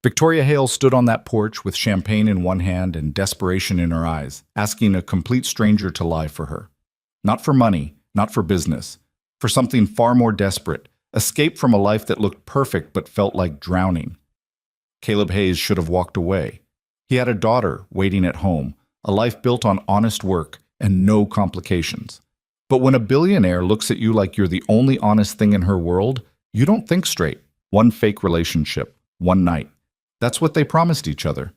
Victoria Hale stood on that porch with champagne in one hand and desperation in her eyes, asking a complete stranger to lie for her. Not for money, not for business, for something far more desperate, escape from a life that looked perfect but felt like drowning. Caleb Hayes should have walked away. He had a daughter waiting at home, a life built on honest work and no complications. But when a billionaire looks at you like you're the only honest thing in her world, you don't think straight. One fake relationship, one night. That's what they promised each other.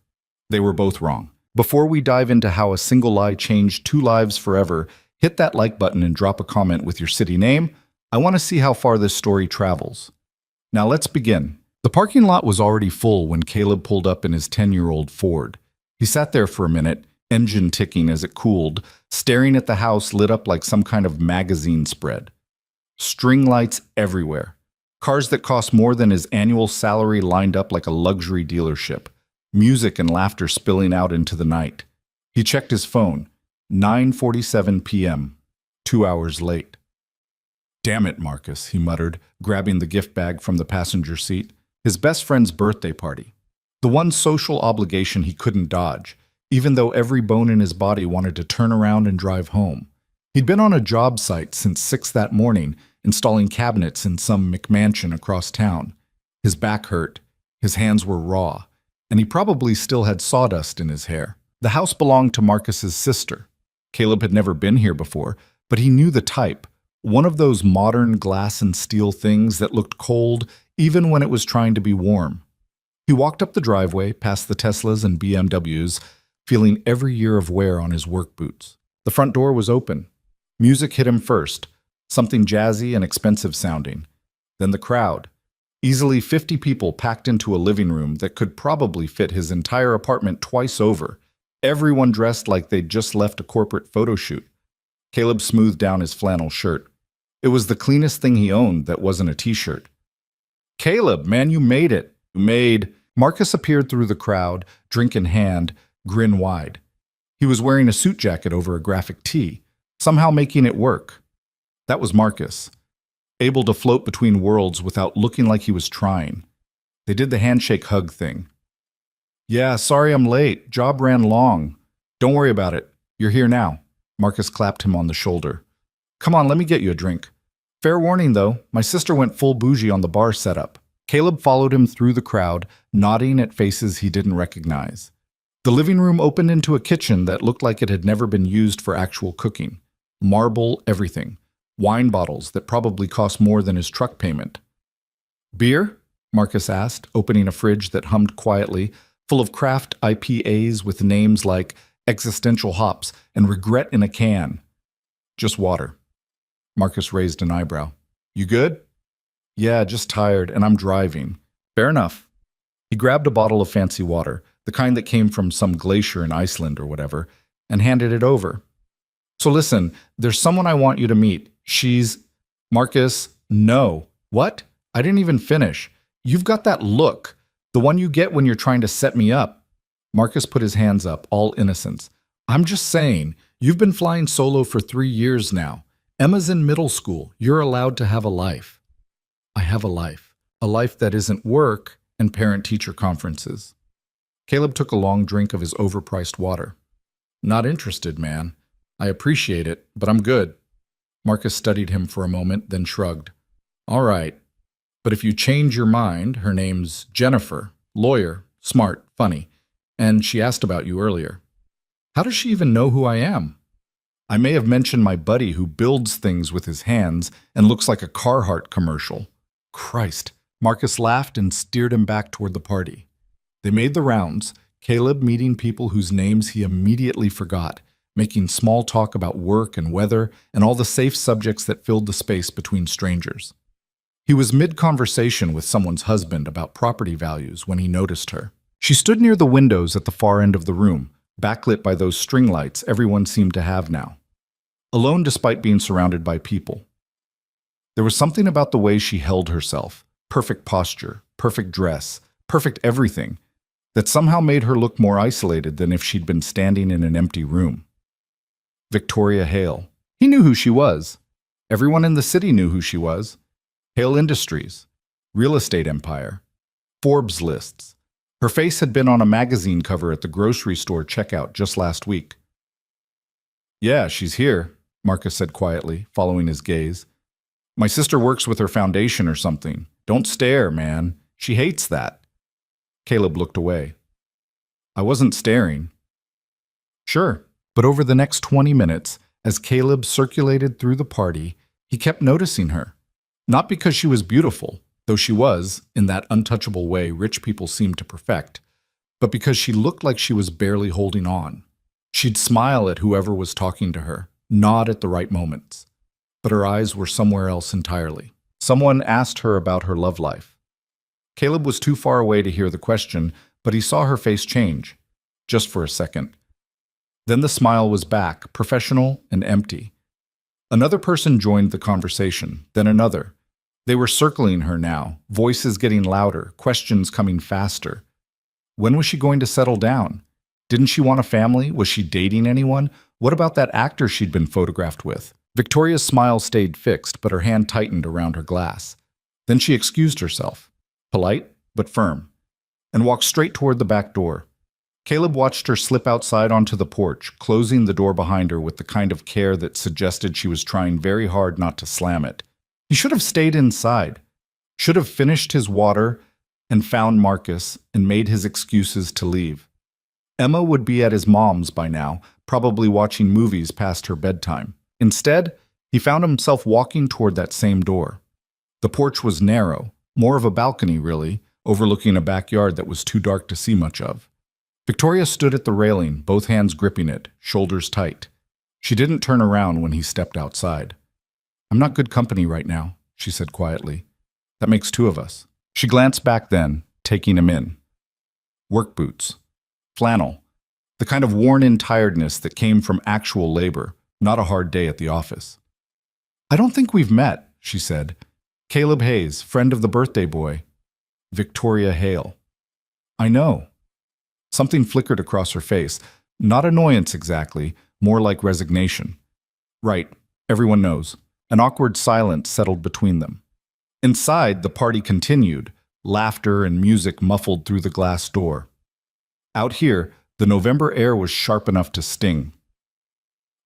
They were both wrong. Before we dive into how a single lie changed two lives forever, hit that like button and drop a comment with your city name. I want to see how far this story travels. Now let's begin. The parking lot was already full when Caleb pulled up in his 10-year-old Ford. He sat there for a minute, engine ticking as it cooled, staring at the house lit up like some kind of magazine spread. String lights everywhere. Cars that cost more than his annual salary lined up like a luxury dealership. Music and laughter spilling out into the night. He checked his phone. 9:47 p.m. 2 hours late. "Damn it, Marcus," he muttered, grabbing the gift bag from the passenger seat. His best friend's birthday party. The one social obligation he couldn't dodge, even though every bone in his body wanted to turn around and drive home. He'd been on a job site since 6 that morning, installing cabinets in some McMansion across town. His back hurt, his hands were raw, and he probably still had sawdust in his hair. The house belonged to Marcus's sister. Caleb had never been here before, but he knew the type. One of those modern glass and steel things that looked cold even when it was trying to be warm. He walked up the driveway, past the Teslas and BMWs, feeling every year of wear on his work boots. The front door was open. Music hit him first, something jazzy and expensive sounding. Then the crowd. Easily 50 people packed into a living room that could probably fit his entire apartment twice over. Everyone dressed like they'd just left a corporate photo shoot. Caleb smoothed down his flannel shirt. It was the cleanest thing he owned that wasn't a t-shirt. "Caleb, man, you made it. You made..." Marcus appeared through the crowd, drink in hand, grin wide. He was wearing a suit jacket over a graphic tee, somehow making it work. That was Marcus, able to float between worlds without looking like he was trying. They did the handshake hug thing. "Yeah, sorry I'm late. Job ran long. Don't worry about it. You're here now." Marcus clapped him on the shoulder. "Come on, let me get you a drink. Fair warning, though, my sister went full bougie on the bar setup." Caleb followed him through the crowd, nodding at faces he didn't recognize. The living room opened into a kitchen that looked like it had never been used for actual cooking. Marble everything. Wine bottles that probably cost more than his truck payment. "Beer?" Marcus asked, opening a fridge that hummed quietly, full of craft IPAs with names like Existential Hops and Regret in a Can. "Just water." Marcus raised an eyebrow. "You good?" "Yeah, just tired, and I'm driving." "Fair enough." He grabbed a bottle of fancy water, the kind that came from some glacier in Iceland or whatever, and handed it over. "So listen, there's someone I want you to meet. She's..." "Marcus, no." "What? I didn't even finish. You've got that look, the one you get when you're trying to set me up." Marcus put his hands up, all innocence. "I'm just saying, you've been flying solo for 3 years now. Emma's in middle school. You're allowed to have a life." "I have a life. A life that isn't work and parent-teacher conferences." Caleb took a long drink of his overpriced water. "Not interested, man. I appreciate it, but I'm good." Marcus studied him for a moment, then shrugged. "All right. But if you change your mind, her name's Jennifer, lawyer, smart, funny, and she asked about you earlier." "How does she even know who I am?" "I may have mentioned my buddy who builds things with his hands and looks like a Carhartt commercial." "Christ." Marcus laughed and steered him back toward the party. They made the rounds, Caleb meeting people whose names he immediately forgot, making small talk about work and weather and all the safe subjects that filled the space between strangers. He was mid-conversation with someone's husband about property values when he noticed her. She stood near the windows at the far end of the room, backlit by those string lights everyone seemed to have now. Alone despite being surrounded by people. There was something about the way she held herself, perfect posture, perfect dress, perfect everything, that somehow made her look more isolated than if she'd been standing in an empty room. Victoria Hale. He knew who she was. Everyone in the city knew who she was. Hale Industries, real estate empire, Forbes lists, Her face had been on a magazine cover at the grocery store checkout just last week. Yeah, she's here, Marcus said quietly, following his gaze. My sister works with her foundation or something. Don't stare, man. She hates that. Caleb looked away. I wasn't staring. Sure, but over the next 20 minutes, as Caleb circulated through the party, he kept noticing her. Not because she was beautiful, though she was, in that untouchable way rich people seem to perfect, but because she looked like she was barely holding on. She'd smile at whoever was talking to her, nod at the right moments. But her eyes were somewhere else entirely. Someone asked her about her love life. Caleb was too far away to hear the question, but he saw her face change, just for a second. Then the smile was back, professional and empty. Another person joined the conversation, then another. They were circling her now, voices getting louder, questions coming faster. When was she going to settle down? Didn't she want a family? Was she dating anyone? What about that actor she'd been photographed with? Victoria's smile stayed fixed, but her hand tightened around her glass. Then she excused herself, polite but firm, and walked straight toward the back door. Caleb watched her slip outside onto the porch, closing the door behind her with the kind of care that suggested she was trying very hard not to slam it. He should have stayed inside, should have finished his water and found Marcus and made his excuses to leave. Emma would be at his mom's by now, probably watching movies past her bedtime. Instead, he found himself walking toward that same door. The porch was narrow, more of a balcony really, overlooking a backyard that was too dark to see much of. Victoria stood at the railing, both hands gripping it, shoulders tight. She didn't turn around when he stepped outside. I'm not good company right now, she said quietly. That makes two of us. She glanced back then, taking him in. Work boots. Flannel. The kind of worn-in tiredness that came from actual labor, not a hard day at the office. I don't think we've met, she said. Caleb Hayes, friend of the birthday boy. Victoria Hale. I know. Something flickered across her face. Not annoyance exactly, more like resignation. Right, everyone knows. An awkward silence settled between them. Inside, the party continued, laughter and music muffled through the glass door. Out here, the November air was sharp enough to sting.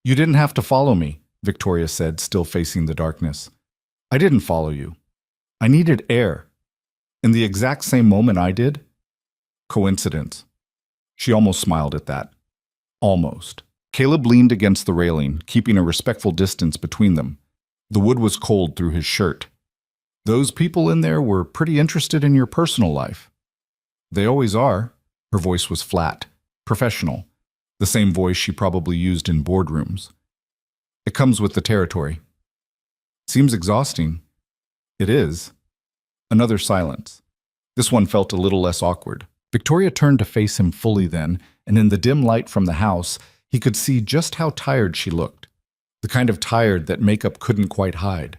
You didn't have to follow me, Victoria said, still facing the darkness. I didn't follow you. I needed air. In the exact same moment I did? Coincidence. She almost smiled at that. Almost. Caleb leaned against the railing, keeping a respectful distance between them. The wood was cold through his shirt. Those people in there were pretty interested in your personal life. They always are. Her voice was flat, professional, the same voice she probably used in boardrooms. It comes with the territory. Seems exhausting. It is. Another silence. This one felt a little less awkward. Victoria turned to face him fully then, and in the dim light from the house, he could see just how tired she looked. The kind of tired that makeup couldn't quite hide.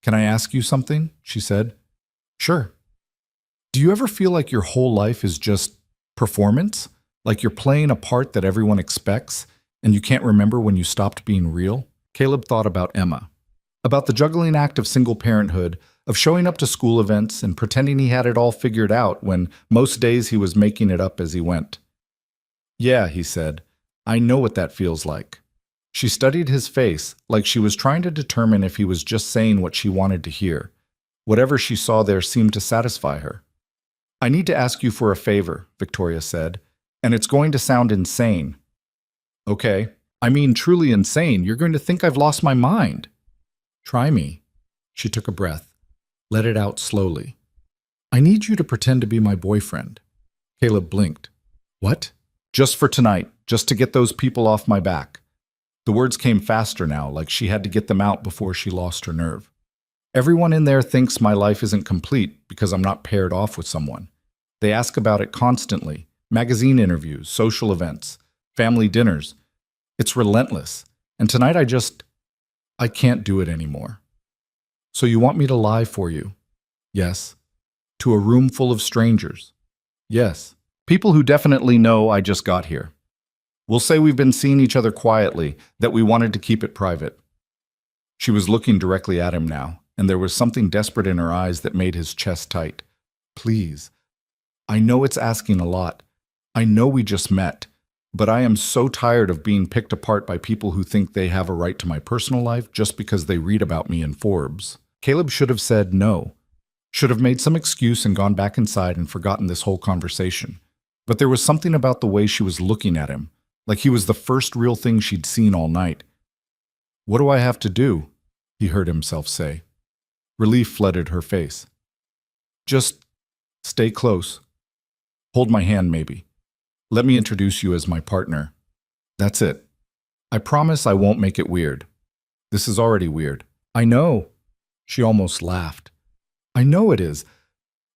Can I ask you something? She said. Sure. Do you ever feel like your whole life is just performance? Like you're playing a part that everyone expects, and you can't remember when you stopped being real? Caleb thought about Emma. About the juggling act of single parenthood, of showing up to school events and pretending he had it all figured out when most days he was making it up as he went. Yeah, he said, I know what that feels like. She studied his face, like she was trying to determine if he was just saying what she wanted to hear. Whatever she saw there seemed to satisfy her. I need to ask you for a favor, Victoria said, and it's going to sound insane. Okay, I mean truly insane. You're going to think I've lost my mind. Try me. She took a breath. Let it out slowly. I need you to pretend to be my boyfriend. Caleb blinked. What? Just for tonight, just to get those people off my back. The words came faster now, like she had to get them out before she lost her nerve. Everyone in there thinks my life isn't complete because I'm not paired off with someone. They ask about it constantly. Magazine interviews, social events, family dinners. It's relentless. And tonight I can't do it anymore. So you want me to lie for you? Yes. To a room full of strangers? Yes. People who definitely know I just got here. We'll say we've been seeing each other quietly, that we wanted to keep it private. She was looking directly at him now, and there was something desperate in her eyes that made his chest tight. Please. I know it's asking a lot. I know we just met, but I am so tired of being picked apart by people who think they have a right to my personal life just because they read about me in Forbes. Caleb should have said no, should have made some excuse and gone back inside and forgotten this whole conversation. But there was something about the way she was looking at him, like he was the first real thing she'd seen all night. "What do I have to do?" he heard himself say. Relief flooded her face. "Just stay close. Hold my hand, maybe. Let me introduce you as my partner. That's it. I promise I won't make it weird. This is already weird." "I know." She almost laughed. "I know it is,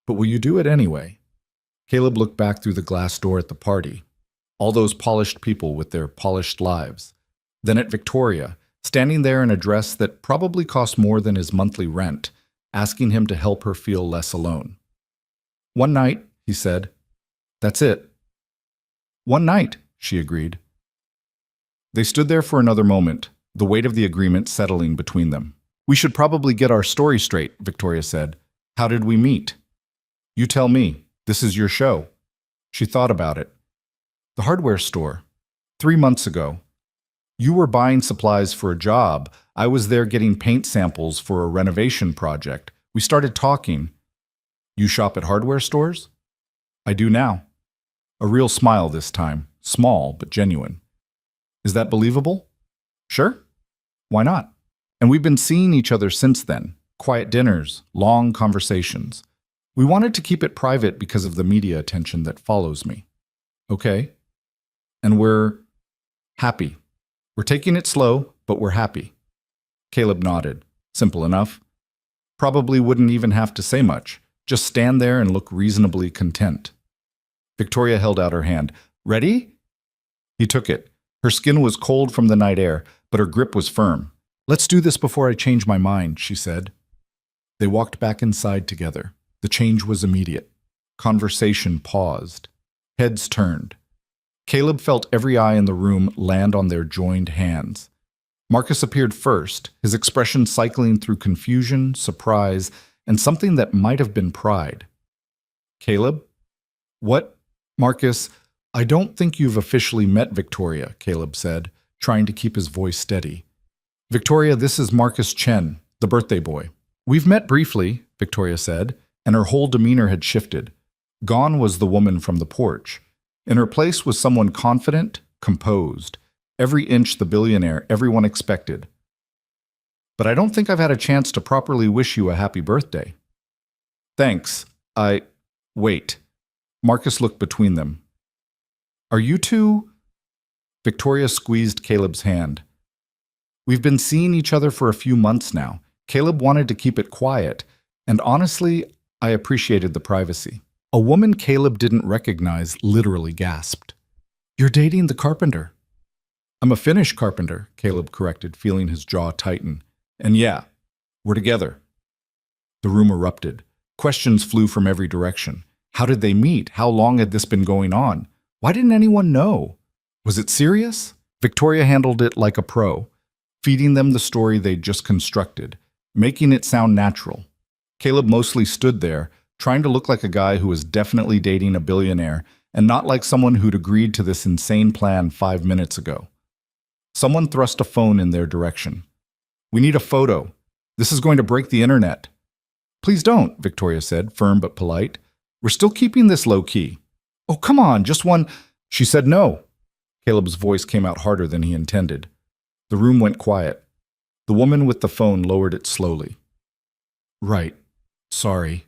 but will you do it anyway?" Caleb looked back through the glass door at the party. All those polished people with their polished lives. Then at Victoria, standing there in a dress that probably cost more than his monthly rent, asking him to help her feel less alone. "One night," he said. "That's it." "One night," she agreed. They stood there for another moment, the weight of the agreement settling between them. "We should probably get our story straight," Victoria said. "How did we meet?" "You tell me. This is your show." She thought about it. "The hardware store. 3 months ago. You were buying supplies for a job. I was there getting paint samples for a renovation project. We started talking." "You shop at hardware stores?" "I do now." A real smile this time, small but genuine. "Is that believable?" "Sure. Why not?" "And we've been seeing each other since then. Quiet dinners, long conversations. We wanted to keep it private because of the media attention that follows me." "Okay. And we're happy. We're taking it slow, but we're happy." Caleb nodded. Simple enough. Probably wouldn't even have to say much. Just stand there and look reasonably content. Victoria held out her hand. "Ready?" He took it. Her skin was cold from the night air, but her grip was firm. "Let's do this before I change my mind," she said. They walked back inside together. The change was immediate. Conversation paused. Heads turned. Caleb felt every eye in the room land on their joined hands. Marcus appeared first, his expression cycling through confusion, surprise, and something that might have been pride. "Caleb?" "What?" "Marcus, I don't think you've officially met Victoria," Caleb said, trying to keep his voice steady. "Victoria, this is Marcus Chen, the birthday boy." "We've met briefly," Victoria said, and her whole demeanor had shifted. Gone was the woman from the porch. In her place was someone confident, composed, every inch the billionaire everyone expected. "But I don't think I've had a chance to properly wish you a happy birthday." "Thanks. Wait." Marcus looked between them. "Are you two?" Victoria squeezed Caleb's hand. "We've been seeing each other for a few months now. Caleb wanted to keep it quiet, and honestly, I appreciated the privacy." A woman Caleb didn't recognize literally gasped. "You're dating the carpenter." "I'm a Finnish carpenter," Caleb corrected, feeling his jaw tighten. "And yeah, we're together." The room erupted. Questions flew from every direction. How did they meet? How long had this been going on? Why didn't anyone know? Was it serious? Victoria handled it like a pro, feeding them the story they'd just constructed, making it sound natural. Caleb mostly stood there, trying to look like a guy who was definitely dating a billionaire and not like someone who'd agreed to this insane plan 5 minutes ago. Someone thrust a phone in their direction. "We need a photo. This is going to break the internet." "Please don't," Victoria said, firm but polite. "We're still keeping this low-key." "Oh, come on, just one." She said no. Caleb's voice came out harder than he intended. The room went quiet. The woman with the phone lowered it slowly. "Right. Sorry."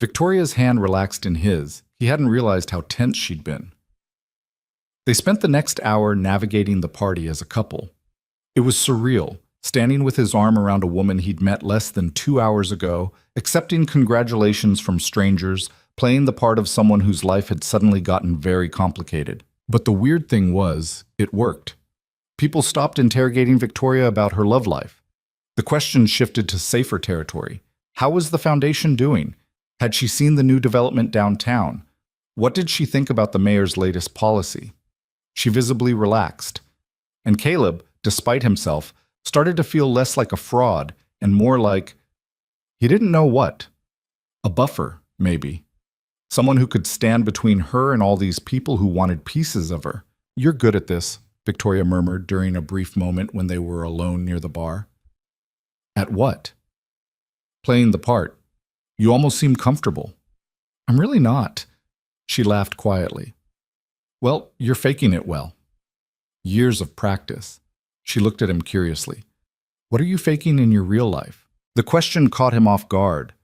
Victoria's hand relaxed in his. He hadn't realized how tense she'd been. They spent the next hour navigating the party as a couple. It was surreal, standing with his arm around a woman he'd met less than 2 hours ago, accepting congratulations from strangers, playing the part of someone whose life had suddenly gotten very complicated. But the weird thing was, it worked. People stopped interrogating Victoria about her love life. The questions shifted to safer territory. How was the foundation doing? Had she seen the new development downtown? What did she think about the mayor's latest policy? She visibly relaxed. And Caleb, despite himself, started to feel less like a fraud and more like, he didn't know what. A buffer, maybe. Someone who could stand between her and all these people who wanted pieces of her. "You're good at this," Victoria murmured during a brief moment when they were alone near the bar. "At what?" "Playing the part. You almost seem comfortable." "I'm really not." She laughed quietly. "Well, you're faking it well. Years of practice." She looked at him curiously. "What are you faking in your real life?" The question caught him off guard.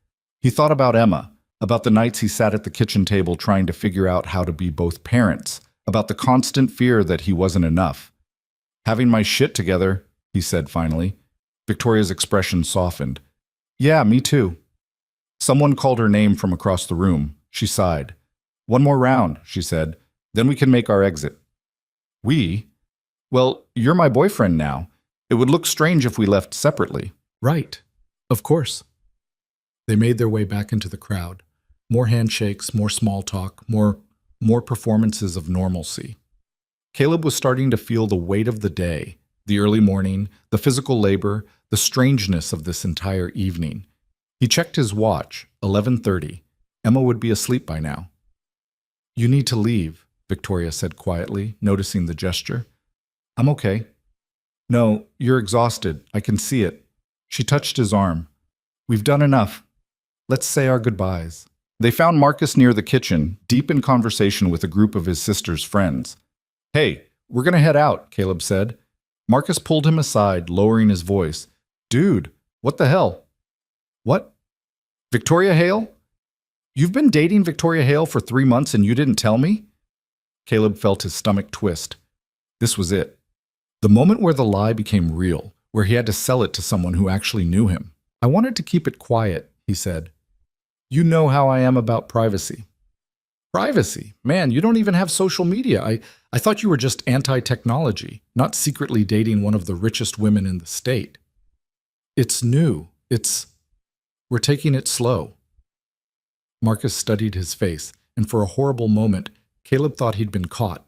He thought about Emma, about the nights he sat at the kitchen table trying to figure out how to be both parents, about the constant fear that he wasn't enough. "Having my shit together," he said finally. Victoria's expression softened. "Yeah, me too." Someone called her name from across the room. She sighed. "One more round," she said. "Then we can make our exit." "We? Well, you're my boyfriend now. It would look strange if we left separately." "Right. Of course." They made their way back into the crowd. More handshakes, more small talk, more performances of normalcy. Caleb was starting to feel the weight of the day, the early morning, the physical labor, the strangeness of this entire evening. He checked his watch, 11:30. Emma would be asleep by now. "You need to leave," Victoria said quietly, noticing the gesture. "I'm okay." "No, you're exhausted. I can see it." She touched his arm. "We've done enough. Let's say our goodbyes." They found Marcus near the kitchen, deep in conversation with a group of his sister's friends. "Hey, we're going to head out," Caleb said. Marcus pulled him aside, lowering his voice. "Dude, what the hell?" "What? Victoria Hale? You've been dating Victoria Hale for 3 months and you didn't tell me?" Caleb felt his stomach twist. This was it. The moment where the lie became real, where he had to sell it to someone who actually knew him. "I wanted to keep it quiet," he said. "You know how I am about privacy." "Privacy? Man, you don't even have social media. I thought you were just anti-technology, not secretly dating one of the richest women in the state." "It's new. We're taking it slow." Marcus studied his face, and for a horrible moment, Caleb thought he'd been caught.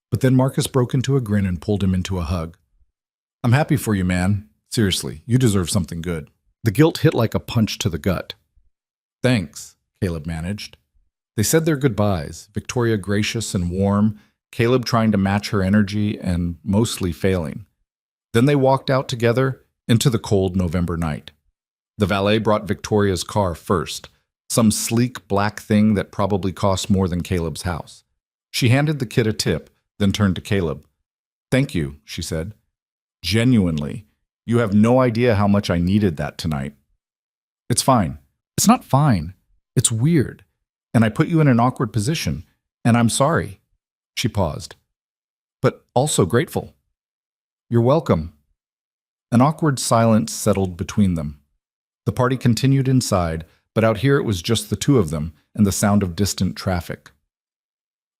But then Marcus broke into a grin and pulled him into a hug. "I'm happy for you, man. Seriously, you deserve something good." The guilt hit like a punch to the gut. "Thanks," Caleb managed. They said their goodbyes, Victoria gracious and warm, Caleb trying to match her energy and mostly failing. Then they walked out together into the cold November night. The valet brought Victoria's car first, some sleek black thing that probably cost more than Caleb's house. She handed the kid a tip, then turned to Caleb. "Thank you," she said. "Genuinely, you have no idea how much I needed that tonight." "It's fine." "It's not fine. It's weird. And I put you in an awkward position. And I'm sorry." She paused. "But also grateful." "You're welcome." An awkward silence settled between them. The party continued inside, but out here it was just the two of them and the sound of distant traffic.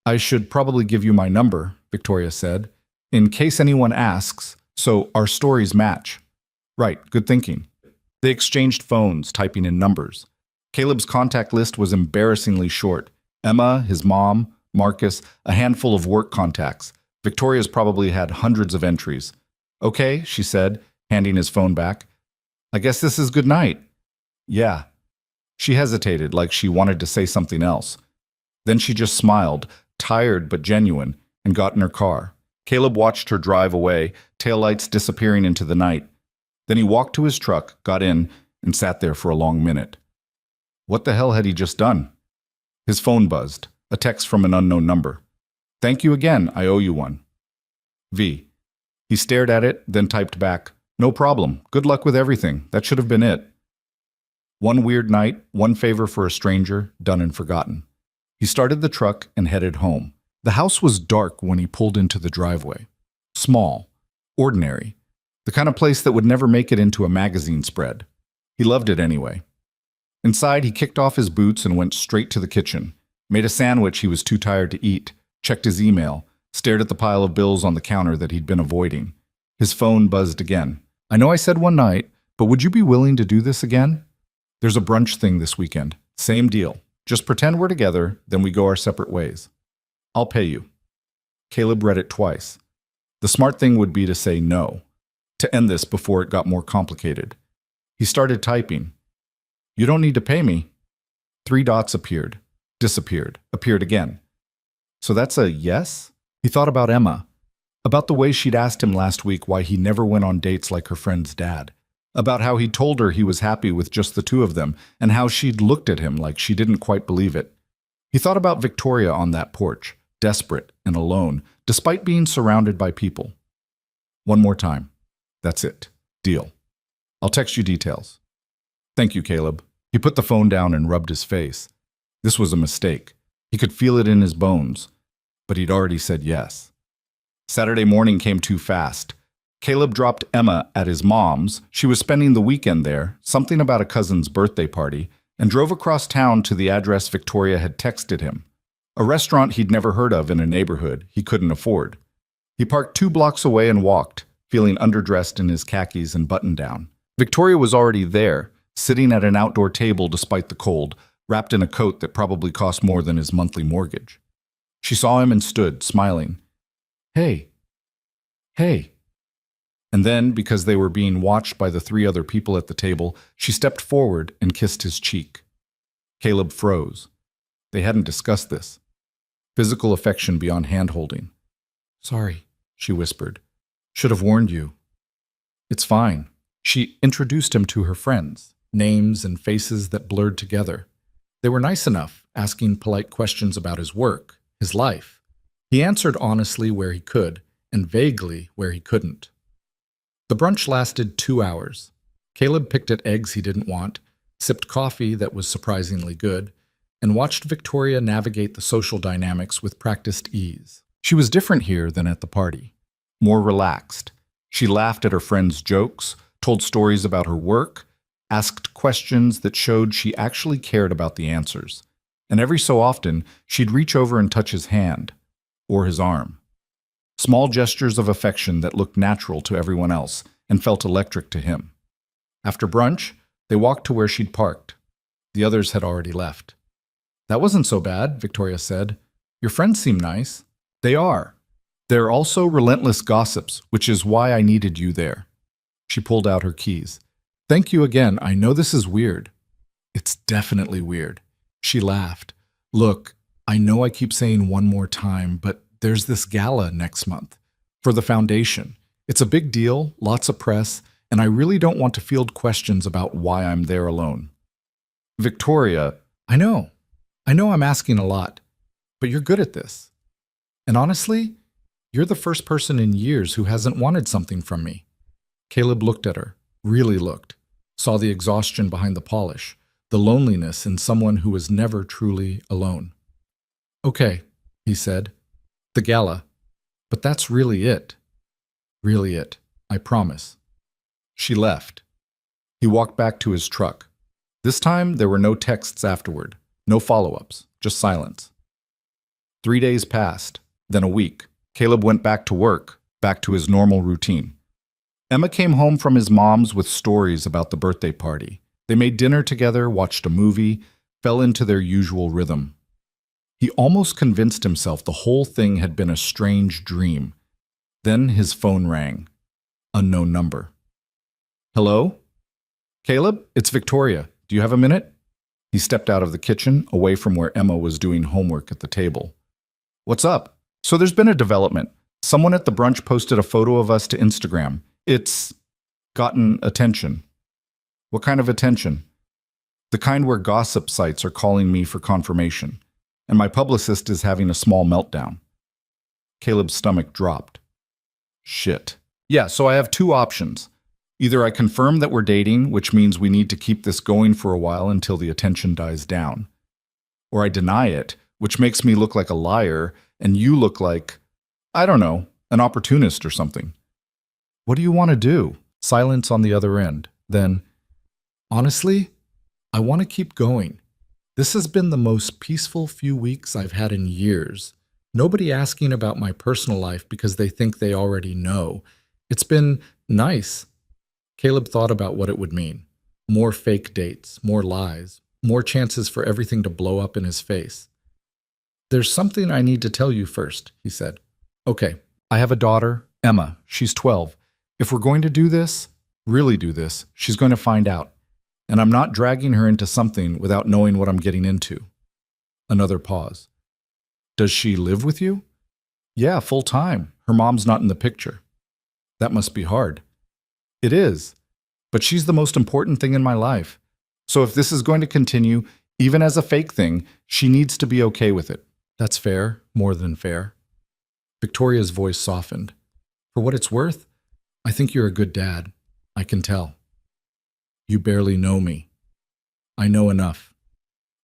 "I should probably give you my number," Victoria said, "in case anyone asks, so our stories match." "Right, good thinking." They exchanged phones, typing in numbers. Caleb's contact list was embarrassingly short. Emma, his mom, Marcus, a handful of work contacts. Victoria's probably had hundreds of entries. "Okay," she said, handing his phone back. "I guess this is good night." "Yeah." She hesitated, like she wanted to say something else. Then she just smiled, tired but genuine, and got in her car. Caleb watched her drive away, taillights disappearing into the night. Then he walked to his truck, got in, and sat there for a long minute. What the hell had he just done? His phone buzzed, a text from an unknown number. "Thank you again, I owe you one." V. He stared at it, then typed back, "No problem, good luck with everything, that should have been it." One weird night, one favor for a stranger, done and forgotten. He started the truck and headed home. The house was dark when he pulled into the driveway. Small, ordinary, the kind of place that would never make it into a magazine spread. He loved it anyway. Inside, he kicked off his boots and went straight to the kitchen, made a sandwich he was too tired to eat, checked his email, stared at the pile of bills on the counter that he'd been avoiding. His phone buzzed again. "I know I said one night, but would you be willing to do this again? There's a brunch thing this weekend. Same deal. Just pretend we're together, then we go our separate ways. I'll pay you." Caleb read it twice. The smart thing would be to say no, to end this before it got more complicated. He started typing. "You don't need to pay me." 3 dots appeared. disappeared, appeared again. So that's a yes? He thought about Emma, about the way she'd asked him last week why he never went on dates like her friend's dad, about how he'd told her he was happy with just the two of them, and how she'd looked at him like she didn't quite believe it. He thought about Victoria on that porch, desperate and alone, despite being surrounded by people. One more time. That's it. Deal. I'll text you details. Thank you, Caleb. He put the phone down and rubbed his face. This was a mistake. He could feel it in his bones, but he'd already said yes. Saturday morning came too fast. Caleb dropped Emma at his mom's. She was spending the weekend there, something about a cousin's birthday party, and drove across town to the address Victoria had texted him, a restaurant he'd never heard of in a neighborhood he couldn't afford. He parked 2 blocks away and walked, feeling underdressed in his khakis and button-down. Victoria was already there, sitting at an outdoor table despite the cold, wrapped in a coat that probably cost more than his monthly mortgage. She saw him and stood, smiling. Hey. Hey. And then, because they were being watched by the 3 other people at the table, she stepped forward and kissed his cheek. Caleb froze. They hadn't discussed this. Physical affection beyond hand-holding. Sorry, she whispered. Should have warned you. It's fine. She introduced him to her friends, names and faces that blurred together. They were nice enough, asking polite questions about his work, his life. He answered honestly where he could, and vaguely where he couldn't. The brunch lasted 2 hours. Caleb picked at eggs he didn't want, sipped coffee that was surprisingly good, and watched Victoria navigate the social dynamics with practiced ease. She was different here than at the party. More relaxed. She laughed at her friends' jokes, told stories about her work, asked questions that showed she actually cared about the answers. And every so often, she'd reach over and touch his hand, or his arm. Small gestures of affection that looked natural to everyone else and felt electric to him. After brunch, they walked to where she'd parked. The others had already left. That wasn't so bad, Victoria said. Your friends seem nice. They are. They're also relentless gossips, which is why I needed you there. She pulled out her keys. Thank you again. I know this is weird. It's definitely weird. She laughed. Look, I know I keep saying one more time, but there's this gala next month for the foundation. It's a big deal, lots of press, and I really don't want to field questions about why I'm there alone. Victoria, I know I'm asking a lot, but you're good at this. And honestly, you're the first person in years who hasn't wanted something from me. Caleb looked at her, really looked, saw the exhaustion behind the polish, the loneliness in someone who was never truly alone. Okay, he said. The gala. But that's really it. Really it. I promise. She left. He walked back to his truck. This time, there were no texts afterward, no follow-ups, just silence. 3 days passed, then a week. Caleb went back to work, back to his normal routine. Emma came home from his mom's with stories about the birthday party. They made dinner together, watched a movie, fell into their usual rhythm. He almost convinced himself the whole thing had been a strange dream. Then his phone rang. Unknown number. Hello? Caleb, it's Victoria. Do you have a minute? He stepped out of the kitchen, away from where Emma was doing homework at the table. What's up? So there's been a development. Someone at the brunch posted a photo of us to Instagram. It's gotten attention. What kind of attention? The kind where gossip sites are calling me for confirmation. And my publicist is having a small meltdown. Caleb's stomach dropped. Shit. Yeah, so I have 2 options. Either I confirm that we're dating, which means we need to keep this going for a while until the attention dies down. Or I deny it, which makes me look like a liar, and you look like, I don't know, an opportunist or something. What do you want to do? Silence on the other end. Then, honestly, I want to keep going. This has been the most peaceful few weeks I've had in years. Nobody asking about my personal life because they think they already know. It's been nice. Caleb thought about what it would mean. More fake dates, more lies, more chances for everything to blow up in his face. There's something I need to tell you first, he said. Okay, I have a daughter, Emma. She's 12. If we're going to do this, really do this, she's going to find out. And I'm not dragging her into something without knowing what I'm getting into. Another pause. Does she live with you? Yeah, full time. Her mom's not in the picture. That must be hard. It is. But she's the most important thing in my life. So if this is going to continue, even as a fake thing, she needs to be okay with it. That's fair, more than fair. Victoria's voice softened. For what it's worth, I think you're a good dad. I can tell. You barely know me. I know enough.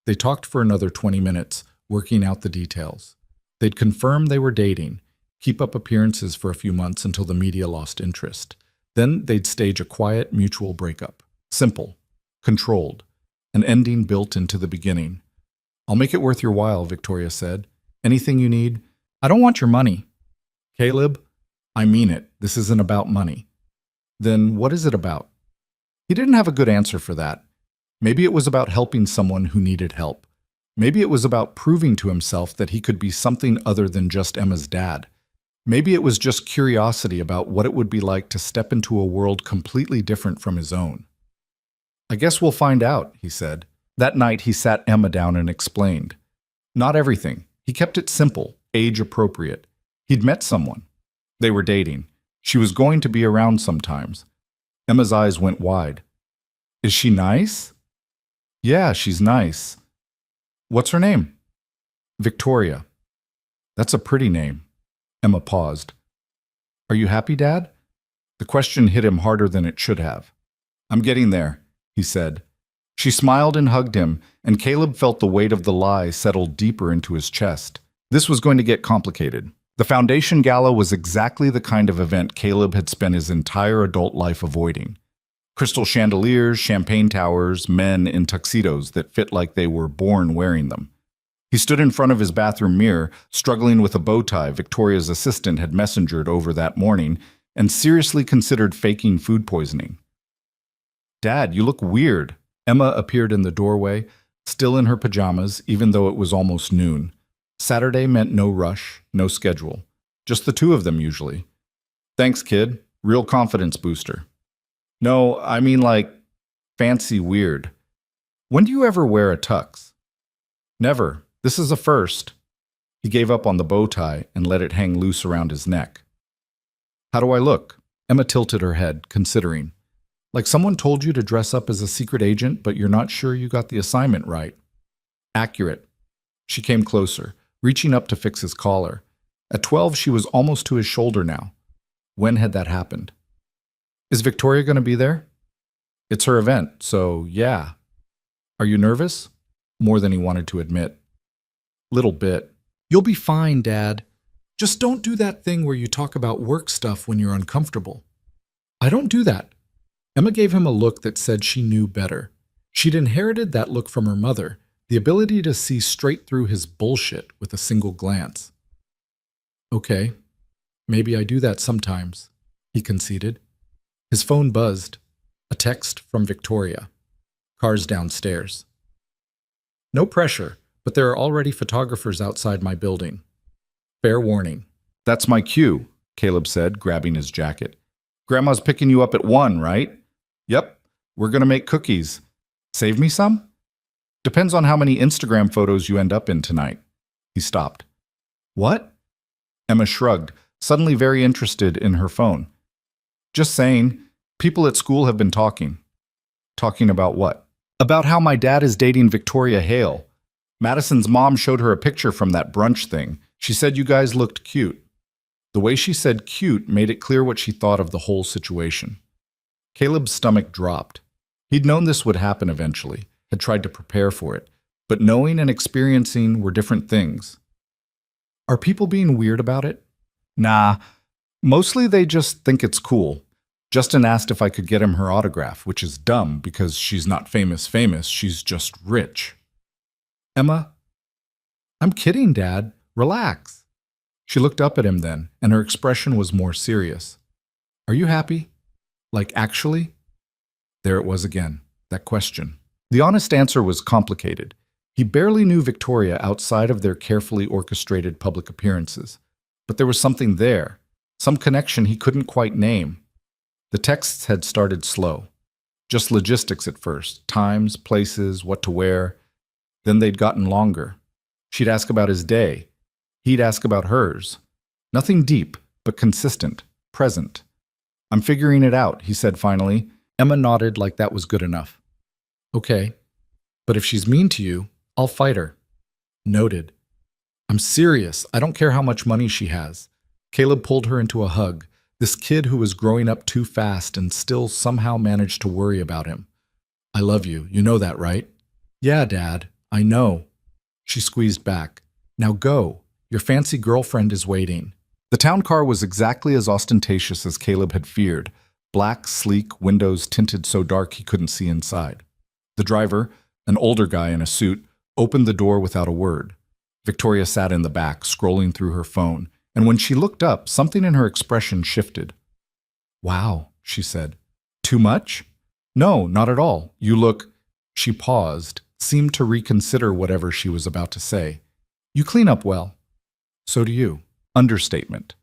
They talked for another 20 minutes, working out the details. They'd confirm they were dating, keep up appearances for a few months until the media lost interest. Then they'd stage a quiet, mutual breakup. Simple, controlled, an ending built into the beginning. I'll make it worth your while, Victoria said. Anything you need? I don't want your money. Caleb, I mean it. This isn't about money. Then what is it about? He didn't have a good answer for that. Maybe it was about helping someone who needed help. Maybe it was about proving to himself that he could be something other than just Emma's dad. Maybe it was just curiosity about what it would be like to step into a world completely different from his own. I guess we'll find out, he said. That night he sat Emma down and explained. Not everything. He kept it simple, age appropriate. He'd met someone. They were dating. She was going to be around sometimes. Emma's eyes went wide. Is she nice? Yeah, she's nice. What's her name? Victoria. That's a pretty name. Emma paused. Are you happy, Dad? The question hit him harder than it should have. I'm getting there, he said. She smiled and hugged him, and Caleb felt the weight of the lie settle deeper into his chest. This was going to get complicated. The Foundation Gala was exactly the kind of event Caleb had spent his entire adult life avoiding. Crystal chandeliers, champagne towers, men in tuxedos that fit like they were born wearing them. He stood in front of his bathroom mirror, struggling with a bow tie Victoria's assistant had messengered over that morning, and seriously considered faking food poisoning. Dad, you look weird. Emma appeared in the doorway, still in her pajamas, even though it was almost noon. Saturday meant no rush, no schedule. Just the two of them usually. Thanks, kid. Real confidence booster. No, I mean like fancy weird. When do you ever wear a tux? Never. This is a first. He gave up on the bow tie and let it hang loose around his neck. How do I look? Emma tilted her head, considering. Like someone told you to dress up as a secret agent, but you're not sure you got the assignment right. Accurate. She came closer, reaching up to fix his collar. At 12, she was almost to his shoulder now. When had that happened? Is Victoria going to be there? It's her event, so yeah. Are you nervous? More than he wanted to admit. Little bit. You'll be fine, Dad. Just don't do that thing where you talk about work stuff when you're uncomfortable. I don't do that. Emma gave him a look that said she knew better. She'd inherited that look from her mother, the ability to see straight through his bullshit with a single glance. Okay, maybe I do that sometimes, he conceded. His phone buzzed. A text from Victoria. Cars downstairs. No pressure, but there are already photographers outside my building. Fair warning. That's my cue, Caleb said, grabbing his jacket. Grandma's picking you up at 1, right? Yep, we're gonna make cookies. Save me some? Depends on how many Instagram photos you end up in tonight. He stopped. What? Emma shrugged, suddenly very interested in her phone. Just saying, people at school have been talking. Talking about what? About how my dad is dating Victoria Hale. Madison's mom showed her a picture from that brunch thing. She said you guys looked cute. The way she said cute made it clear what she thought of the whole situation. Caleb's stomach dropped. He'd known this would happen eventually, had tried to prepare for it, but knowing and experiencing were different things. Are people being weird about it? Nah, mostly they just think it's cool. Justin asked if I could get him her autograph, which is dumb because she's not famous, she's just rich. Emma? I'm kidding, Dad. Relax. She looked up at him then, and her expression was more serious. Are you happy? Like, actually? There it was again, that question. The honest answer was complicated. He barely knew Victoria outside of their carefully orchestrated public appearances. But there was something there, some connection he couldn't quite name. The texts had started slow. Just logistics at first, times, places, what to wear. Then they'd gotten longer. She'd ask about his day. He'd ask about hers. Nothing deep, but consistent, present. I'm figuring it out, he said finally. Emma nodded like that was good enough. Okay, but if she's mean to you, I'll fight her. Noted. I'm serious. I don't care how much money she has. Caleb pulled her into a hug. This kid who was growing up too fast and still somehow managed to worry about him. I love you. You know that, right? Yeah, Dad. I know. She squeezed back. Now go. Your fancy girlfriend is waiting. The town car was exactly as ostentatious as Caleb had feared. Black, sleek, windows tinted so dark he couldn't see inside. The driver, an older guy in a suit, opened the door without a word. Victoria sat in the back, scrolling through her phone, and when she looked up, something in her expression shifted. Wow, she said. Too much? No, not at all. You look… She paused, seemed to reconsider whatever she was about to say. You clean up well. So do you. Understatement.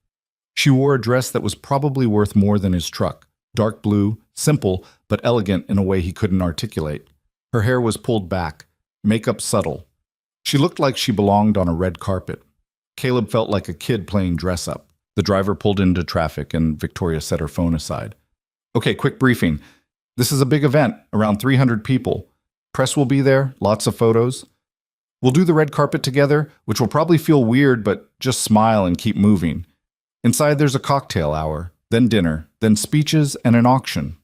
She wore a dress that was probably worth more than his truck. Dark blue, simple, but elegant in a way he couldn't articulate. Her hair was pulled back, makeup subtle. She looked like she belonged on a red carpet. Caleb felt like a kid playing dress-up. The driver pulled into traffic and Victoria set her phone aside. Okay, quick briefing. This is a big event, around 300 people. Press will be there, lots of photos. We'll do the red carpet together, which will probably feel weird, but just smile and keep moving. Inside there's a cocktail hour, then dinner, then speeches and an auction.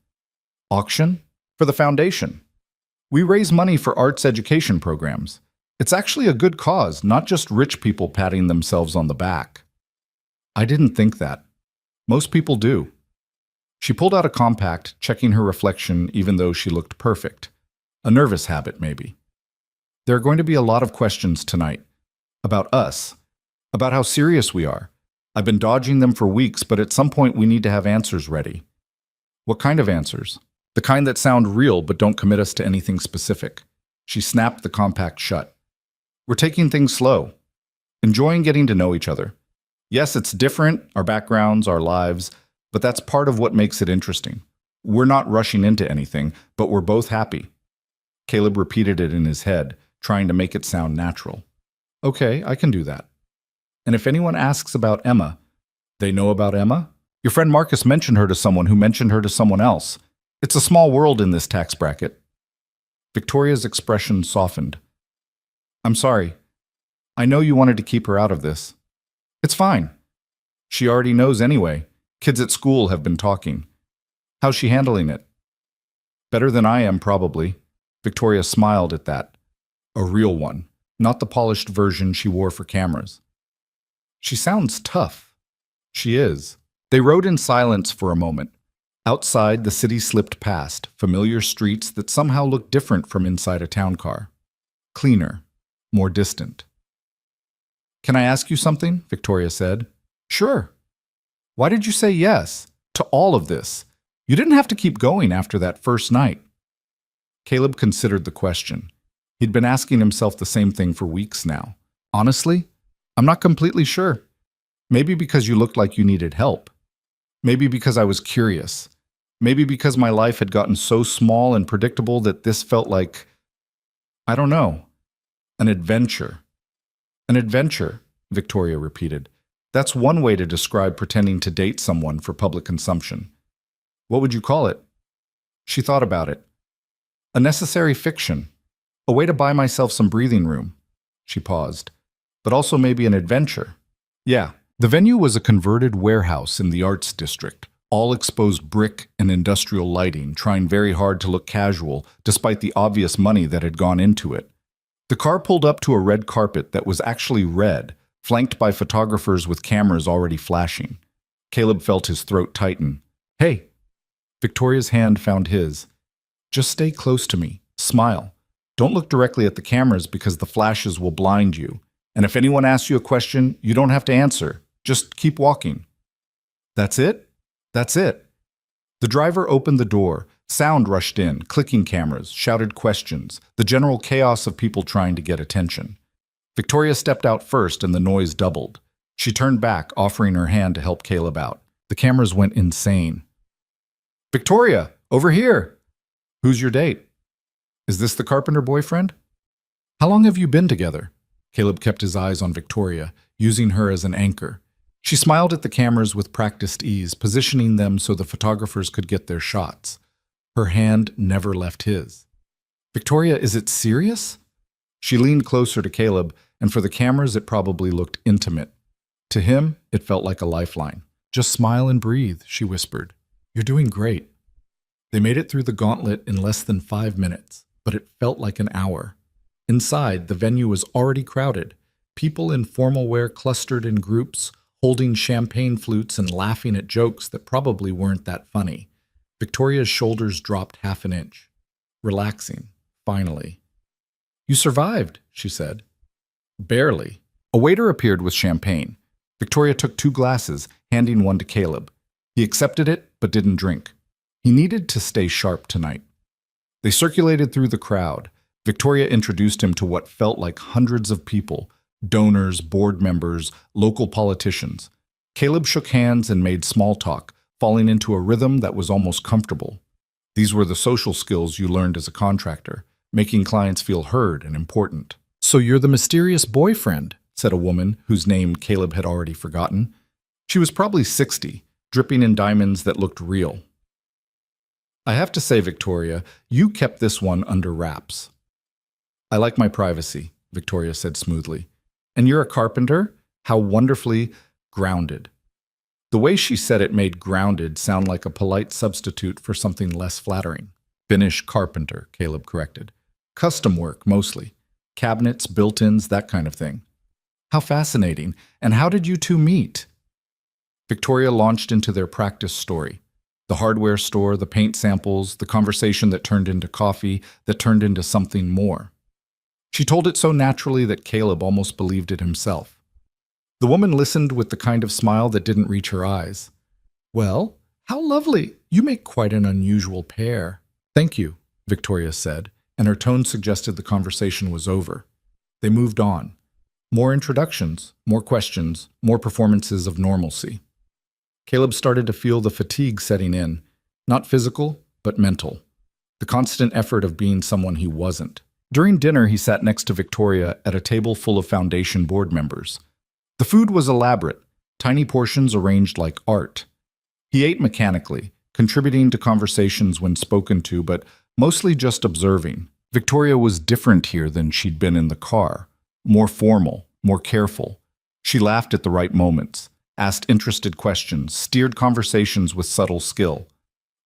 Auction? For the foundation. We raise money for arts education programs. It's actually a good cause, not just rich people patting themselves on the back. I didn't think that. Most people do. She pulled out a compact, checking her reflection even though she looked perfect. A nervous habit, maybe. There are going to be a lot of questions tonight. About us. About how serious we are. I've been dodging them for weeks, but at some point we need to have answers ready. What kind of answers? The kind that sound real but don't commit us to anything specific. She snapped the compact shut. We're taking things slow. Enjoying getting to know each other. Yes, it's different, our backgrounds, our lives, but that's part of what makes it interesting. We're not rushing into anything, but we're both happy. Caleb repeated it in his head, trying to make it sound natural. Okay, I can do that. And if anyone asks about Emma, they know about Emma? Your friend Marcus mentioned her to someone who mentioned her to someone else. It's a small world in this tax bracket. Victoria's expression softened. I'm sorry. I know you wanted to keep her out of this. It's fine. She already knows anyway. Kids at school have been talking. How's she handling it? Better than I am, probably. Victoria smiled at that. A real one, not the polished version she wore for cameras. She sounds tough. She is. They rode in silence for a moment. Outside, the city slipped past, familiar streets that somehow looked different from inside a town car. Cleaner, more distant. Can I ask you something? Victoria said. Sure. Why did you say yes to all of this? You didn't have to keep going after that first night. Caleb considered the question. He'd been asking himself the same thing for weeks now. Honestly, I'm not completely sure. Maybe because you looked like you needed help. Maybe because I was curious. Maybe because my life had gotten so small and predictable that this felt like, I don't know, an adventure. An adventure, Victoria repeated. That's one way to describe pretending to date someone for public consumption. What would you call it? She thought about it. A necessary fiction. A way to buy myself some breathing room. She paused. But also maybe an adventure. Yeah. The venue was a converted warehouse in the arts district, all exposed brick and industrial lighting, trying very hard to look casual, despite the obvious money that had gone into it. The car pulled up to a red carpet that was actually red, flanked by photographers with cameras already flashing. Caleb felt his throat tighten. Hey! Victoria's hand found his. Just stay close to me. Smile. Don't look directly at the cameras because the flashes will blind you. And if anyone asks you a question, you don't have to answer. Just keep walking. That's it? That's it. The driver opened the door. Sound rushed in, clicking cameras, shouted questions, the general chaos of people trying to get attention. Victoria stepped out first and the noise doubled. She turned back, offering her hand to help Caleb out. The cameras went insane. Victoria, over here! Who's your date? Is this the carpenter boyfriend? How long have you been together? Caleb kept his eyes on Victoria, using her as an anchor. She smiled at the cameras with practiced ease, positioning them so the photographers could get their shots. Her hand never left his. Victoria, is it serious? She leaned closer to Caleb, and for the cameras it probably looked intimate. To him, it felt like a lifeline. Just smile and breathe, she whispered. You're doing great. They made it through the gauntlet in less than 5 minutes, but it felt like an hour. Inside, the venue was already crowded. People in formal wear clustered in groups, holding champagne flutes and laughing at jokes that probably weren't that funny. Victoria's shoulders dropped half an inch. Relaxing, finally. You survived, she said. Barely. A waiter appeared with champagne. Victoria took 2 glasses, handing one to Caleb. He accepted it, but didn't drink. He needed to stay sharp tonight. They circulated through the crowd. Victoria introduced him to what felt like hundreds of people, donors, board members, local politicians. Caleb shook hands and made small talk, falling into a rhythm that was almost comfortable. These were the social skills you learned as a contractor, making clients feel heard and important. So you're the mysterious boyfriend, said a woman whose name Caleb had already forgotten. She was probably 60, dripping in diamonds that looked real. I have to say, Victoria, you kept this one under wraps. I like my privacy, Victoria said smoothly. And you're a carpenter? How wonderfully grounded. The way she said it made grounded sound like a polite substitute for something less flattering. Finnish carpenter, Caleb corrected. Custom work, mostly. Cabinets, built-ins, that kind of thing. How fascinating. And how did you two meet? Victoria launched into their practice story. The hardware store, the paint samples, the conversation that turned into coffee, that turned into something more. She told it so naturally that Caleb almost believed it himself. The woman listened with the kind of smile that didn't reach her eyes. Well, how lovely. You make quite an unusual pair. Thank you, Victoria said, and her tone suggested the conversation was over. They moved on. More introductions, more questions, more performances of normalcy. Caleb started to feel the fatigue setting in, not physical, but mental. The constant effort of being someone he wasn't. During dinner, he sat next to Victoria at a table full of Foundation board members. The food was elaborate, tiny portions arranged like art. He ate mechanically, contributing to conversations when spoken to, but mostly just observing. Victoria was different here than she'd been in the car. More formal, more careful. She laughed at the right moments, asked interested questions, steered conversations with subtle skill.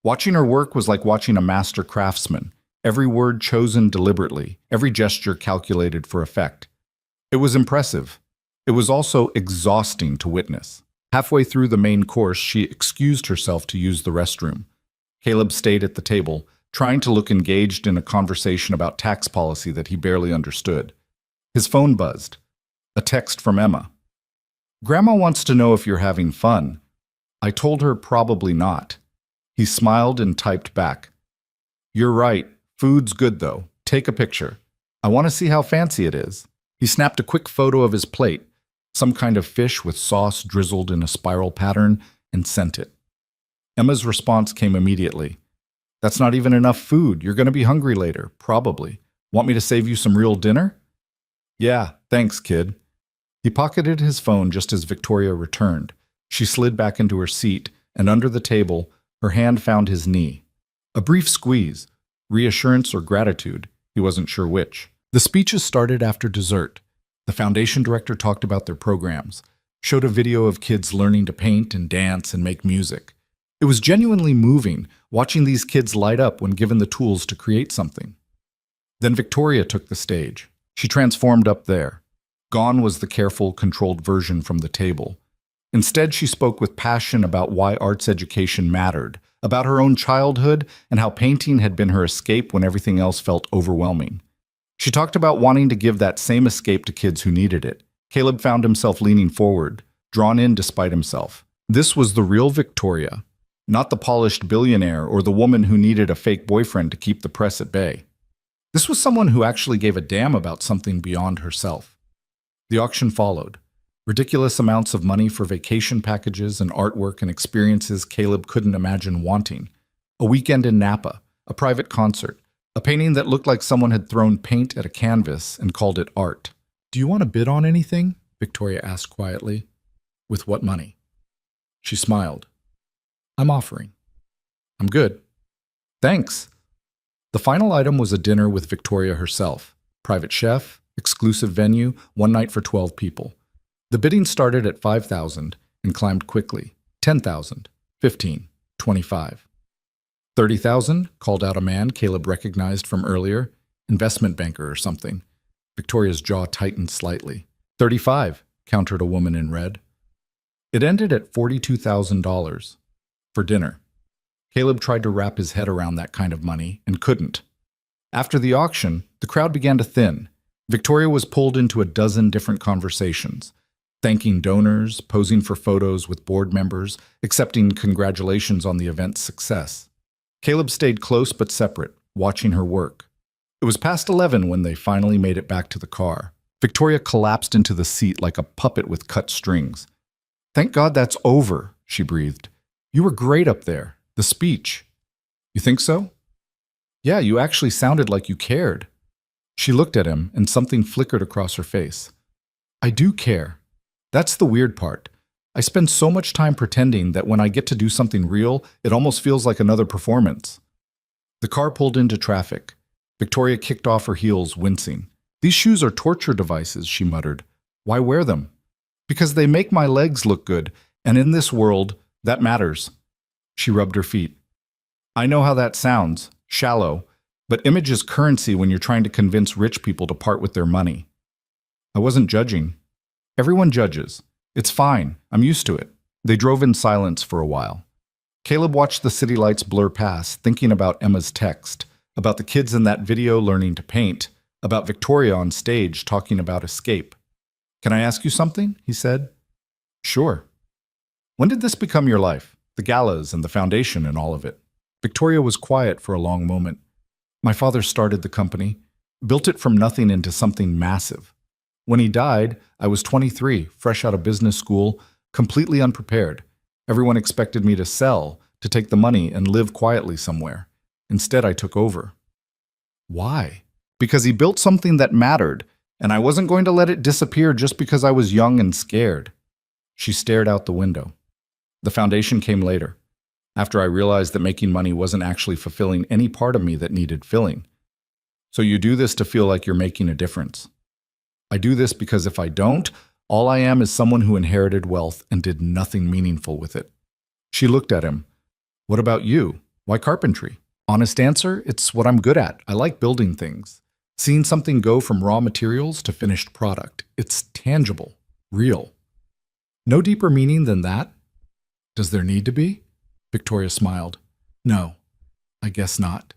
Watching her work was like watching a master craftsman, every word chosen deliberately, every gesture calculated for effect. It was impressive. It was also exhausting to witness. Halfway through the main course, she excused herself to use the restroom. Caleb stayed at the table, trying to look engaged in a conversation about tax policy that he barely understood. His phone buzzed. A text from Emma. Grandma wants to know if you're having fun. I told her probably not. He smiled and typed back. You're right. Food's good though. Take a picture. I want to see how fancy it is. He snapped a quick photo of his plate, some kind of fish with sauce drizzled in a spiral pattern, and sent it. Emma's response came immediately. That's not even enough food. You're going to be hungry later, probably. Want me to save you some real dinner? Yeah, thanks, kid. He pocketed his phone just as Victoria returned. She slid back into her seat, and under the table, her hand found his knee. A brief squeeze, reassurance or gratitude, he wasn't sure which. The speeches started after dessert. The foundation director talked about their programs, showed a video of kids learning to paint and dance and make music. It was genuinely moving, watching these kids light up when given the tools to create something. Then Victoria took the stage. She transformed up there. Gone was the careful, controlled version from the table. Instead, she spoke with passion about why arts education mattered, about her own childhood and how painting had been her escape when everything else felt overwhelming. She talked about wanting to give that same escape to kids who needed it. Caleb found himself leaning forward, drawn in despite himself. This was the real Victoria, not the polished billionaire or the woman who needed a fake boyfriend to keep the press at bay. This was someone who actually gave a damn about something beyond herself. The auction followed. Ridiculous amounts of money for vacation packages and artwork and experiences Caleb couldn't imagine wanting. A weekend in Napa, a private concert, a painting that looked like someone had thrown paint at a canvas and called it art. Do you want to bid on anything? Victoria asked quietly. With what money? She smiled. I'm offering. I'm good. Thanks. The final item was a dinner with Victoria herself. Private chef, exclusive venue, one night for 12 people. The bidding started at 5,000 and climbed quickly. 10,000, 15, 25. 30,000, called out a man Caleb recognized from earlier, investment banker or something. Victoria's jaw tightened slightly. 35, countered a woman in red. It ended at $42,000 for dinner. Caleb tried to wrap his head around that kind of money and couldn't. After the auction, the crowd began to thin. Victoria was pulled into a dozen different conversations, thanking donors, posing for photos with board members, accepting congratulations on the event's success. Caleb stayed close but separate, watching her work. It was past 11 when they finally made it back to the car. Victoria collapsed into the seat like a puppet with cut strings. Thank God that's over, she breathed. You were great up there. The speech. You think so? Yeah, you actually sounded like you cared. She looked at him and something flickered across her face. I do care. That's the weird part. I spend so much time pretending that when I get to do something real, it almost feels like another performance. The car pulled into traffic. Victoria kicked off her heels, wincing. These shoes are torture devices, she muttered. Why wear them? Because they make my legs look good, and in this world, that matters. She rubbed her feet. I know how that sounds, shallow, but image is currency when you're trying to convince rich people to part with their money. I wasn't judging. Everyone judges. It's fine. I'm used to it. They drove in silence for a while. Caleb watched the city lights blur past, thinking about Emma's text, about the kids in that video learning to paint, about Victoria on stage talking about escape. Can I ask you something? He said. Sure. When did this become your life? The galas and the foundation and all of it. Victoria was quiet for a long moment. My father started the company, built it from nothing into something massive. When he died, I was 23, fresh out of business school, completely unprepared. Everyone expected me to sell, to take the money and live quietly somewhere. Instead, I took over. Why? Because he built something that mattered, and I wasn't going to let it disappear just because I was young and scared. She stared out the window. The foundation came later, after I realized that making money wasn't actually fulfilling any part of me that needed filling. So you do this to feel like you're making a difference. I do this because if I don't, all I am is someone who inherited wealth and did nothing meaningful with it. She looked at him. What about you? Why carpentry? Honest answer, it's what I'm good at. I like building things. Seeing something go from raw materials to finished product. It's tangible, real. No deeper meaning than that? Does there need to be? Victoria smiled. No, I guess not.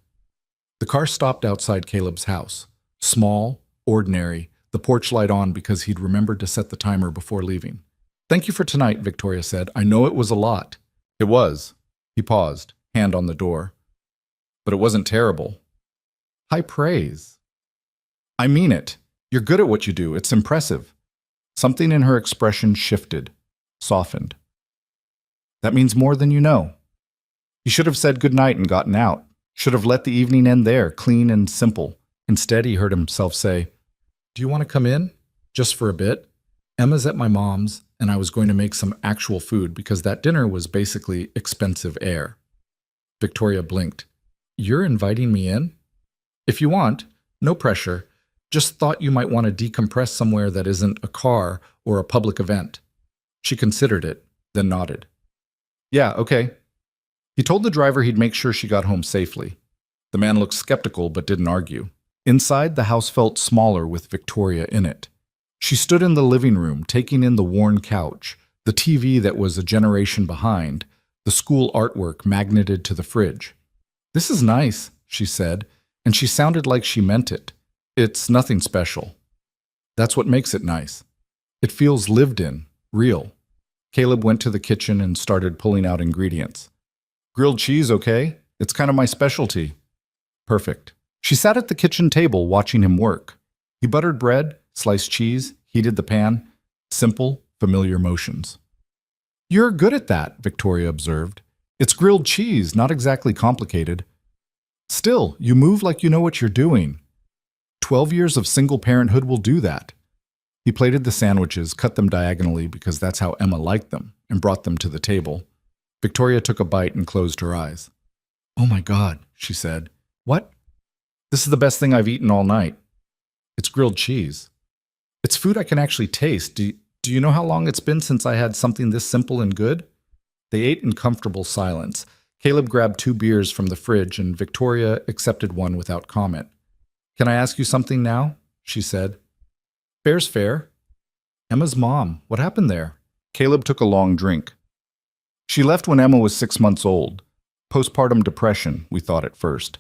The car stopped outside Caleb's house. Small, ordinary, the porch light on because he'd remembered to set the timer before leaving. Thank you for tonight, Victoria said. I know it was a lot. It was. He paused, hand on the door. But it wasn't terrible. High praise. I mean it. You're good at what you do. It's impressive. Something in her expression shifted, softened. That means more than you know. He should have said goodnight and gotten out. Should have let the evening end there, clean and simple. Instead, he heard himself say, Do you want to come in? Just for a bit? Emma's at my mom's, and I was going to make some actual food because that dinner was basically expensive air. Victoria blinked. You're inviting me in? If you want, no pressure. Just thought you might want to decompress somewhere that isn't a car or a public event. She considered it, then nodded. Yeah, okay. He told the driver he'd make sure she got home safely. The man looked skeptical but didn't argue. Inside, the house felt smaller with Victoria in it. She stood in the living room, taking in the worn couch, the TV that was a generation behind, the school artwork magneted to the fridge. This is nice, she said, and she sounded like she meant it. It's nothing special. That's what makes it nice. It feels lived in, real. Caleb went to the kitchen and started pulling out ingredients. Grilled cheese, okay? It's kind of my specialty. Perfect. She sat at the kitchen table watching him work. He buttered bread, sliced cheese, heated the pan. Simple, familiar motions. You're good at that, Victoria observed. It's grilled cheese, not exactly complicated. Still, you move like you know what you're doing. 12 years of single parenthood will do that. He plated the sandwiches, cut them diagonally because that's how Emma liked them, and brought them to the table. Victoria took a bite and closed her eyes. "Oh my God," she said. "What?" "This is the best thing I've eaten all night. It's grilled cheese. It's food I can actually taste. Do you know how long it's been since I had something this simple and good?" They ate in comfortable silence. Caleb grabbed 2 beers from the fridge, and Victoria accepted one without comment. "Can I ask you something now?" she said. "Fair's fair." "Emma's mom, what happened there?" Caleb took a long drink. "She left when Emma was 6 months old. Postpartum depression, we thought at first.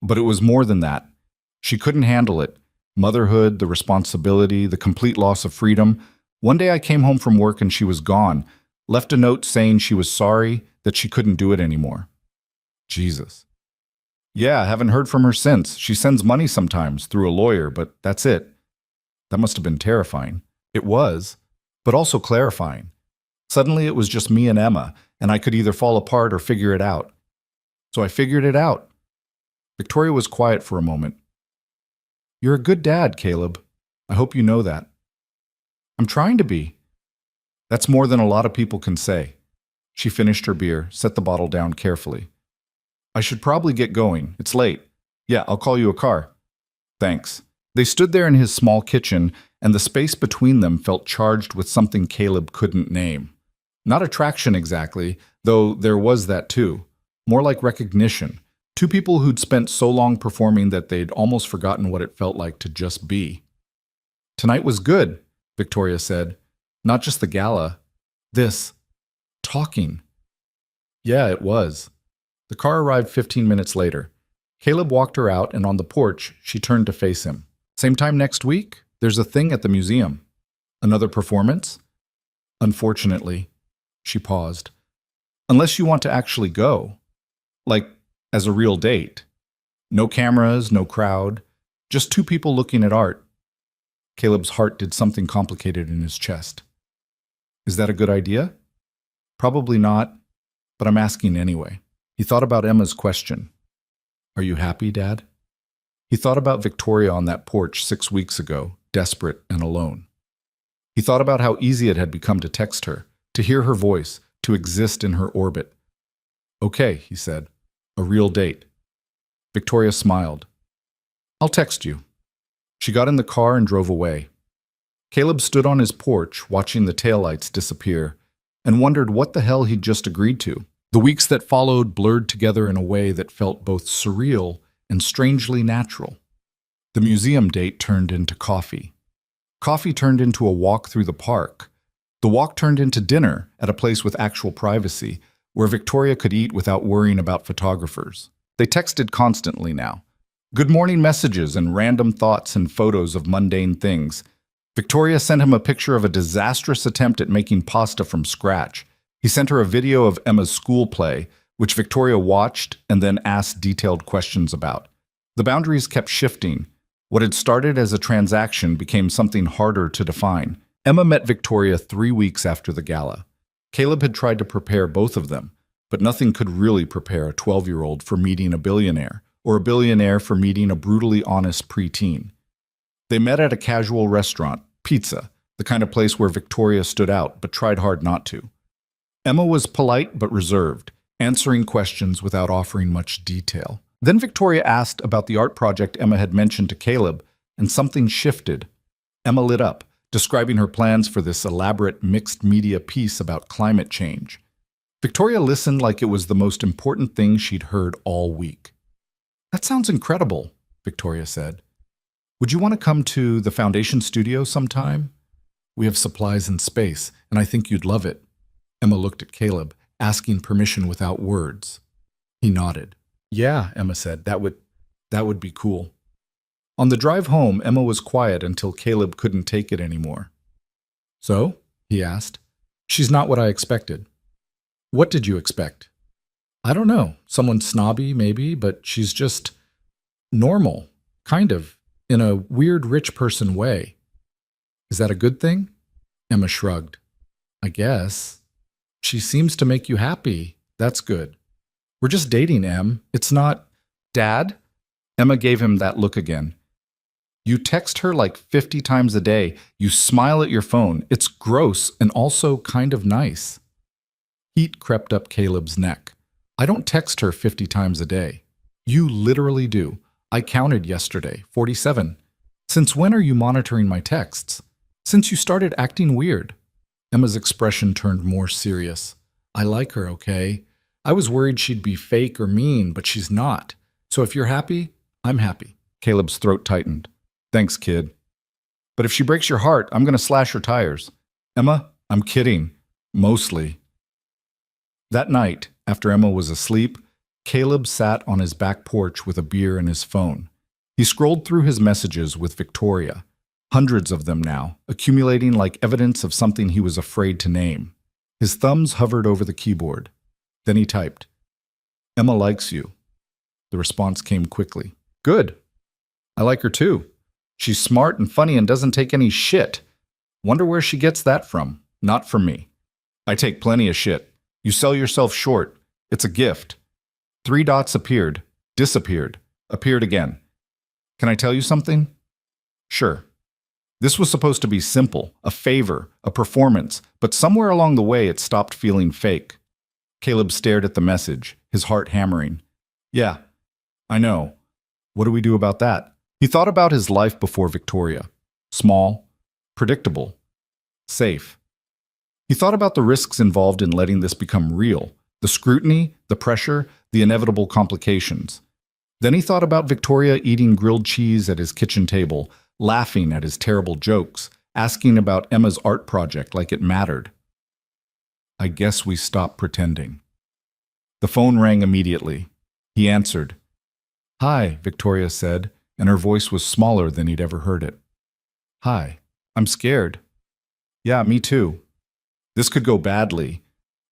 But it was more than that. She couldn't handle it. Motherhood, the responsibility, the complete loss of freedom. One day I came home from work and she was gone. Left a note saying she was sorry, that she couldn't do it anymore." Jesus. "Yeah, I haven't heard from her since. She sends money sometimes, through a lawyer, but that's it." That must have been terrifying. It was, but also clarifying. Suddenly it was just me and Emma, and I could either fall apart or figure it out. So I figured it out. Victoria was quiet for a moment. "You're a good dad, Caleb. I hope you know that." "I'm trying to be." "That's more than a lot of people can say." She finished her beer, set the bottle down carefully. "I should probably get going. It's late. Yeah, I'll call you a car." "Thanks." They stood there in his small kitchen, and the space between them felt charged with something Caleb couldn't name. Not attraction exactly, though there was that too. More like recognition. 2 people who'd spent so long performing that they'd almost forgotten what it felt like to just be. "Tonight was good," Victoria said. "Not just the gala. This. Talking." "Yeah, it was." The car arrived 15 minutes later. Caleb walked her out, and on the porch, she turned to face him. "Same time next week? There's a thing at the museum." "Another performance?" "Unfortunately." She paused. "Unless you want to actually go. Like, as a real date. No cameras, no crowd. Just 2 people looking at art." Caleb's heart did something complicated in his chest. "Is that a good idea?" "Probably not, but I'm asking anyway." He thought about Emma's question. "Are you happy, Dad?" He thought about Victoria on that porch 6 weeks ago, desperate and alone. He thought about how easy it had become to text her, to hear her voice, to exist in her orbit. "Okay," he said. "A real date." Victoria smiled. "I'll text you." She got in the car and drove away. Caleb stood on his porch, watching the taillights disappear, and wondered what the hell he'd just agreed to. The weeks that followed blurred together in a way that felt both surreal and strangely natural. The museum date turned into coffee. Coffee turned into a walk through the park. The walk turned into dinner at a place with actual privacy, where Victoria could eat without worrying about photographers. They texted constantly now. Good morning messages and random thoughts and photos of mundane things. Victoria sent him a picture of a disastrous attempt at making pasta from scratch. He sent her a video of Emma's school play, which Victoria watched and then asked detailed questions about. The boundaries kept shifting. What had started as a transaction became something harder to define. Emma met Victoria 3 weeks after the gala. Caleb had tried to prepare both of them, but nothing could really prepare a 12-year-old for meeting a billionaire, or a billionaire for meeting a brutally honest preteen. They met at a casual restaurant, pizza, the kind of place where Victoria stood out but tried hard not to. Emma was polite but reserved, answering questions without offering much detail. Then Victoria asked about the art project Emma had mentioned to Caleb, and something shifted. Emma lit up, describing her plans for this elaborate mixed-media piece about climate change. Victoria listened like it was the most important thing she'd heard all week. "That sounds incredible," Victoria said. "Would you want to come to the Foundation studio sometime? We have supplies and space, and I think you'd love it." Emma looked at Caleb, asking permission without words. He nodded. "Yeah," Emma said, that would be cool." On the drive home, Emma was quiet until Caleb couldn't take it anymore. "So?" he asked. "She's not what I expected." "What did you expect?" "I don't know. Someone snobby, maybe, but she's just normal, kind of, in a weird rich person way." "Is that a good thing?" Emma shrugged. "I guess. She seems to make you happy. That's good." "We're just dating, Em. It's not—" "Dad?" Emma gave him that look again. You text her like 50 times a day. You smile at your phone. It's gross and also kind of nice. Heat crept up Caleb's neck. I don't text her 50 times a day. You literally do. I counted yesterday, 47. Since when are you monitoring my texts? Since you started acting weird. Emma's expression turned more serious. I like her, okay? I was worried she'd be fake or mean, but she's not. So if you're happy, I'm happy. Caleb's throat tightened. Thanks, kid. But if she breaks your heart, I'm going to slash her tires. Emma, I'm kidding. Mostly. That night, after Emma was asleep, Caleb sat on his back porch with a beer and his phone. He scrolled through his messages with Victoria, hundreds of them now, accumulating like evidence of something he was afraid to name. His thumbs hovered over the keyboard. Then he typed, Emma likes you. The response came quickly. Good. I like her too. She's smart and funny and doesn't take any shit. Wonder where she gets that from. Not from me. I take plenty of shit. You sell yourself short. It's a gift. 3 dots appeared, disappeared, appeared again. Can I tell you something? Sure. This was supposed to be simple, a favor, a performance, but somewhere along the way it stopped feeling fake. Caleb stared at the message, his heart hammering. Yeah, I know. What do we do about that? He thought about his life before Victoria. Small, predictable, safe. He thought about the risks involved in letting this become real, the scrutiny, the pressure, the inevitable complications. Then he thought about Victoria eating grilled cheese at his kitchen table, laughing at his terrible jokes, asking about Emma's art project like it mattered. I guess we stopped pretending. The phone rang immediately. He answered. Hi, Victoria said, and her voice was smaller than he'd ever heard it. Hi, I'm scared. Yeah, me too. This could go badly.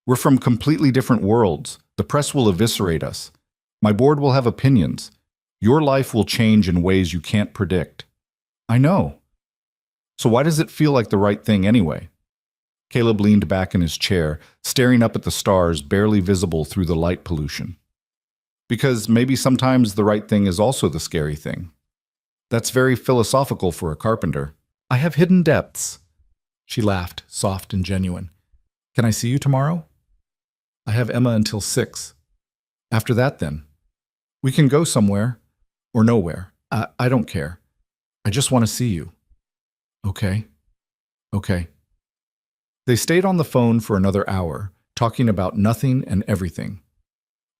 We're from completely different worlds. The press will eviscerate us. My board will have opinions. Your life will change in ways you can't predict. I know. So why does it feel like the right thing anyway? Caleb leaned back in his chair, staring up at the stars barely visible through the light pollution. Because maybe sometimes the right thing is also the scary thing. That's very philosophical for a carpenter. I have hidden depths. She laughed, soft and genuine. Can I see you tomorrow? I have Emma until 6. After that, then? We can go somewhere. Or nowhere. I don't care. I just want to see you. Okay. Okay. They stayed on the phone for another hour, talking about nothing and everything.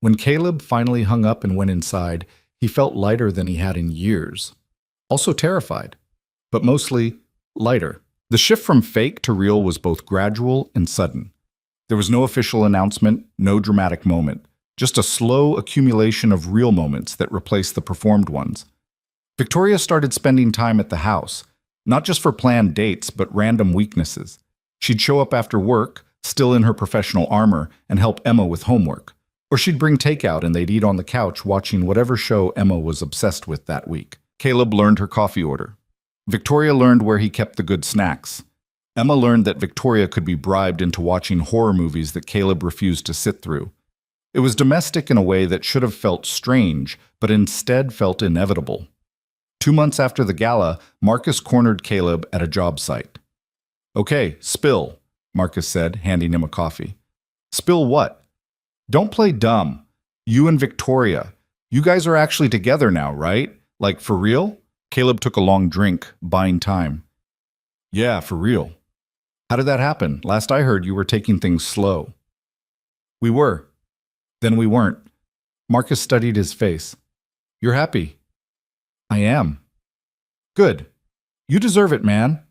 When Caleb finally hung up and went inside, he felt lighter than he had in years. Also terrified, but mostly lighter. The shift from fake to real was both gradual and sudden. There was no official announcement, no dramatic moment, just a slow accumulation of real moments that replaced the performed ones. Victoria started spending time at the house, not just for planned dates, but random weaknesses. She'd show up after work, still in her professional armor, and help Emma with homework. Or she'd bring takeout and they'd eat on the couch watching whatever show Emma was obsessed with that week. Caleb learned her coffee order. Victoria learned where he kept the good snacks. Emma learned that Victoria could be bribed into watching horror movies that Caleb refused to sit through. It was domestic in a way that should have felt strange, but instead felt inevitable. 2 months after the gala, Marcus cornered Caleb at a job site. Okay, spill, Marcus said, handing him a coffee. Spill what? Don't play dumb. You and Victoria. You guys are actually together now, right? Like, for real? Caleb took a long drink, buying time. Yeah, for real. How did that happen? Last I heard, you were taking things slow. We were. Then we weren't. Marcus studied his face. You're happy. I am. Good. You deserve it, man.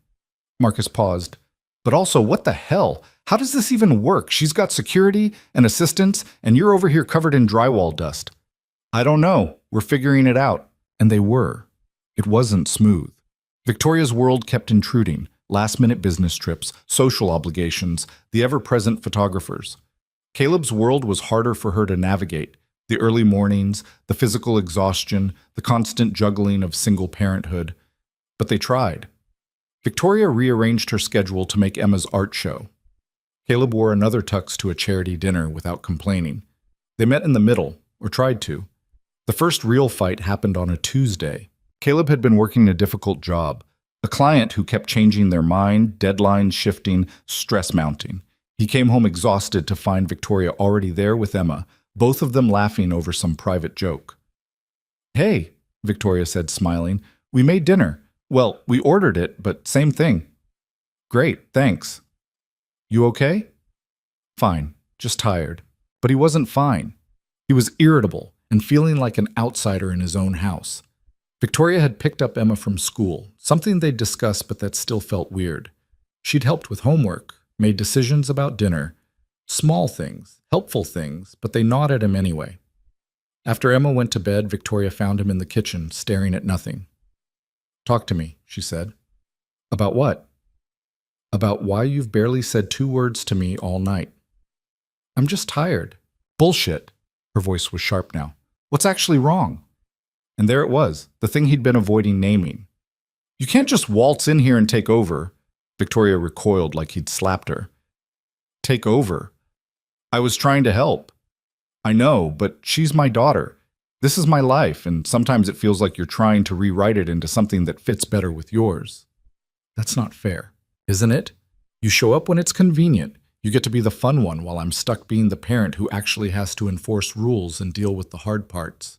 Marcus paused. But also, what the hell? How does this even work? She's got security and assistants, and you're over here covered in drywall dust. I don't know. We're figuring it out. And they were. It wasn't smooth. Victoria's world kept intruding. Last-minute business trips, social obligations, the ever-present photographers. Caleb's world was harder for her to navigate. The early mornings, the physical exhaustion, the constant juggling of single parenthood. But they tried. Victoria rearranged her schedule to make Emma's art show. Caleb wore another tux to a charity dinner without complaining. They met in the middle, or tried to. The first real fight happened on a Tuesday. Caleb had been working a difficult job. A client who kept changing their mind, deadlines shifting, stress mounting. He came home exhausted to find Victoria already there with Emma, both of them laughing over some private joke. "Hey," Victoria said, smiling, "we made dinner. Well, we ordered it, but same thing." "Great, thanks." "You okay?" "Fine, just tired." But he wasn't fine. He was irritable and feeling like an outsider in his own house. Victoria had picked up Emma from school, something they'd discussed but that still felt weird. She'd helped with homework, made decisions about dinner. Small things, helpful things, but they gnawed at him anyway. After Emma went to bed, Victoria found him in the kitchen, staring at nothing. "Talk to me," she said. "About what?" "About why you've barely said 2 words to me all night." "I'm just tired." "Bullshit." Her voice was sharp now. "What's actually wrong?" And there it was, the thing he'd been avoiding naming. "You can't just waltz in here and take over." Victoria recoiled like he'd slapped her. "Take over? I was trying to help." "I know, but she's my daughter. This is my life, and sometimes it feels like you're trying to rewrite it into something that fits better with yours." "That's not fair, isn't it? You show up when it's convenient. You get to be the fun one while I'm stuck being the parent who actually has to enforce rules and deal with the hard parts."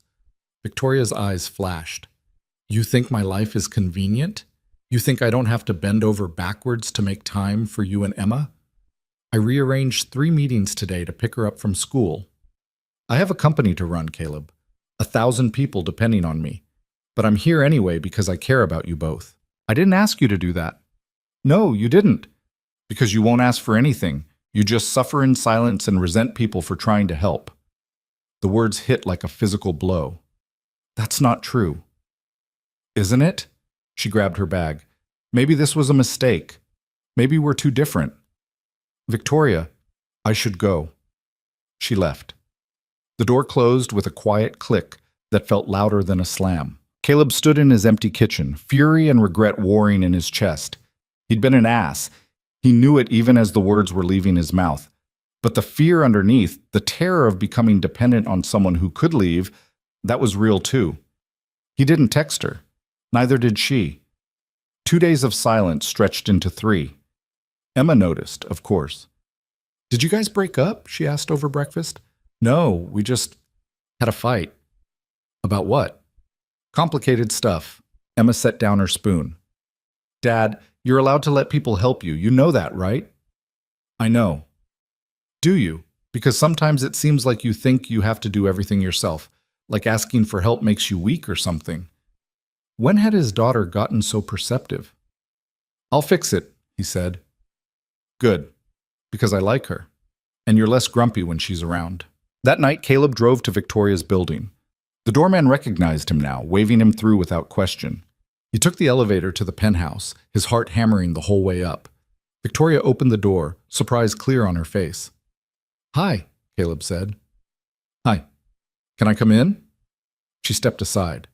Victoria's eyes flashed. "You think my life is convenient? You think I don't have to bend over backwards to make time for you and Emma? I rearranged 3 meetings today to pick her up from school. I have a company to run, Caleb. 1,000 people depending on me. But I'm here anyway because I care about you both. I didn't ask you to do that." "No, you didn't. Because you won't ask for anything. You just suffer in silence and resent people for trying to help." The words hit like a physical blow. "That's not true." "Isn't it?" She grabbed her bag. "Maybe this was a mistake. Maybe we're too different." "Victoria, I should go." She left. The door closed with a quiet click that felt louder than a slam. Caleb stood in his empty kitchen, fury and regret warring in his chest. He'd been an ass. He knew it even as the words were leaving his mouth. But the fear underneath, the terror of becoming dependent on someone who could leave, that was real too. He didn't text her. Neither did she. 2 days of silence stretched into 3. Emma noticed, of course. "Did you guys break up?" she asked over breakfast. "No, we just had a fight." "About what?" "Complicated stuff." Emma set down her spoon. "Dad, you're allowed to let people help you. You know that, right?" "I know." "Do you? Because sometimes it seems like you think you have to do everything yourself, like asking for help makes you weak or something." When had his daughter gotten so perceptive? "I'll fix it," he said. "Good, because I like her, and you're less grumpy when she's around." That night, Caleb drove to Victoria's building. The doorman recognized him now, waving him through without question. He took the elevator to the penthouse, his heart hammering the whole way up. Victoria opened the door, surprise clear on her face. "Hi," Caleb said. "Hi. Can I come in?" She stepped aside.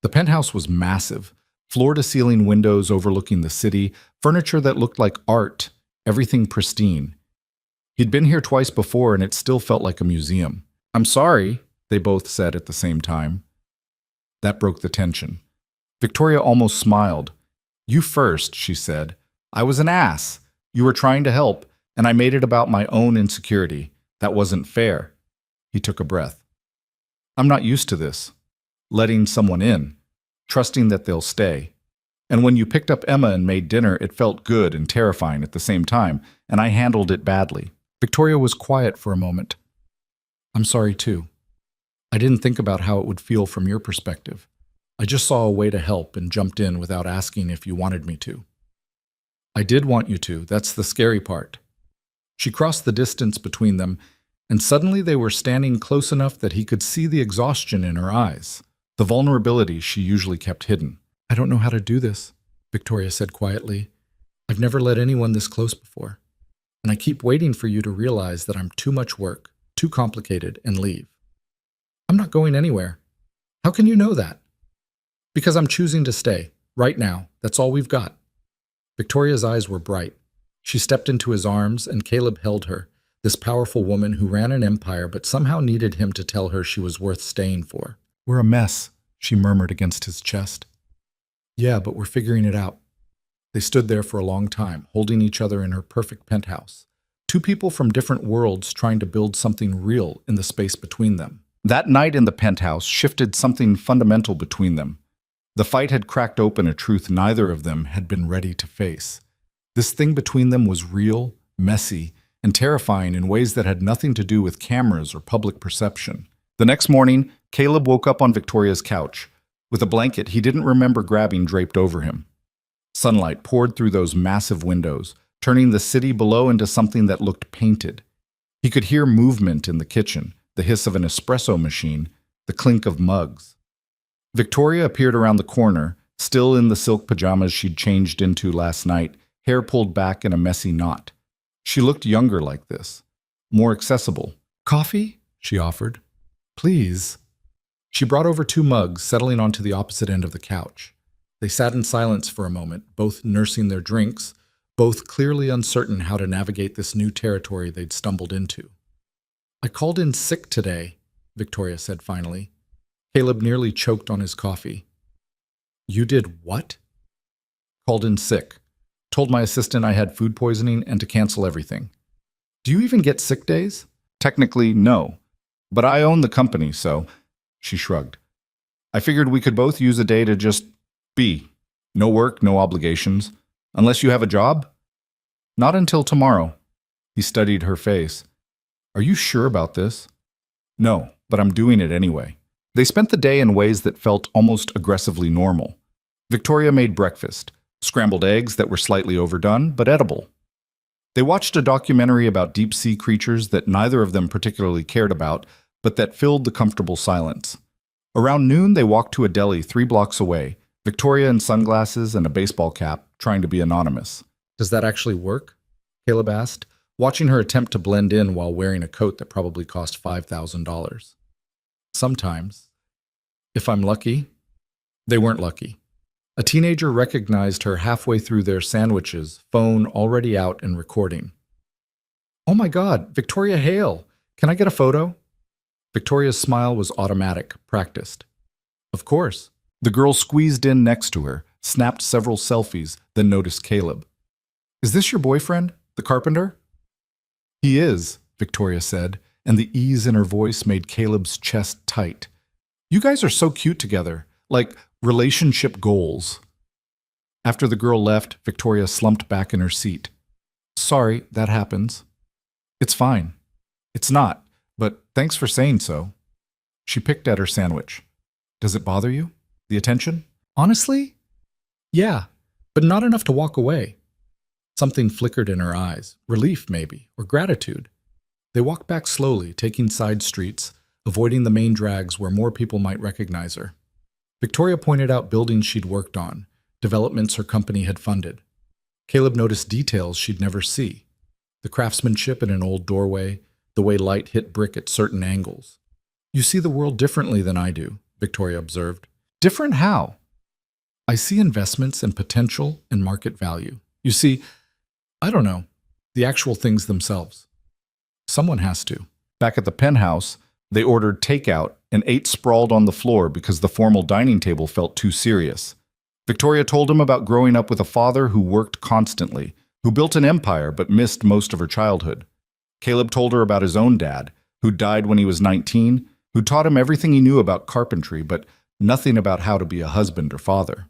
The penthouse was massive, floor-to-ceiling windows overlooking the city, furniture that looked like art, everything pristine. He'd been here twice before and it still felt like a museum. "I'm sorry," they both said at the same time. That broke the tension. Victoria almost smiled. "You first," she said. "I was an ass. You were trying to help, and I made it about my own insecurity. That wasn't fair." He took a breath. "I'm not used to this. Letting someone in, trusting that they'll stay. And when you picked up Emma and made dinner, it felt good and terrifying at the same time, and I handled it badly." Victoria was quiet for a moment. "I'm sorry too. I didn't think about how it would feel from your perspective. I just saw a way to help and jumped in without asking if you wanted me to." "I did want you to. That's the scary part." She crossed the distance between them, and suddenly they were standing close enough that he could see the exhaustion in her eyes, the vulnerability she usually kept hidden. "I don't know how to do this," Victoria said quietly. "I've never let anyone this close before, and I keep waiting for you to realize that I'm too much work, too complicated, and leave." "I'm not going anywhere." "How can you know that?" "Because I'm choosing to stay, right now. That's all we've got." Victoria's eyes were bright. She stepped into his arms, and Caleb held her, this powerful woman who ran an empire but somehow needed him to tell her she was worth staying for. "We're a mess," she murmured against his chest. Yeah, but we're figuring it out. They stood there for a long time, holding each other in her perfect penthouse. Two people from different worlds trying to build something real in the space between them. That night in the penthouse shifted something fundamental between them. The fight had cracked open a truth neither of them had been ready to face. This thing between them was real, messy, and terrifying in ways that had nothing to do with cameras or public perception. The next morning, Caleb woke up on Victoria's couch, with a blanket he didn't remember grabbing draped over him. Sunlight poured through those massive windows, turning the city below into something that looked painted. He could hear movement in the kitchen, the hiss of an espresso machine, the clink of mugs. Victoria appeared around the corner, still in the silk pajamas she'd changed into last night, hair pulled back in a messy knot. She looked younger like this, more accessible. "Coffee?" she offered. "Please." She brought over 2 mugs, settling onto the opposite end of the couch. They sat in silence for a moment, both nursing their drinks, both clearly uncertain how to navigate this new territory they'd stumbled into. "I called in sick today," Victoria said finally. Caleb nearly choked on his coffee. "You did what?" "Called in sick. Told my assistant I had food poisoning and to cancel everything." "Do you even get sick days?" "Technically, no. But I own the company, so—" She shrugged. "I figured we could both use a day to just be. No work, no obligations. Unless you have a job?" "Not until tomorrow." He studied her face. "Are you sure about this?" "No, but I'm doing it anyway." They spent the day in ways that felt almost aggressively normal. Victoria made breakfast, scrambled eggs that were slightly overdone, but edible. They watched a documentary about deep-sea creatures that neither of them particularly cared about, but that filled the comfortable silence. Around noon, they walked to a deli 3 blocks away, Victoria in sunglasses and a baseball cap, trying to be anonymous. "Does that actually work?" Caleb asked, watching her attempt to blend in while wearing a coat that probably cost $5,000. "Sometimes. If I'm lucky." They weren't lucky. A teenager recognized her halfway through their sandwiches, phone already out and recording. "Oh my God, Victoria Hale! Can I get a photo?" Victoria's smile was automatic, practiced. "Of course." The girl squeezed in next to her, snapped several selfies, then noticed Caleb. "Is this your boyfriend, the carpenter?" "He is," Victoria said, and the ease in her voice made Caleb's chest tight. "You guys are so cute together, like relationship goals." After the girl left, Victoria slumped back in her seat. "Sorry, that happens." "It's fine." "It's not, but thanks for saying so." She picked at her sandwich. "Does it bother you? The attention?" "Honestly? Yeah, but not enough to walk away." Something flickered in her eyes, relief maybe, or gratitude. They walked back slowly, taking side streets, avoiding the main drags where more people might recognize her. Victoria pointed out buildings she'd worked on, developments her company had funded. Caleb noticed details she'd never see. The craftsmanship in an old doorway, the way light hit brick at certain angles. "You see the world differently than I do," Victoria observed. "Different how?" "I see investments and potential and market value. You see, I don't know, the actual things themselves. Someone has to." Back at the penthouse, they ordered takeout and ate sprawled on the floor because the formal dining table felt too serious. Victoria told him about growing up with a father who worked constantly, who built an empire but missed most of her childhood. Caleb told her about his own dad, who died when he was 19, who taught him everything he knew about carpentry, but nothing about how to be a husband or father.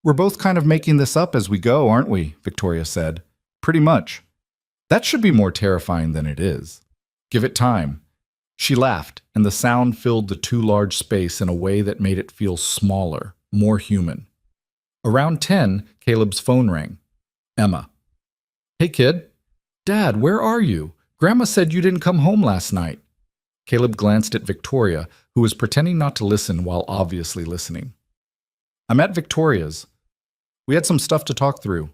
"We're both kind of making this up as we go, aren't we?" Victoria said. "Pretty much." "That should be more terrifying than it is." "Give it time." She laughed, and the sound filled the too large space in a way that made it feel smaller, more human. Around 10, Caleb's phone rang. Emma. "Hey, kid." "Dad, where are you? Grandma said you didn't come home last night." Caleb glanced at Victoria, who was pretending not to listen while obviously listening. "I'm at Victoria's. We had some stuff to talk through."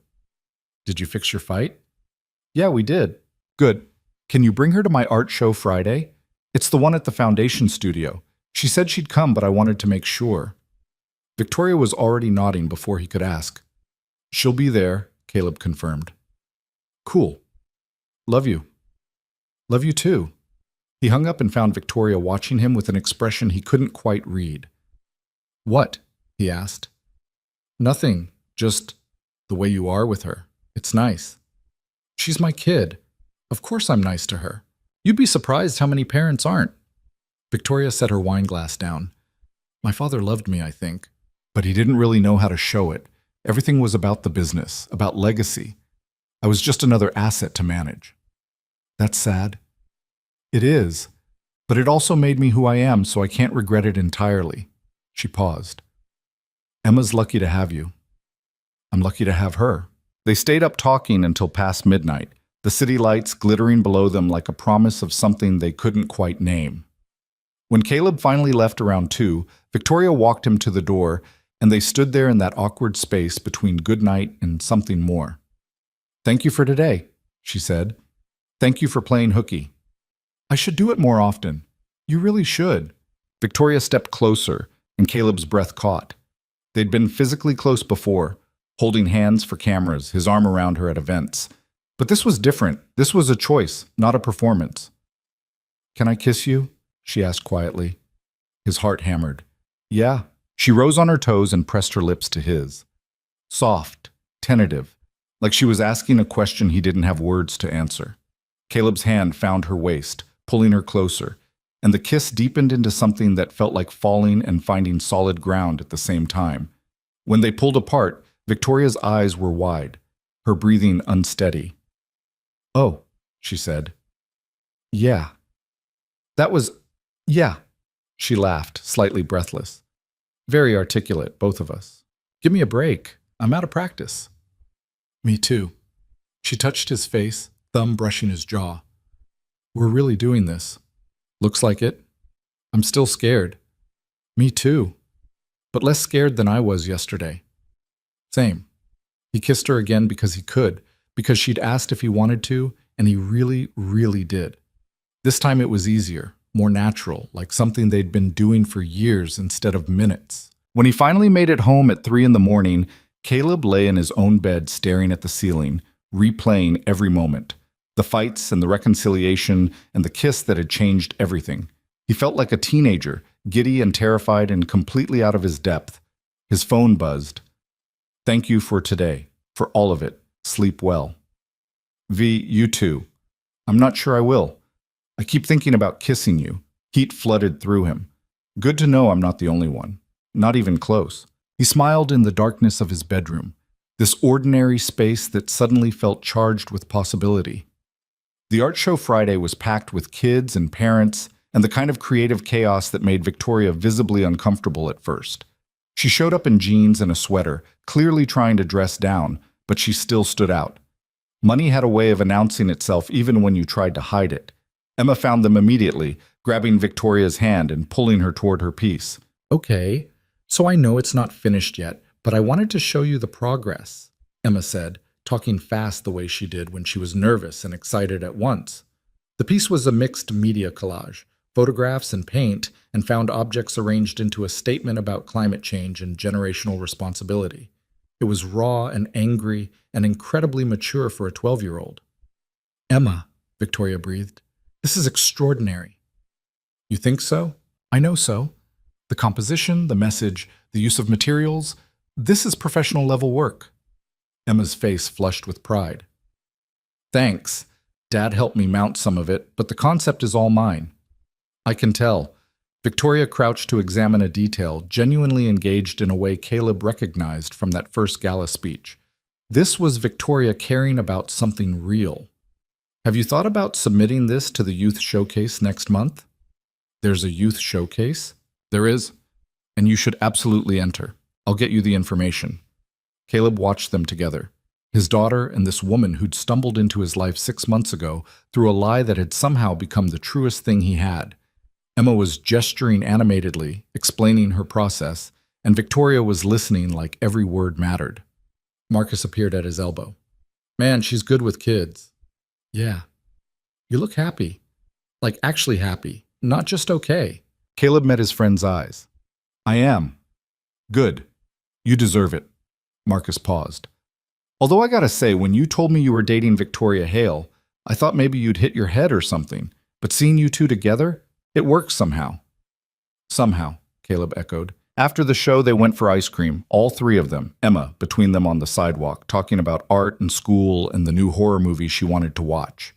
"Did you fix your fight?" "Yeah, we did." "Good. Can you bring her to my art show Friday? It's the one at the Foundation Studio. She said she'd come, but I wanted to make sure." Victoria was already nodding before he could ask. "She'll be there," Caleb confirmed. "Cool. Love you." "Love you too." He hung up and found Victoria watching him with an expression he couldn't quite read. "What?" he asked. Nothing, just the way you are with her. It's nice. She's my kid. Of course I'm nice to her. You'd be surprised how many parents aren't. Victoria set her wine glass down. My father loved me, I think. But he didn't really know how to show it. Everything was about the business, about legacy. I was just another asset to manage. That's sad. It is. But it also made me who I am, so I can't regret it entirely. She paused. Emma's lucky to have you. I'm lucky to have her. They stayed up talking until past midnight, the city lights glittering below them like a promise of something they couldn't quite name. When Caleb finally left around 2, Victoria walked him to the door, and they stood there in that awkward space between goodnight and something more. Thank you for today, she said. Thank you for playing hooky. I should do it more often. You really should. Victoria stepped closer, and Caleb's breath caught. They'd been physically close before, holding hands for cameras, his arm around her at events. But this was different. This was a choice, not a performance. Can I kiss you? She asked quietly. His heart hammered. Yeah. She rose on her toes and pressed her lips to his. Soft, tentative, like she was asking a question he didn't have words to answer. Caleb's hand found her waist, pulling her closer, and the kiss deepened into something that felt like falling and finding solid ground at the same time. When they pulled apart, Victoria's eyes were wide, her breathing unsteady. Oh, she said. Yeah. Yeah. She laughed, slightly breathless. Very articulate, both of us. Give me a break. I'm out of practice. Me too. She touched his face, thumb brushing his jaw. We're really doing this. Looks like it. I'm still scared. Me too. But less scared than I was yesterday. Same. He kissed her again because he could, because she'd asked if he wanted to, and he really, really did. This time it was easier, more natural, like something they'd been doing for years instead of minutes. When he finally made it home at 3 a.m, Caleb lay in his own bed staring at the ceiling, replaying every moment. The fights and the reconciliation and the kiss that had changed everything. He felt like a teenager, giddy and terrified and completely out of his depth. His phone buzzed. Thank you for today, for all of it. Sleep well. V, you too. I'm not sure I will. I keep thinking about kissing you. Heat flooded through him. Good to know I'm not the only one. Not even close. He smiled in the darkness of his bedroom, this ordinary space that suddenly felt charged with possibility. The art show Friday was packed with kids and parents, and the kind of creative chaos that made Victoria visibly uncomfortable at first. She showed up in jeans and a sweater, clearly trying to dress down, but she still stood out. Money had a way of announcing itself even when you tried to hide it. Emma found them immediately, grabbing Victoria's hand and pulling her toward her piece. Okay, so I know it's not finished yet, but I wanted to show you the progress, Emma said, talking fast the way she did when she was nervous and excited at once. The piece was a mixed media collage, photographs and paint, and found objects arranged into a statement about climate change and generational responsibility. It was raw and angry and incredibly mature for a 12-year-old. Emma, Victoria breathed, this is extraordinary. You think so? I know so. The composition, the message, the use of materials, this is professional level work. Emma's face flushed with pride. Thanks. Dad helped me mount some of it, but the concept is all mine. I can tell. Victoria crouched to examine a detail, genuinely engaged in a way Caleb recognized from that first gala speech. This was Victoria caring about something real. Have you thought about submitting this to the youth showcase next month? There's a youth showcase? There is. And you should absolutely enter. I'll get you the information. Caleb watched them together. His daughter and this woman who'd stumbled into his life 6 months ago through a lie that had somehow become the truest thing he had. Emma was gesturing animatedly, explaining her process, and Victoria was listening like every word mattered. Marcus appeared at his elbow. Man, she's good with kids. Yeah. You look happy. Like actually happy, not just okay. Caleb met his friend's eyes. I am. Good. You deserve it. Marcus paused. Although I gotta say, when you told me you were dating Victoria Hale, I thought maybe you'd hit your head or something, but seeing you two together, it works somehow. Somehow, Caleb echoed. After the show, they went for ice cream, all three of them, Emma between them on the sidewalk, talking about art and school and the new horror movie she wanted to watch.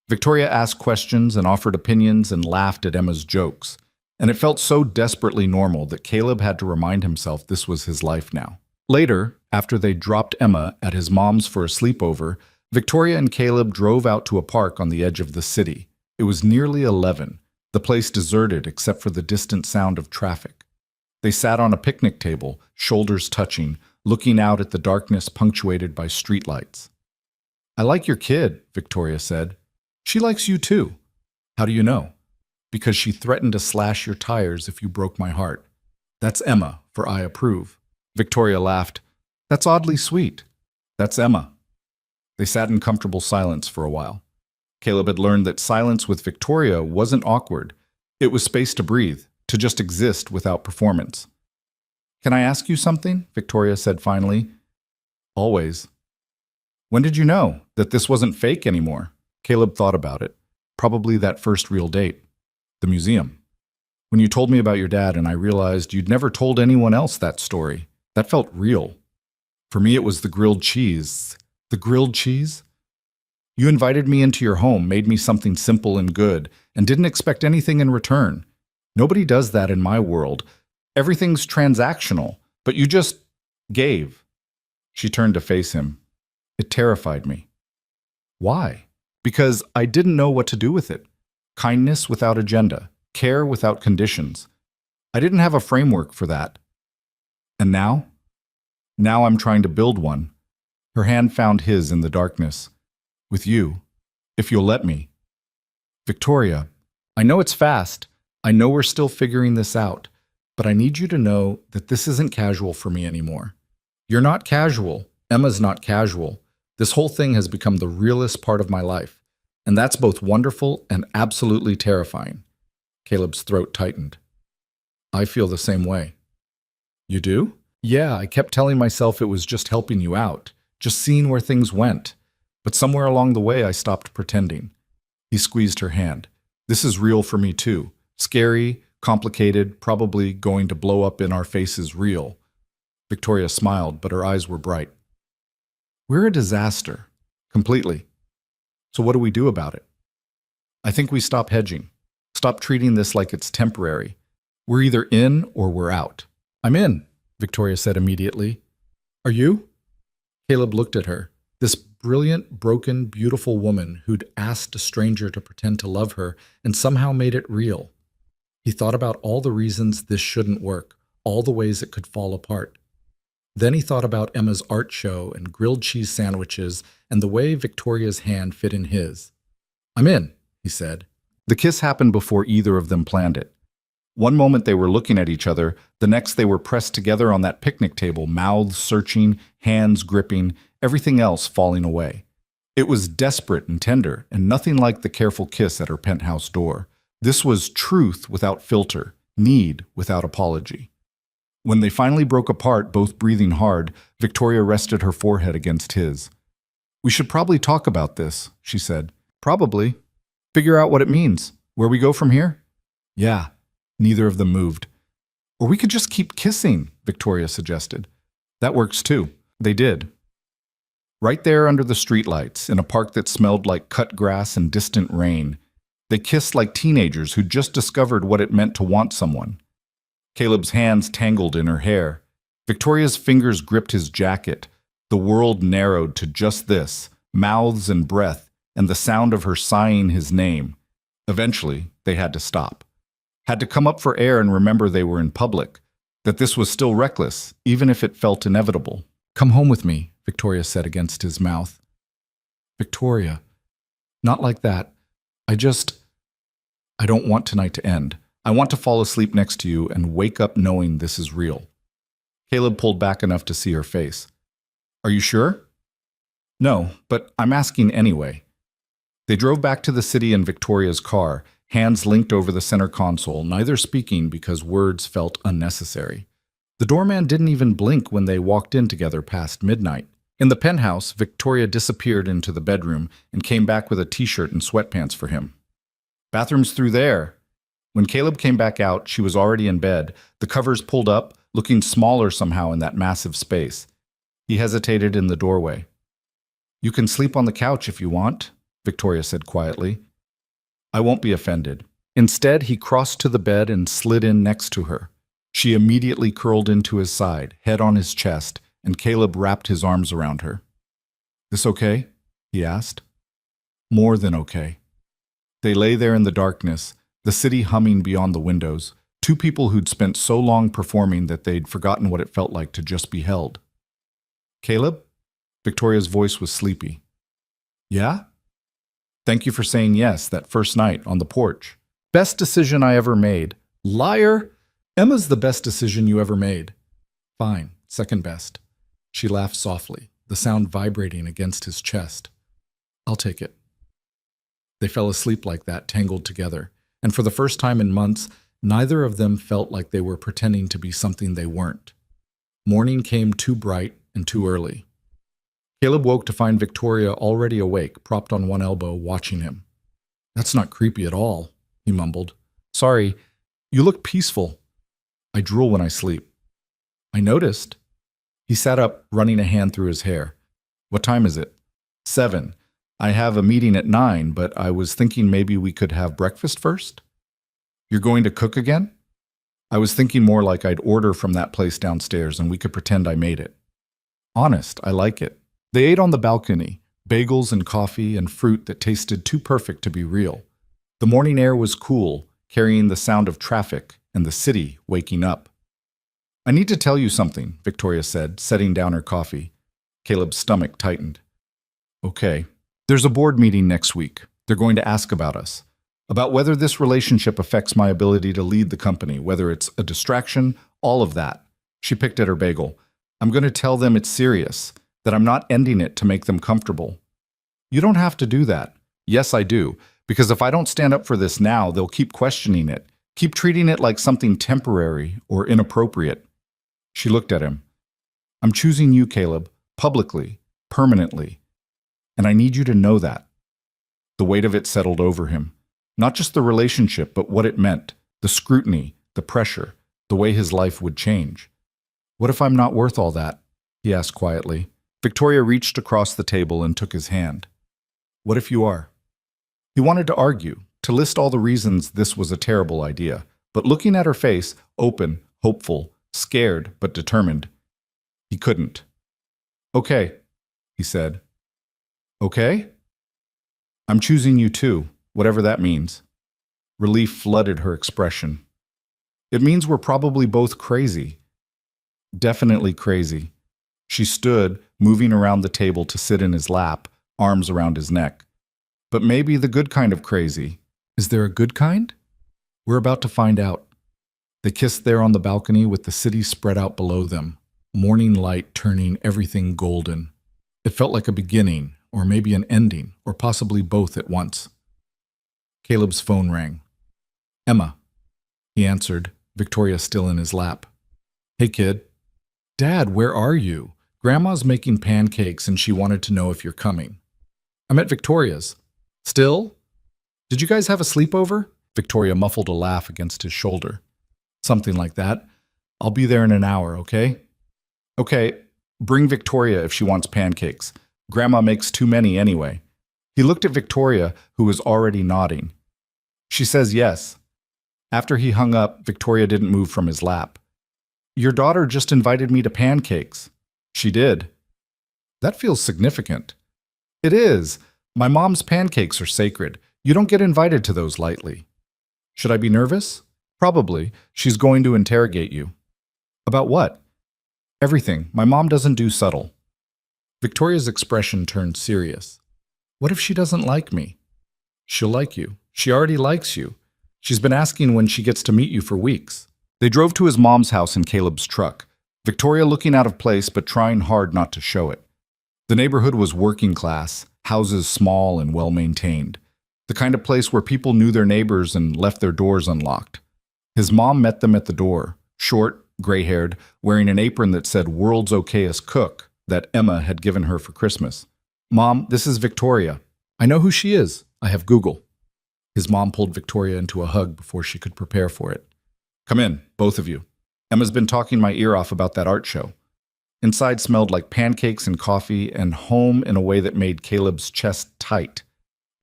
Victoria asked questions and offered opinions and laughed at Emma's jokes. And it felt so desperately normal that Caleb had to remind himself this was his life now. Later, after they dropped Emma at his mom's for a sleepover, Victoria and Caleb drove out to a park on the edge of the city. It was nearly 11, the place deserted except for the distant sound of traffic. They sat on a picnic table, shoulders touching, looking out at the darkness punctuated by streetlights. "I like your kid," Victoria said. "She likes you too." "How do you know?" "Because she threatened to slash your tires if you broke my heart." "That's Emma, for I approve." Victoria laughed. "That's oddly sweet." "That's Emma." They sat in comfortable silence for a while. Caleb had learned that silence with Victoria wasn't awkward. It was space to breathe, to just exist without performance. "Can I ask you something?" Victoria said finally. "Always." "When did you know that this wasn't fake anymore?" Caleb thought about it. Probably that first real date. The museum. When you told me about your dad and I realized you'd never told anyone else that story. That felt real. For me, it was the grilled cheese. The grilled cheese? You invited me into your home, made me something simple and good, and didn't expect anything in return. Nobody does that in my world. Everything's transactional, but you just gave. She turned to face him. It terrified me. Why? Because I didn't know what to do with it. Kindness without agenda, care without conditions. I didn't have a framework for that. And now? Now I'm trying to build one. Her hand found his in the darkness. With you, if you'll let me. Victoria, I know it's fast. I know we're still figuring this out, but I need you to know that this isn't casual for me anymore. You're not casual. Emma's not casual. This whole thing has become the realest part of my life, and that's both wonderful and absolutely terrifying. Caleb's throat tightened. I feel the same way. You do? Yeah, I kept telling myself it was just helping you out, just seeing where things went. But somewhere along the way, I stopped pretending. He squeezed her hand. This is real for me too. Scary, complicated, probably going to blow up in our faces real. Victoria smiled, but her eyes were bright. We're a disaster. Completely. So what do we do about it? I think we stop hedging. Stop treating this like it's temporary. We're either in or we're out. I'm in, Victoria said immediately. Are you? Caleb looked at her. This brilliant, broken, beautiful woman who'd asked a stranger to pretend to love her and somehow made it real. He thought about all the reasons this shouldn't work, all the ways it could fall apart. Then he thought about Emma's art show and grilled cheese sandwiches and the way Victoria's hand fit in his. I'm in, he said. The kiss happened before either of them planned it. One moment they were looking at each other, the next they were pressed together on that picnic table, mouths searching, hands gripping, everything else falling away. It was desperate and tender, and nothing like the careful kiss at her penthouse door. This was truth without filter, need without apology. When they finally broke apart, both breathing hard, Victoria rested her forehead against his. We should probably talk about this, she said. Probably. Figure out what it means. Where we go from here? Yeah. Neither of them moved. Or we could just keep kissing, Victoria suggested. That works too. They did. Right there under the streetlights, in a park that smelled like cut grass and distant rain, they kissed like teenagers who'd just discovered what it meant to want someone. Caleb's hands tangled in her hair. Victoria's fingers gripped his jacket. The world narrowed to just this, mouths and breath, and the sound of her sighing his name. Eventually, they had to stop. Had to come up for air and remember they were in public, that this was still reckless, even if it felt inevitable. Come home with me, Victoria said against his mouth. Victoria, not like that. I don't want tonight to end. I want to fall asleep next to you and wake up knowing this is real. Caleb pulled back enough to see her face. Are you sure? No, but I'm asking anyway. They drove back to the city in Victoria's car, hands linked over the center console, neither speaking because words felt unnecessary. The doorman didn't even blink when they walked in together past midnight. In the penthouse, Victoria disappeared into the bedroom and came back with a t-shirt and sweatpants for him. Bathroom's through there. When Caleb came back out, she was already in bed, the covers pulled up, looking smaller somehow in that massive space. He hesitated in the doorway. "You can sleep on the couch if you want," Victoria said quietly. "I won't be offended." Instead, he crossed to the bed and slid in next to her. She immediately curled into his side, head on his chest, and Caleb wrapped his arms around her. "This okay?" he asked. "More than okay." They lay there in the darkness, the city humming beyond the windows, two people who'd spent so long performing that they'd forgotten what it felt like to just be held. "Caleb?" Victoria's voice was sleepy. "Yeah?" "Thank you for saying yes that first night on the porch. Best decision I ever made." "Liar! Emma's the best decision you ever made." "Fine, second best." She laughed softly, the sound vibrating against his chest. "I'll take it." They fell asleep like that, tangled together, and for the first time in months, neither of them felt like they were pretending to be something they weren't. Morning came too bright and too early. Caleb woke to find Victoria already awake, propped on one elbow, watching him. "That's not creepy at all," he mumbled. "Sorry, you look peaceful." "I drool when I sleep." "I noticed." He sat up, running a hand through his hair. "What time is it?" 7. "I have a meeting at 9, but I was thinking maybe we could have breakfast first." "You're going to cook again?" "I was thinking more like I'd order from that place downstairs and we could pretend I made it." "Honest, I like it." They ate on the balcony, bagels and coffee and fruit that tasted too perfect to be real. The morning air was cool, carrying the sound of traffic and the city waking up. "I need to tell you something," Victoria said, setting down her coffee. Caleb's stomach tightened. "Okay. There's a board meeting next week. They're going to ask about us, about whether this relationship affects my ability to lead the company, whether it's a distraction, all of that." She picked at her bagel. "I'm going to tell them it's serious, that I'm not ending it to make them comfortable." "You don't have to do that." "Yes, I do, because if I don't stand up for this now, they'll keep questioning it, keep treating it like something temporary or inappropriate." She looked at him. "I'm choosing you, Caleb, publicly, permanently, and I need you to know that." The weight of it settled over him. Not just the relationship, but what it meant, the scrutiny, the pressure, the way his life would change. "What if I'm not worth all that?" he asked quietly. Victoria reached across the table and took his hand. "What if you are?" He wanted to argue, to list all the reasons this was a terrible idea, but looking at her face, open, hopeful, scared but determined, he couldn't. "Okay," he said. "Okay?" "I'm choosing you too, whatever that means." Relief flooded her expression. "It means we're probably both crazy." "Definitely crazy." She stood, moving around the table to sit in his lap, arms around his neck. "But maybe the good kind of crazy." "Is there a good kind?" "We're about to find out." They kissed there on the balcony with the city spread out below them, morning light turning everything golden. It felt like a beginning, or maybe an ending, or possibly both at once. Caleb's phone rang. "Emma." He answered, Victoria still in his lap. "Hey, kid." "Dad, where are you? Grandma's making pancakes and she wanted to know if you're coming." "I'm at Victoria's." "Still? Did you guys have a sleepover?" Victoria muffled a laugh against his shoulder. "Something like that. I'll be there in an hour, okay?" "Okay, bring Victoria if she wants pancakes. Grandma makes too many anyway." He looked at Victoria, who was already nodding. "She says yes." After he hung up, Victoria didn't move from his lap. "Your daughter just invited me to pancakes." "She did." "That feels significant." "It is. My mom's pancakes are sacred. You don't get invited to those lightly." "Should I be nervous?" "Probably. She's going to interrogate you." "About what?" "Everything. My mom doesn't do subtle." Victoria's expression turned serious. "What if she doesn't like me?" "She'll like you. She already likes you. She's been asking when she gets to meet you for weeks." They drove to his mom's house in Caleb's truck, Victoria looking out of place but trying hard not to show it. The neighborhood was working class, houses small and well-maintained, the kind of place where people knew their neighbors and left their doors unlocked. His mom met them at the door, short, gray-haired, wearing an apron that said "World's Okayest Cook" that Emma had given her for Christmas. "Mom, this is Victoria." "I know who she is. I have Google." His mom pulled Victoria into a hug before she could prepare for it. "Come in, both of you." Emma's been talking my ear off about that art show. Inside smelled like pancakes and coffee and home in a way that made Caleb's chest tight.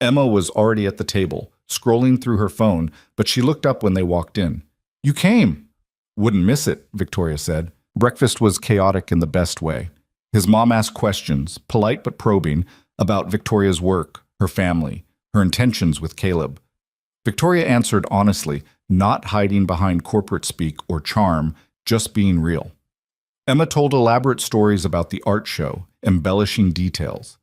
Emma was already at the table, scrolling through her phone, but she looked up when they walked in. "You came." "Wouldn't miss it," Victoria said. Breakfast was chaotic in the best way. His mom asked questions, polite but probing, about Victoria's work, her family, her intentions with Caleb. Victoria answered honestly, not hiding behind corporate speak or charm, just being real. Emma told elaborate stories about the art show, embellishing details.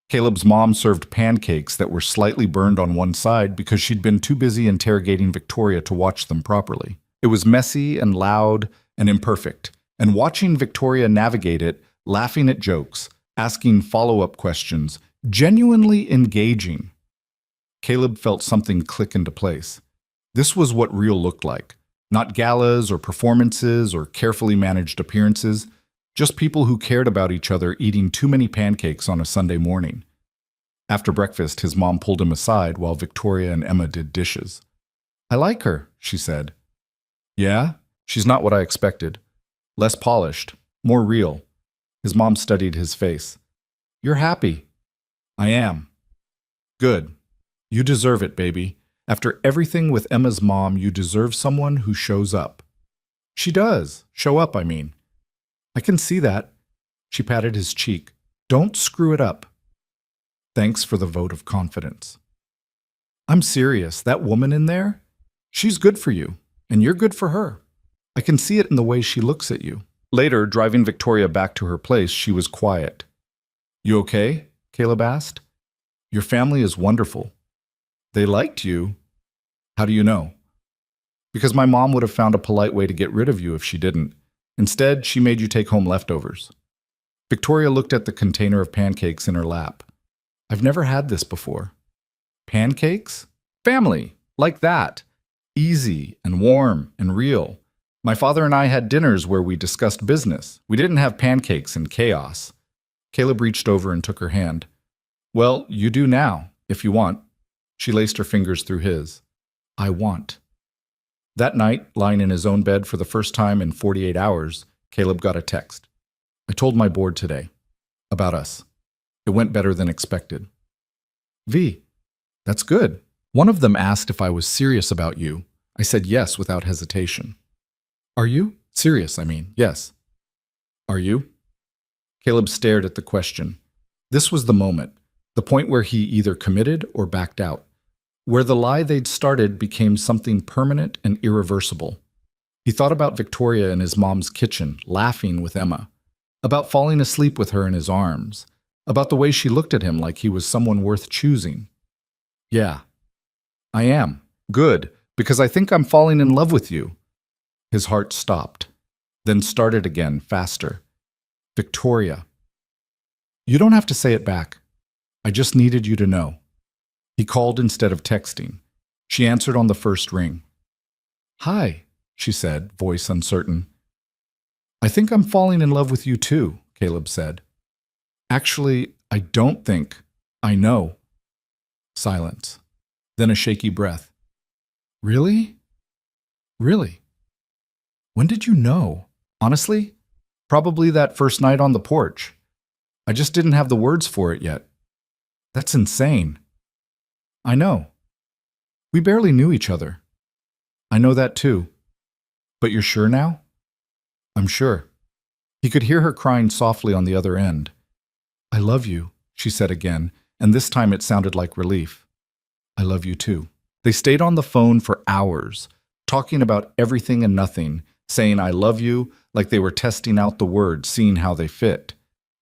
Caleb's mom served pancakes that were slightly burned on one side because she'd been too busy interrogating Victoria to watch them properly. It was messy and loud and imperfect, and watching Victoria navigate it, laughing at jokes, asking follow-up questions, genuinely engaging. Caleb felt something click into place. This was what real looked like. Not galas or performances or carefully managed appearances, just people who cared about each other eating too many pancakes on a Sunday morning. After breakfast, his mom pulled him aside while Victoria and Emma did dishes. "I like her," she said. "Yeah? She's not what I expected. Less polished, more real." His mom studied his face. "You're happy." "I am." "Good. You deserve it, baby. After everything with Emma's mom, you deserve someone who shows up." "She does. Show up, I mean." "I can see that." She patted his cheek. "Don't screw it up." "Thanks for the vote of confidence." "I'm serious. That woman in there? She's good for you, and you're good for her. I can see it in the way she looks at you." Later, driving Victoria back to her place, she was quiet. "You okay?" Caleb asked. "Your family is wonderful." "They liked you." "How do you know?" "Because my mom would have found a polite way to get rid of you if she didn't. Instead, she made you take home leftovers." Victoria looked at the container of pancakes in her lap. "I've never had this before." "Pancakes? Family, like that. Easy and warm and real. My father and I had dinners where we discussed business. We didn't have pancakes and chaos." Caleb reached over and took her hand. "Well, you do now, if you want." She laced her fingers through his. "I want." That night, lying in his own bed for the first time in 48 hours, Caleb got a text. "I told my board today. About us. It went better than expected." "V, that's good. One of them asked if I was serious about you. I said yes without hesitation." "Are you? Serious, I mean, yes." "Are you?" Caleb stared at the question. This was the moment, the point where he either committed or backed out, where the lie they'd started became something permanent and irreversible. He thought about Victoria in his mom's kitchen, laughing with Emma, about falling asleep with her in his arms, about the way she looked at him like he was someone worth choosing. "Yeah, I am. Good, because I think I'm falling in love with you." His heart stopped, then started again, faster. "Victoria." "You don't have to say it back. I just needed you to know." He called instead of texting. She answered on the first ring. "Hi," she said, voice uncertain. "I think I'm falling in love with you too," Caleb said. "Actually, I don't think. I know." Silence. Then a shaky breath. "Really? Really? When did you know? Honestly? Probably that first night on the porch. I just didn't have the words for it yet." "That's insane." "I know. We barely knew each other." "I know that too. But you're sure now?" "I'm sure." He could hear her crying softly on the other end. "I love you," she said again, and this time it sounded like relief. "I love you too." They stayed on the phone for hours, talking about everything and nothing, saying "I love you" like they were testing out the words, seeing how they fit.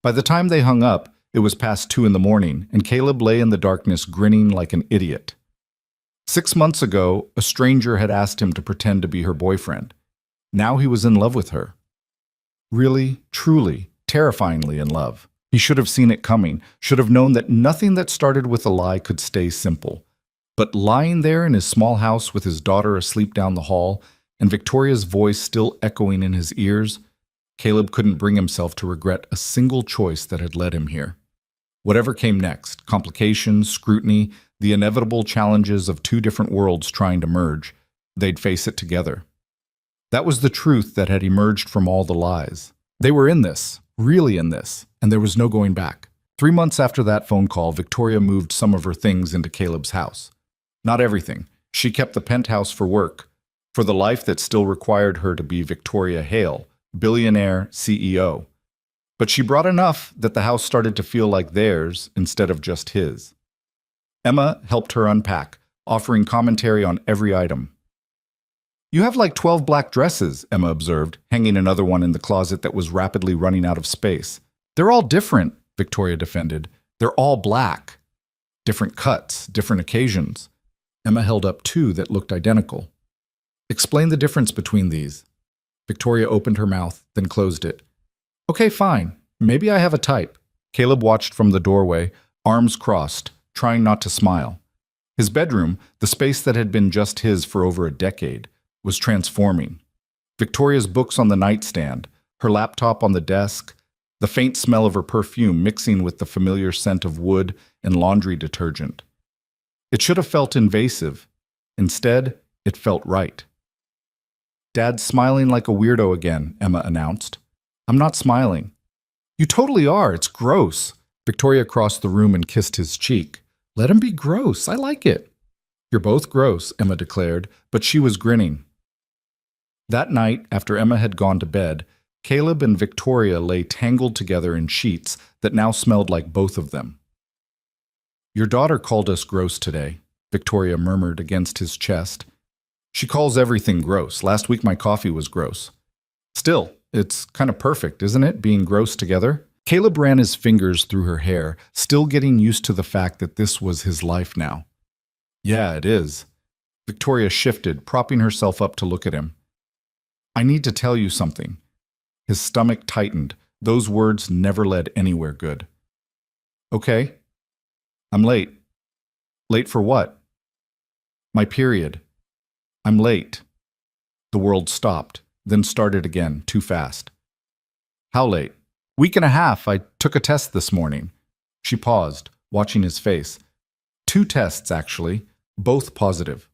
By the time they hung up, it was past 2 in the morning, and Caleb lay in the darkness grinning like an idiot. 6 months ago, a stranger had asked him to pretend to be her boyfriend. Now he was in love with her. Really, truly, terrifyingly in love. He should have seen it coming, should have known that nothing that started with a lie could stay simple. But lying there in his small house with his daughter asleep down the hall, and Victoria's voice still echoing in his ears, Caleb couldn't bring himself to regret a single choice that had led him here. Whatever came next, complications, scrutiny, the inevitable challenges of two different worlds trying to merge, they'd face it together. That was the truth that had emerged from all the lies. They were in this, really in this, and there was no going back. 3 months after that phone call, Victoria moved some of her things into Caleb's house. Not everything. She kept the penthouse for work, for the life that still required her to be Victoria Hale, billionaire CEO. But she brought enough that the house started to feel like theirs instead of just his. Emma helped her unpack, offering commentary on every item. "You have like 12 black dresses," Emma observed, hanging another one in the closet that was rapidly running out of space. "They're all different," Victoria defended. "They're all black. Different cuts, different occasions." Emma held up two that looked identical. "Explain the difference between these." Victoria opened her mouth, then closed it. "Okay, fine. Maybe I have a type." Caleb watched from the doorway, arms crossed, trying not to smile. His bedroom, the space that had been just his for over a decade, was transforming. Victoria's books on the nightstand, her laptop on the desk, the faint smell of her perfume mixing with the familiar scent of wood and laundry detergent. It should have felt invasive. Instead, it felt right. "Dad's smiling like a weirdo again," Emma announced. "I'm not smiling." "You totally are. It's gross." Victoria crossed the room and kissed his cheek. "Let him be gross. I like it." "You're both gross," Emma declared, but she was grinning. That night, after Emma had gone to bed, Caleb and Victoria lay tangled together in sheets that now smelled like both of them. "Your daughter called us gross today," Victoria murmured against his chest. "She calls everything gross. Last week my coffee was gross." "Still, it's kind of perfect, isn't it, being gross together?" Caleb ran his fingers through her hair, still getting used to the fact that this was his life now. "Yeah, it is." Victoria shifted, propping herself up to look at him. "I need to tell you something." His stomach tightened. Those words never led anywhere good. "Okay. I'm late." "Late for what?" "My period. I'm late." The world stopped, then started again, too fast. "How late?" "Week and a half. I took a test this morning." She paused, watching his face. "2 tests, actually. Both positive."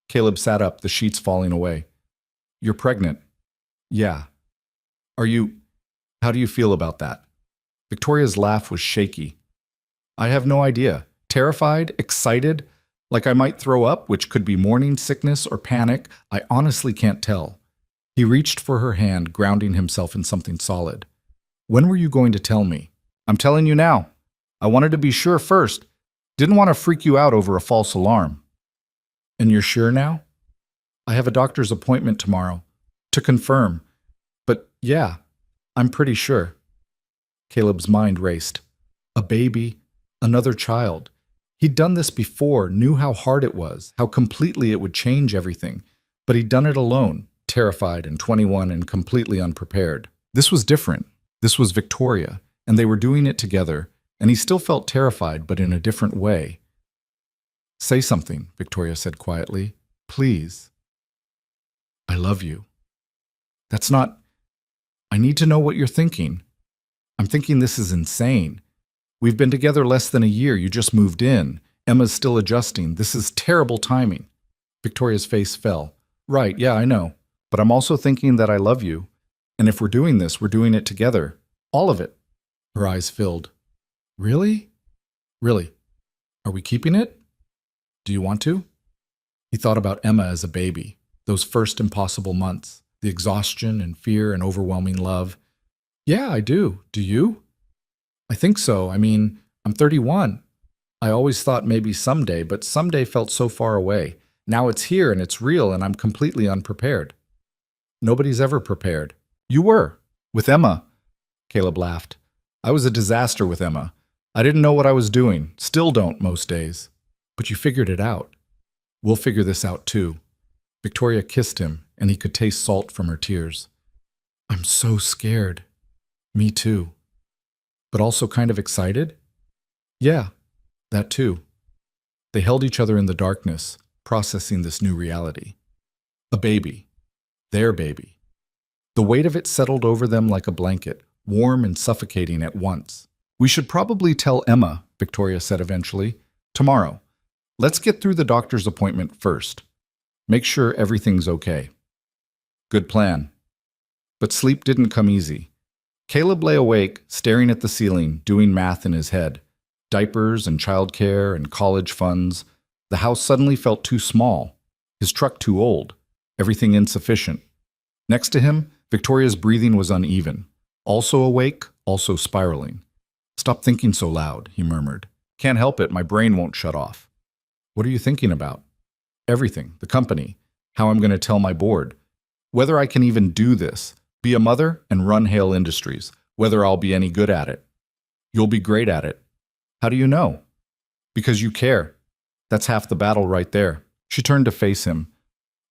Caleb sat up, the sheets falling away. "You're pregnant." "Yeah." How do you feel about that?" Victoria's laugh was shaky. "I have no idea. Terrified? Excited? Like I might throw up, which could be morning sickness or panic. I honestly can't tell." He reached for her hand, grounding himself in something solid. "When were you going to tell me?" "I'm telling you now. I wanted to be sure first. Didn't want to freak you out over a false alarm." "And you're sure now?" "I have a doctor's appointment tomorrow to confirm. But yeah, I'm pretty sure." Caleb's mind raced. A baby, another child. He'd done this before, knew how hard it was, how completely it would change everything. But he'd done it alone, terrified and 21 and completely unprepared. This was different. This was Victoria, and they were doing it together, and he still felt terrified, but in a different way. "Say something," Victoria said quietly. "Please." "I love you." "That's not... I need to know what you're thinking." "I'm thinking this is insane. We've been together less than a year. You just moved in. Emma's still adjusting. This is terrible timing." Victoria's face fell. "Right, yeah, I know. But I'm also thinking that I love you. And if we're doing this, we're doing it together. All of it." Her eyes filled. "Really? Really? Are we keeping it? Do you want to?" He thought about Emma as a baby, those first impossible months, the exhaustion and fear and overwhelming love. "Yeah, I do. Do you?" "I think so. I mean, I'm 31. I always thought maybe someday, but someday felt so far away. Now it's here and it's real and I'm completely unprepared." "Nobody's ever prepared." "You were. With Emma." Caleb laughed. "I was a disaster with Emma. I didn't know what I was doing. Still don't most days. But you figured it out." "We'll figure this out too." Victoria kissed him, and he could taste salt from her tears. "I'm so scared." "Me too." "But also kind of excited?" "Yeah, that too." They held each other in the darkness, processing this new reality. A baby. Their baby. The weight of it settled over them like a blanket, warm and suffocating at once. "We should probably tell Emma," Victoria said eventually. "Tomorrow. Let's get through the doctor's appointment first. Make sure everything's okay." Good plan. But sleep didn't come easy. Caleb lay awake, staring at the ceiling, doing math in his head. Diapers and childcare and college funds. The house suddenly felt too small. His truck too old. Everything insufficient. Next to him, Victoria's breathing was uneven. Also awake, also spiraling. "Stop thinking so loud," he murmured. "Can't help it, my brain won't shut off." "What are you thinking about?" "Everything, the company, how I'm going to tell my board, whether I can even do this, be a mother and run Hale Industries, whether I'll be any good at it." "You'll be great at it." "How do you know?" "Because you care. That's half the battle right there." She turned to face him.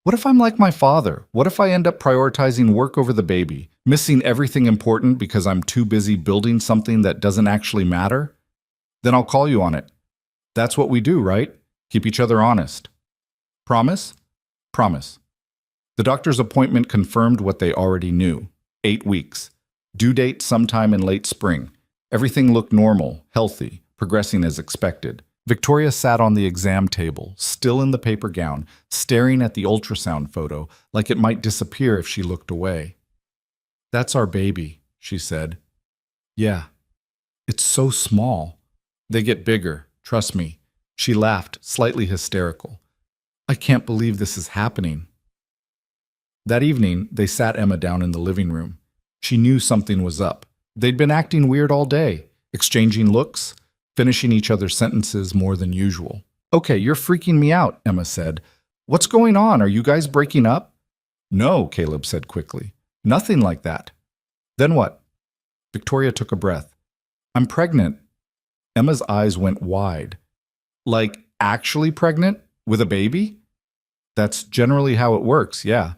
"What if I'm like my father? What if I end up prioritizing work over the baby, missing everything important because I'm too busy building something that doesn't actually matter? Then I'll call you on it. That's what we do, right? Keep each other honest." "Promise?" "Promise." The doctor's appointment confirmed what they already knew. 8 weeks. Due date sometime in late spring. Everything looked normal, healthy, progressing as expected. Victoria sat on the exam table, still in the paper gown, staring at the ultrasound photo like it might disappear if she looked away. "That's our baby," she said. "Yeah. It's so small. They get bigger, trust me." She laughed, slightly hysterical. "I can't believe this is happening." That evening, they sat Emma down in the living room. She knew something was up. They'd been acting weird all day, exchanging looks, finishing each other's sentences more than usual. "Okay, you're freaking me out," Emma said. "What's going on? Are you guys breaking up?" "No," Caleb said quickly. "Nothing like that." "Then what?" Victoria took a breath. "I'm pregnant." Emma's eyes went wide. "Like, actually pregnant? With a baby?" "That's generally how it works, yeah."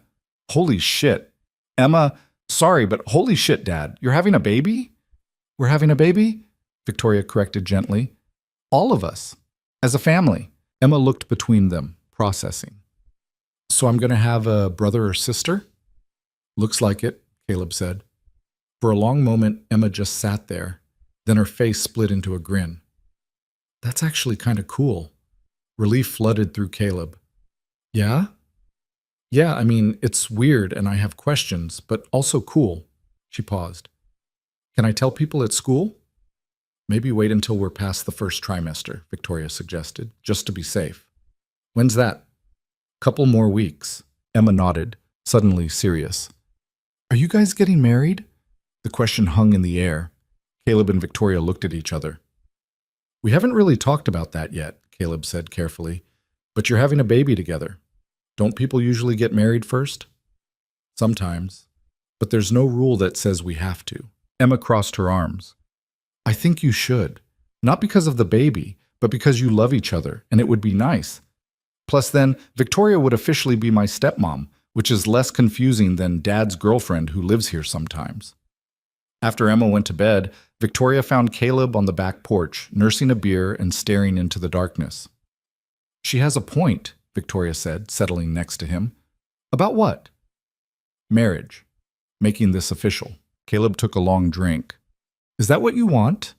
"Holy shit." "Emma, sorry, but holy shit, Dad. You're having a baby?" "We're having a baby?" Victoria corrected gently. "All of us. As a family." Emma looked between them, processing. "So I'm going to have a brother or sister?" "Looks like it," Caleb said. For a long moment, Emma just sat there. Then her face split into a grin. "That's actually kind of cool." Relief flooded through Caleb. "Yeah?" "Yeah, I mean, it's weird and I have questions, but also cool." She paused. "Can I tell people at school?" "Maybe wait until we're past the first trimester," Victoria suggested, "just to be safe." "When's that?" "Couple more weeks." Emma nodded, suddenly serious. "Are you guys getting married?" The question hung in the air. Caleb and Victoria looked at each other. "We haven't really talked about that yet," Caleb said carefully, "but you're having a baby together. Don't people usually get married first?" "Sometimes. But there's no rule that says we have to." Emma crossed her arms. "I think you should. Not because of the baby, but because you love each other, and it would be nice. Plus then, Victoria would officially be my stepmom, which is less confusing than Dad's girlfriend who lives here sometimes." After Emma went to bed, Victoria found Caleb on the back porch, nursing a beer and staring into the darkness. "She has a point," Victoria said, settling next to him. "About what?" "Marriage. Making this official." Caleb took a long drink. "Is that what you want?"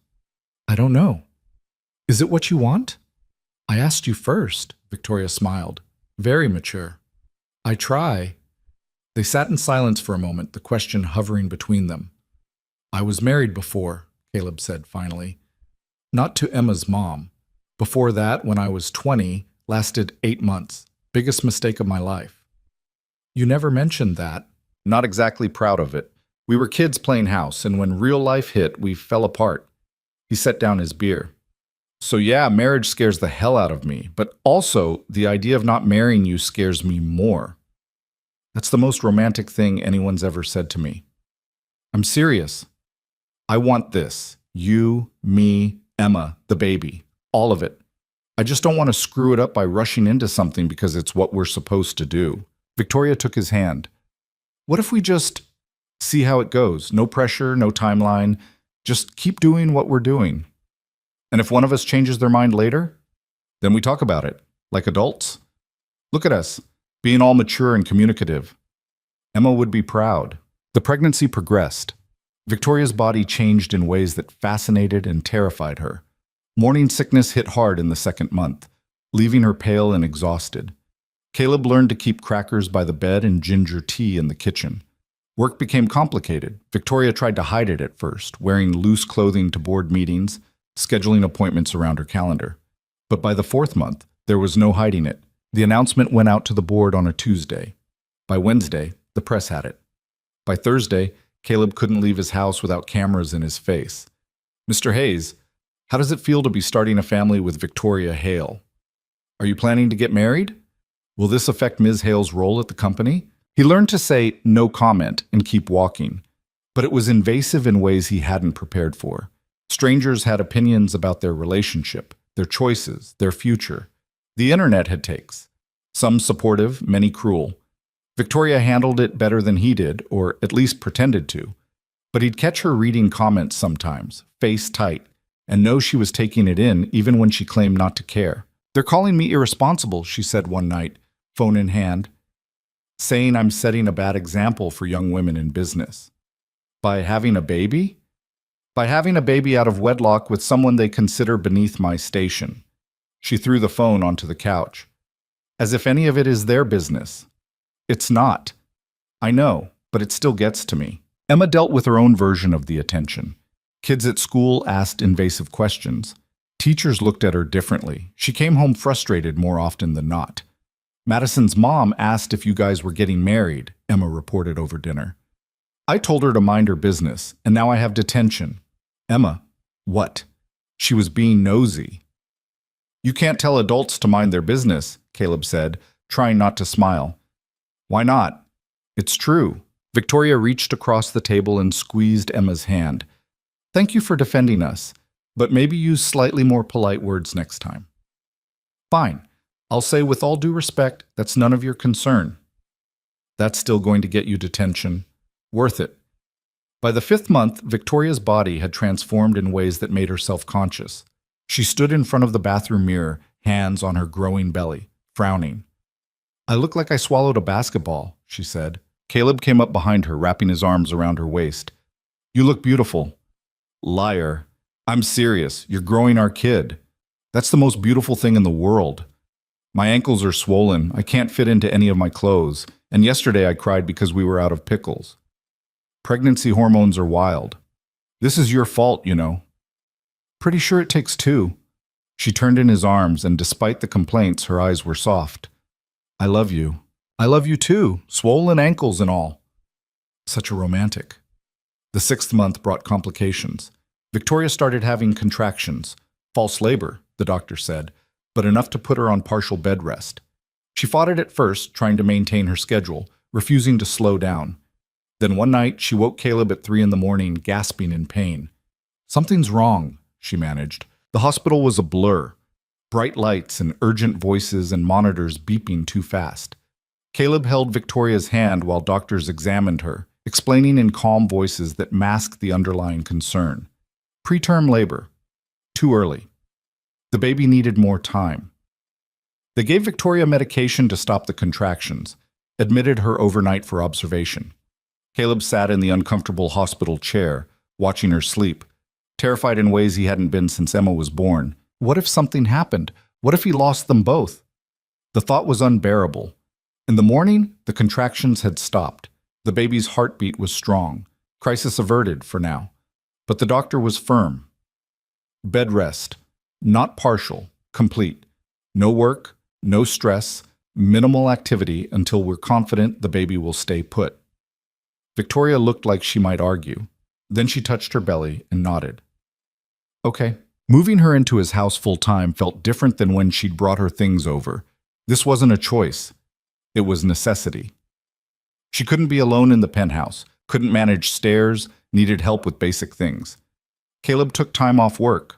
"I don't know." "Is it what you want?" "I asked you first," Victoria smiled. Very mature. "I try." They sat in silence for a moment, the question hovering between them. "I was married before," Caleb said finally. "Not to Emma's mom. Before that, when I was 20, lasted 8 months. Biggest mistake of my life." "You never mentioned that." "Not exactly proud of it. We were kids playing house, and when real life hit, we fell apart." He set down his beer. "So yeah, marriage scares the hell out of me, but also the idea of not marrying you scares me more. That's the most romantic thing anyone's ever said to me. I'm serious. I want this. You, me, Emma, the baby. All of it. I just don't want to screw it up by rushing into something because it's what we're supposed to do." Victoria took his hand. "What if we just see how it goes? No pressure, no timeline. Just keep doing what we're doing. And if one of us changes their mind later, then we talk about it, like adults. Look at us, being all mature and communicative." Emma would be proud. The pregnancy progressed. Victoria's body changed in ways that fascinated and terrified her. Morning sickness hit hard in the second month, leaving her pale and exhausted. Caleb learned to keep crackers by the bed and ginger tea in the kitchen. Work became complicated. Victoria tried to hide it at first, wearing loose clothing to board meetings, scheduling appointments around her calendar. But by the fourth month, there was no hiding it. The announcement went out to the board on a Tuesday. By Wednesday, the press had it. By Thursday, Caleb couldn't leave his house without cameras in his face. "Mr. Hayes, how does it feel to be starting a family with Victoria Hale? Are you planning to get married? Will this affect Ms. Hale's role at the company?" He learned to say no comment and keep walking, but it was invasive in ways he hadn't prepared for. Strangers had opinions about their relationship, their choices, their future. The internet had takes, some supportive, many cruel. Victoria handled it better than he did, or at least pretended to. But he'd catch her reading comments sometimes, face tight, and know she was taking it in even when she claimed not to care. "They're calling me irresponsible," she said one night, phone in hand, saying I'm setting a bad example for young women in business. By having a baby? By having a baby out of wedlock with someone they consider beneath my station. She threw the phone onto the couch. As if any of it is their business. It's not. I know, but it still gets to me. Emma dealt with her own version of the attention. Kids at school asked invasive questions. Teachers looked at her differently. She came home frustrated more often than not. Madison's mom asked if you guys were getting married, Emma reported over dinner. I told her to mind her business, and now I have detention. Emma, what? She was being nosy. You can't tell adults to mind their business, Caleb said, trying not to smile. Why not? It's true. Victoria reached across the table and squeezed Emma's hand. Thank you for defending us, but maybe use slightly more polite words next time. Fine. I'll say with all due respect, that's none of your concern. That's still going to get you detention. Worth it. By the 5th month, Victoria's body had transformed in ways that made her self-conscious. She stood in front of the bathroom mirror, hands on her growing belly, frowning. I look like I swallowed a basketball, she said. Caleb came up behind her, wrapping his arms around her waist. You look beautiful. Liar. I'm serious. You're growing our kid. That's the most beautiful thing in the world. My ankles are swollen. I can't fit into any of my clothes. And yesterday I cried because we were out of pickles. Pregnancy hormones are wild. This is your fault, you know. Pretty sure it takes 2. She turned in his arms, and despite the complaints, her eyes were soft. I love you. I love you too, swollen ankles and all. Such a romantic. The 6th month brought complications. Victoria started having contractions. False labor, the doctor said, but enough to put her on partial bed rest. She fought it at first, trying to maintain her schedule, refusing to slow down. Then one night, she woke Caleb at 3 a.m, gasping in pain. Something's wrong, she managed. The hospital was a blur. Bright lights and urgent voices and monitors beeping too fast. Caleb held Victoria's hand while doctors examined her, explaining in calm voices that masked the underlying concern. Preterm labor. Too early. The baby needed more time. They gave Victoria medication to stop the contractions, admitted her overnight for observation. Caleb sat in the uncomfortable hospital chair, watching her sleep, terrified in ways he hadn't been since Emma was born. What if something happened? What if he lost them both? The thought was unbearable. In the morning, the contractions had stopped. The baby's heartbeat was strong. Crisis averted for now. But the doctor was firm. Bed rest. Not partial. Complete. No work, no stress, minimal activity until we're confident the baby will stay put. Victoria looked like she might argue. Then she touched her belly and nodded. Okay. Moving her into his house full-time felt different than when she'd brought her things over. This wasn't a choice. It was necessity. She couldn't be alone in the penthouse, couldn't manage stairs, needed help with basic things. Caleb took time off work.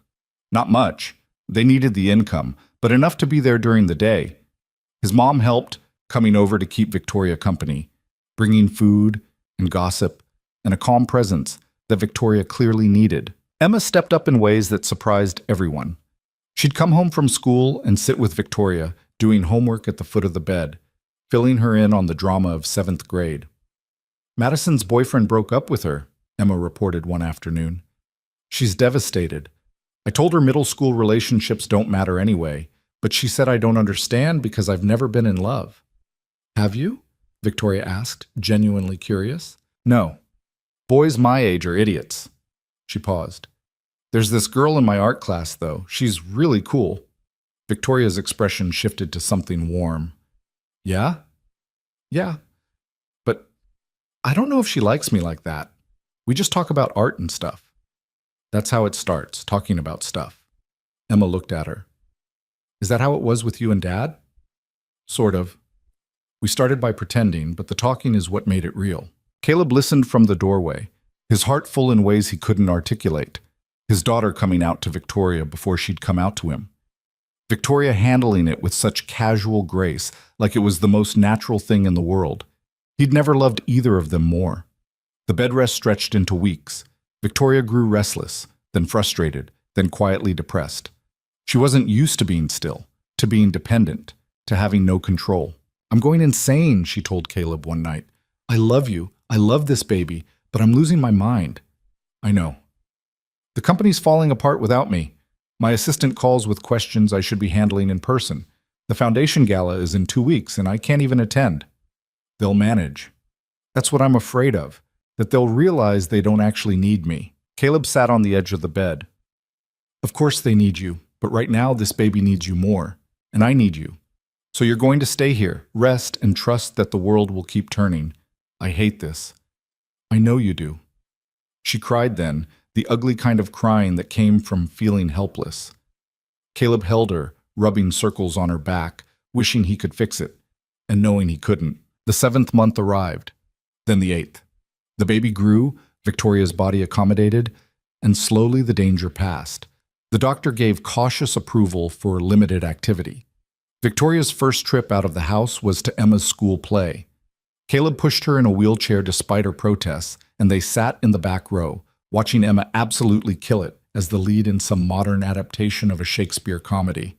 Not much. They needed the income, but enough to be there during the day. His mom helped, coming over to keep Victoria company, bringing food and gossip and a calm presence that Victoria clearly needed. Emma stepped up in ways that surprised everyone. She'd come home from school and sit with Victoria, doing homework at the foot of the bed, filling her in on the drama of 7th grade. Madison's boyfriend broke up with her, Emma reported one afternoon. She's devastated. I told her middle school relationships don't matter anyway, but she said I don't understand because I've never been in love. Have you? Victoria asked, genuinely curious. No. Boys my age are idiots. She paused. There's this girl in my art class, though. She's really cool. Victoria's expression shifted to something warm. Yeah? Yeah. But I don't know if she likes me like that. We just talk about art and stuff. That's how it starts, talking about stuff. Emma looked at her. Is that how it was with you and Dad? Sort of. We started by pretending, but the talking is what made it real. Caleb listened from the doorway, his heart full in ways he couldn't articulate, his daughter coming out to Victoria before she'd come out to him. Victoria handling it with such casual grace, like it was the most natural thing in the world. He'd never loved either of them more. The bed rest stretched into weeks. Victoria grew restless, then frustrated, then quietly depressed. She wasn't used to being still, to being dependent, to having no control. I'm going insane, she told Caleb one night. I love you. I love this baby, but I'm losing my mind. I know. The company's falling apart without me. My assistant calls with questions I should be handling in person. The foundation gala is in 2 weeks, and I can't even attend. They'll manage. That's what I'm afraid of, that they'll realize they don't actually need me. Caleb sat on the edge of the bed. Of course they need you, but right now this baby needs you more, and I need you. So you're going to stay here, rest, and trust that the world will keep turning. I hate this. I know you do. She cried then, the ugly kind of crying that came from feeling helpless. Caleb held her, rubbing circles on her back, wishing he could fix it, and knowing he couldn't. The 7th month arrived, then the 8th. The baby grew, Victoria's body accommodated, and slowly the danger passed. The doctor gave cautious approval for limited activity. Victoria's first trip out of the house was to Emma's school play. Caleb pushed her in a wheelchair despite her protests, and they sat in the back row, watching Emma absolutely kill it as the lead in some modern adaptation of a Shakespeare comedy.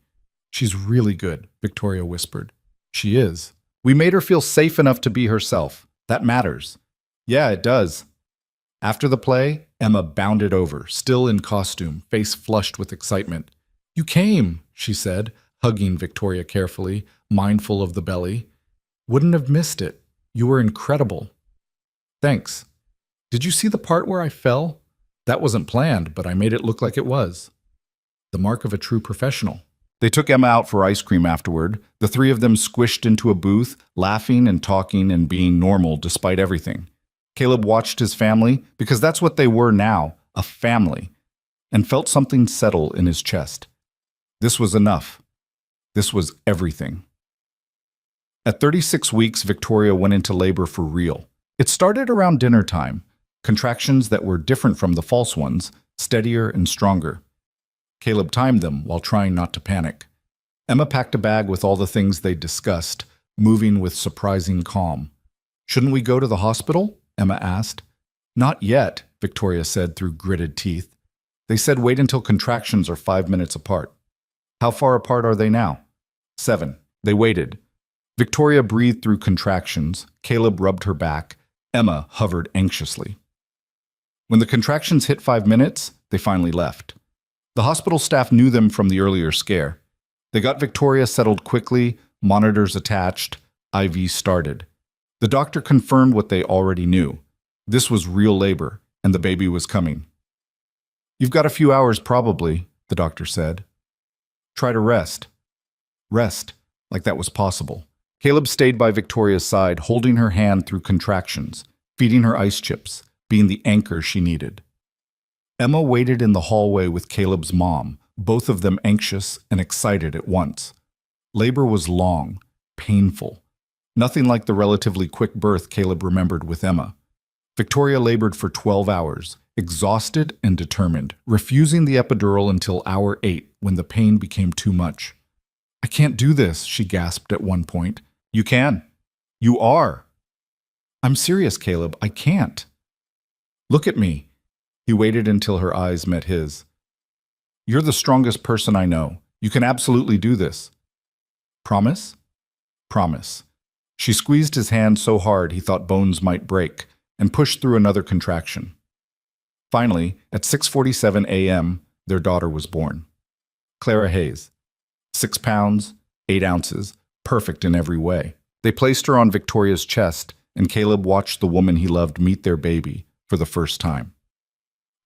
She's really good, Victoria whispered. She is. We made her feel safe enough to be herself. That matters. Yeah, it does. After the play, Emma bounded over, still in costume, face flushed with excitement. You came, she said, hugging Victoria carefully, mindful of the belly. Wouldn't have missed it. You were incredible. Thanks. Did you see the part where I fell? That wasn't planned, but I made it look like it was. The mark of a true professional. They took Emma out for ice cream afterward. The three of them squished into a booth, laughing and talking and being normal despite everything. Caleb watched his family, because that's what they were now, a family, and felt something settle in his chest. This was enough. This was everything. At 36 weeks, Victoria went into labor for real. It started around dinner time, contractions that were different from the false ones, steadier and stronger. Caleb timed them while trying not to panic. Emma packed a bag with all the things they'd discussed, moving with surprising calm. Shouldn't we go to the hospital? Emma asked. Not yet, Victoria said through gritted teeth. They said wait until contractions are 5 minutes apart. How far apart are they now? 7. They waited. Victoria breathed through contractions. Caleb rubbed her back. Emma hovered anxiously. When the contractions hit 5 minutes, they finally left. The hospital staff knew them from the earlier scare. They got Victoria settled quickly, monitors attached, IV started. The doctor confirmed what they already knew. This was real labor, and the baby was coming. You've got a few hours probably, the doctor said. Try to rest. Rest, like that was possible. Caleb stayed by Victoria's side, holding her hand through contractions, feeding her ice chips, being the anchor she needed. Emma waited in the hallway with Caleb's mom, both of them anxious and excited at once. Labor was long, painful. Nothing like the relatively quick birth Caleb remembered with Emma. Victoria labored for 12 hours, exhausted and determined, refusing the epidural until hour 8 when the pain became too much. I can't do this, she gasped at one point. You can. You are. I'm serious, Caleb. I can't. Look at me. He waited until her eyes met his. You're the strongest person I know. You can absolutely do this. Promise? Promise. She squeezed his hand so hard he thought bones might break, and pushed through another contraction. Finally, at 6:47 a.m., their daughter was born. Clara Hayes. 6 pounds, 8 ounces, perfect in every way. They placed her on Victoria's chest, and Caleb watched the woman he loved meet their baby for the first time.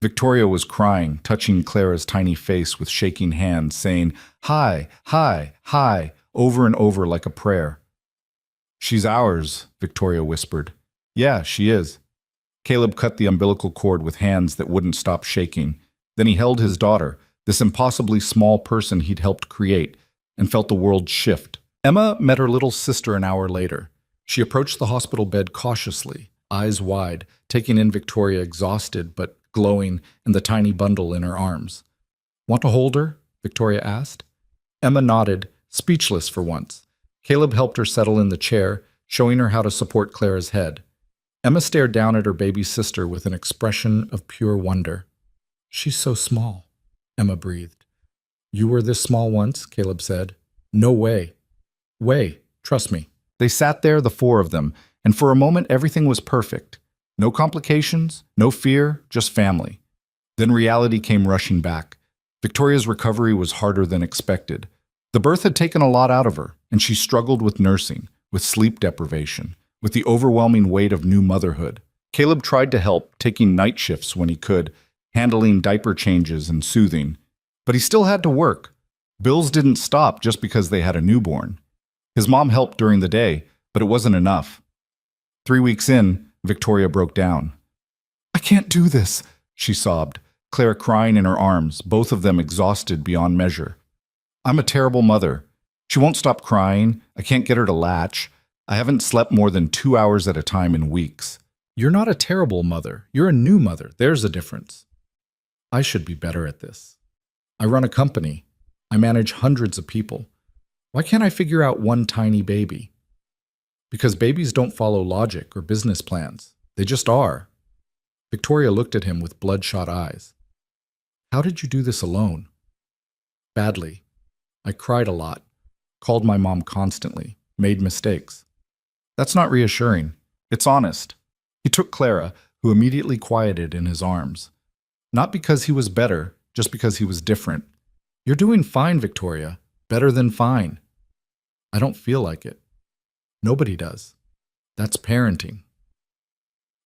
Victoria was crying, touching Clara's tiny face with shaking hands, saying, "Hi, hi, hi," over and over like a prayer. "She's ours," Victoria whispered. "Yeah, she is." Caleb cut the umbilical cord with hands that wouldn't stop shaking. Then he held his daughter, this impossibly small person he'd helped create, and felt the world shift. Emma met her little sister an hour later. She approached the hospital bed cautiously, eyes wide, taking in Victoria, exhausted but glowing, and the tiny bundle in her arms. "Want to hold her?" Victoria asked. Emma nodded, speechless for once. Caleb helped her settle in the chair, showing her how to support Clara's head. Emma stared down at her baby sister with an expression of pure wonder. "She's so small," Emma breathed. "You were this small once," Caleb said. "No way." "Way, trust me." They sat there, the four of them, and for a moment everything was perfect. No complications, no fear, just family. Then reality came rushing back. Victoria's recovery was harder than expected. The birth had taken a lot out of her, and she struggled with nursing, with sleep deprivation, with the overwhelming weight of new motherhood. Caleb tried to help, taking night shifts when he could, handling diaper changes and soothing. But he still had to work. Bills didn't stop just because they had a newborn. His mom helped during the day, but it wasn't enough. 3 weeks in, Victoria broke down. "I can't do this," she sobbed, Clara crying in her arms, both of them exhausted beyond measure. "I'm a terrible mother. She won't stop crying. I can't get her to latch. I haven't slept more than 2 hours at a time in weeks." "You're not a terrible mother. You're a new mother. There's a difference." "I should be better at this. I run a company. I manage hundreds of people. Why can't I figure out one tiny baby?" "Because babies don't follow logic or business plans. They just are." Victoria looked at him with bloodshot eyes. "How did you do this alone?" "Badly. I cried a lot, called my mom constantly, made mistakes." "That's not reassuring. It's honest." He took Clara, who immediately quieted in his arms. Not because he was better, just because he was different. "You're doing fine, Victoria. Better than fine." "I don't feel like it." "Nobody does. That's parenting."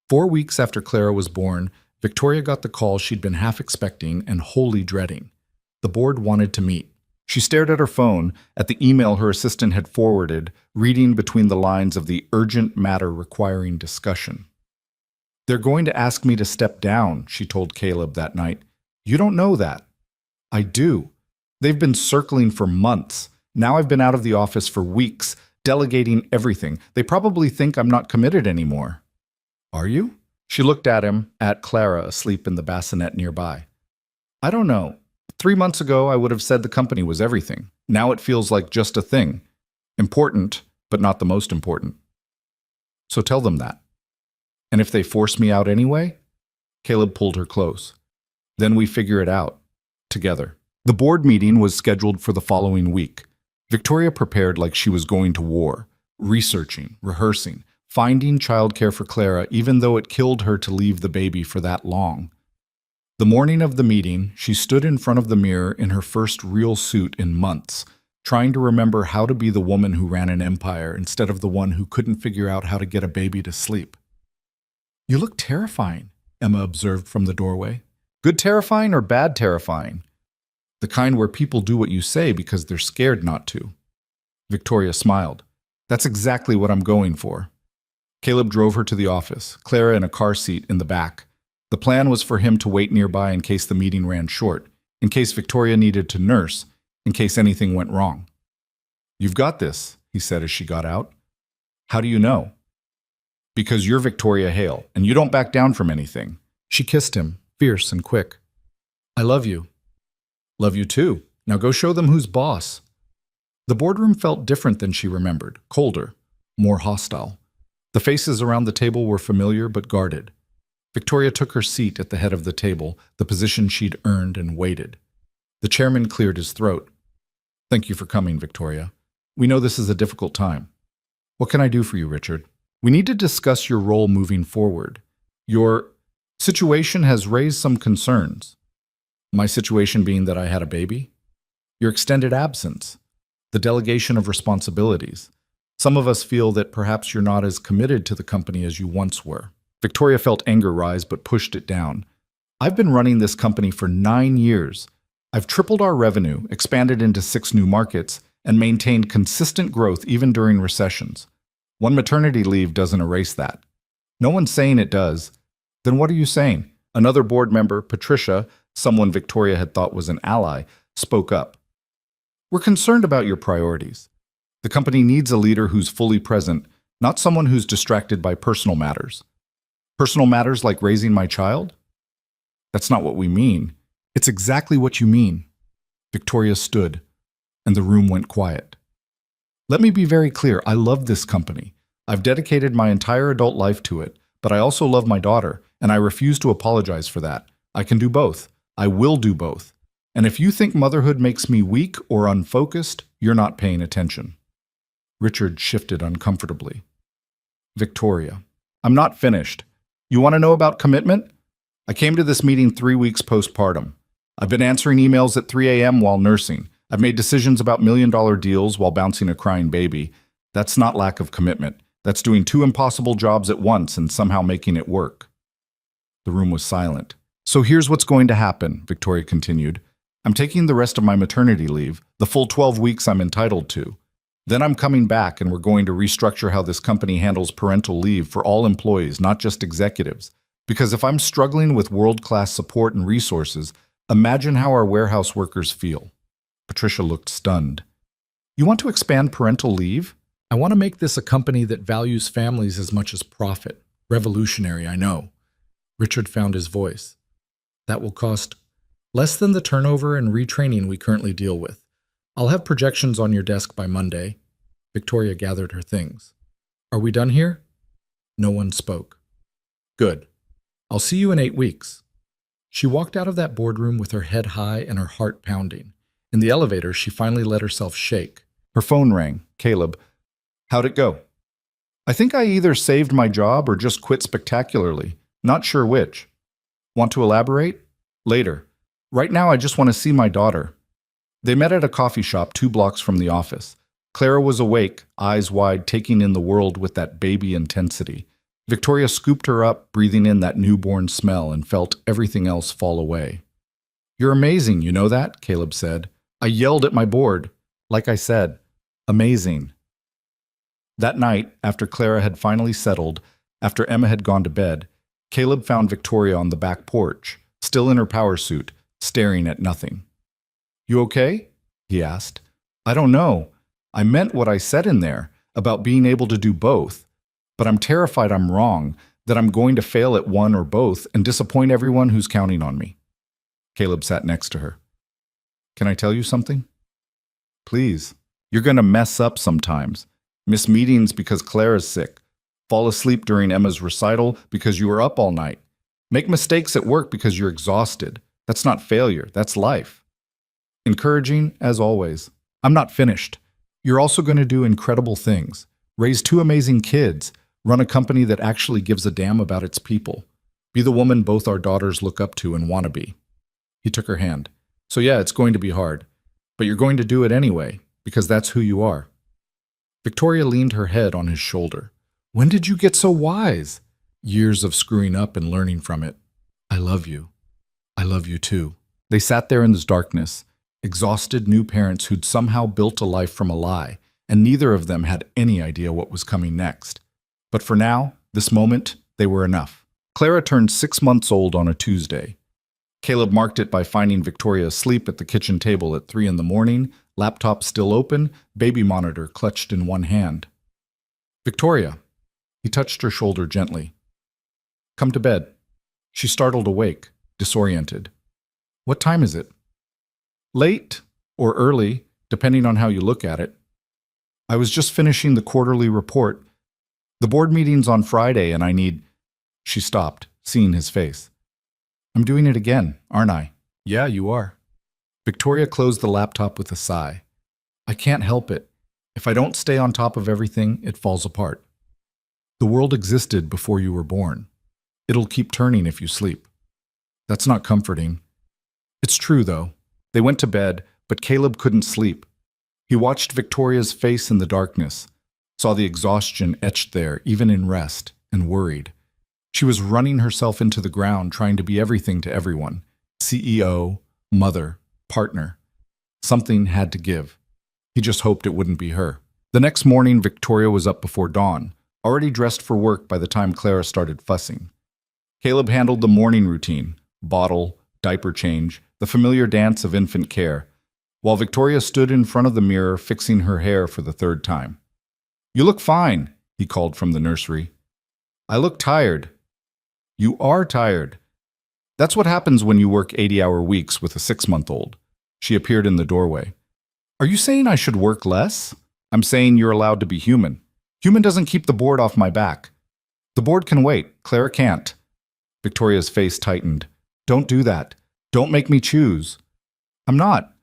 4 weeks after Clara was born, Victoria got the call she'd been half expecting and wholly dreading. The board wanted to meet. She stared at her phone, at the email her assistant had forwarded, reading between the lines of the urgent matter requiring discussion. "They're going to ask me to step down," she told Caleb that night. "You don't know that." "I do. They've been circling for months. Now I've been out of the office for weeks, delegating everything. They probably think I'm not committed anymore." "Are you?" She looked at him, at Clara asleep in the bassinet nearby. "I don't know. 3 months ago I would have said the company was everything. Now it feels like just a thing. Important, but not the most important." "So tell them that." "And if they force me out anyway?" Caleb pulled her close. "Then we figure it out. Together." The board meeting was scheduled for the following week. Victoria prepared like she was going to war, researching, rehearsing, finding childcare for Clara even though it killed her to leave the baby for that long. The morning of the meeting, she stood in front of the mirror in her first real suit in months, trying to remember how to be the woman who ran an empire instead of the one who couldn't figure out how to get a baby to sleep. "You look terrifying," Emma observed from the doorway. "Good terrifying or bad terrifying?" "The kind where people do what you say because they're scared not to." Victoria smiled. "That's exactly what I'm going for." Caleb drove her to the office, Clara in a car seat in the back. The plan was for him to wait nearby in case the meeting ran short, in case Victoria needed to nurse, in case anything went wrong. "You've got this," he said as she got out. "How do you know?" "Because you're Victoria Hale, and you don't back down from anything." She kissed him, fierce and quick. "I love you." "Love you too. Now go show them who's boss." The boardroom felt different than she remembered, colder, more hostile. The faces around the table were familiar but guarded. Victoria took her seat at the head of the table, the position she'd earned, and waited. The chairman cleared his throat. "Thank you for coming, Victoria. We know this is a difficult time. What can I do for you, Richard? We need to discuss your role moving forward. Your situation has raised some concerns." "My situation being that I had a baby?" "Your extended absence. The delegation of responsibilities. Some of us feel that perhaps you're not as committed to the company as you once were. Victoria felt anger rise but pushed it down. I've been running this company for 9 years. I've tripled our revenue, expanded into 6 new markets, and maintained consistent growth even during recessions. One maternity leave doesn't erase that. No one's saying it does. Then what are you saying? Another board member, Patricia, someone Victoria had thought was an ally, spoke up. We're concerned about your priorities. The company needs a leader who's fully present, not someone who's distracted by personal matters. Personal matters like raising my child? That's not what we mean. It's exactly what you mean. Victoria stood, and the room went quiet. Let me be very clear, I love this company. I've dedicated my entire adult life to it, but I also love my daughter, and I refuse to apologize for that. I can do both. I will do both. And if you think motherhood makes me weak or unfocused, you're not paying attention. Richard shifted uncomfortably. Victoria, I'm not finished. You want to know about commitment? I came to this meeting 3 weeks postpartum. I've been answering emails at 3 a.m. while nursing. I've made decisions about million-dollar deals while bouncing a crying baby. That's not lack of commitment. That's doing 2 impossible jobs at once and somehow making it work. The room was silent. So here's what's going to happen, Victoria continued. I'm taking the rest of my maternity leave, the full 12 weeks I'm entitled to. Then I'm coming back and we're going to restructure how this company handles parental leave for all employees, not just executives. Because if I'm struggling with world-class support and resources, imagine how our warehouse workers feel. Patricia looked stunned. You want to expand parental leave? I want to make this a company that values families as much as profit. Revolutionary, I know. Richard found his voice. That will cost less than the turnover and retraining we currently deal with. I'll have projections on your desk by Monday. Victoria gathered her things. Are we done here? No one spoke. Good. I'll see you in 8 weeks. She walked out of that boardroom with her head high and her heart pounding. In the elevator, she finally let herself shake. Her phone rang. Caleb. How'd it go? I think I either saved my job or just quit spectacularly. Not sure which. Want to elaborate? Later. Right now, I just want to see my daughter. They met at a coffee shop 2 blocks from the office. Clara was awake, eyes wide, taking in the world with that baby intensity. Victoria scooped her up, breathing in that newborn smell, and felt everything else fall away. You're amazing, you know that? Caleb said. I yelled at my board. Like I said, amazing. That night, after Clara had finally settled, after Emma had gone to bed, Caleb found Victoria on the back porch, still in her power suit, staring at nothing. You okay? He asked. I don't know. I meant what I said in there, about being able to do both. But I'm terrified I'm wrong, that I'm going to fail at one or both and disappoint everyone who's counting on me. Caleb sat next to her. Can I tell you something? Please. You're going to mess up sometimes. Miss meetings because Clara's sick. Fall asleep during Emma's recital because you were up all night. Make mistakes at work because you're exhausted. That's not failure, that's life. Encouraging, as always. I'm not finished. You're also going to do incredible things. Raise 2 amazing kids. Run a company that actually gives a damn about its people. Be the woman both our daughters look up to and want to be. He took her hand. So yeah, it's going to be hard. But you're going to do it anyway, because that's who you are. Victoria leaned her head on his shoulder. When did you get so wise? Years of screwing up and learning from it. I love you. I love you too. They sat there in the darkness, exhausted new parents who'd somehow built a life from a lie, and neither of them had any idea what was coming next. But for now, this moment, they were enough. Clara turned 6 months old on a Tuesday. Caleb marked it by finding Victoria asleep at the kitchen table at 3 a.m, laptop still open, baby monitor clutched in one hand. Victoria. He touched her shoulder gently. Come to bed. She startled awake, disoriented. What time is it? Late or early, depending on how you look at it. I was just finishing the quarterly report. The board meeting's on Friday and I need... She stopped, seeing his face. I'm doing it again, aren't I? Yeah, you are. Victoria closed the laptop with a sigh. I can't help it. If I don't stay on top of everything, it falls apart. The world existed before you were born. It'll keep turning if you sleep. That's not comforting. It's true, though. They went to bed, but Caleb couldn't sleep. He watched Victoria's face in the darkness. saw the exhaustion etched there, even in rest, and worried. She was running herself into the ground, trying to be everything to everyone. CEO, mother, partner. Something had to give. He just hoped it wouldn't be her. The next morning, Victoria was up before dawn, already dressed for work by the time Clara started fussing. Caleb handled the morning routine, bottle, diaper change, the familiar dance of infant care, while Victoria stood in front of the mirror fixing her hair for the third time. "You look fine," he called from the nursery. "I look tired." "You are tired. That's what happens when you work 80-hour weeks with a 6-month-old. She appeared in the doorway. "Are you saying I should work less?" "I'm saying you're allowed to be human. Human doesn't keep the board off my back. The board can wait. Clara can't." Victoria's face tightened. "Don't do that. Don't make me choose." "I'm not.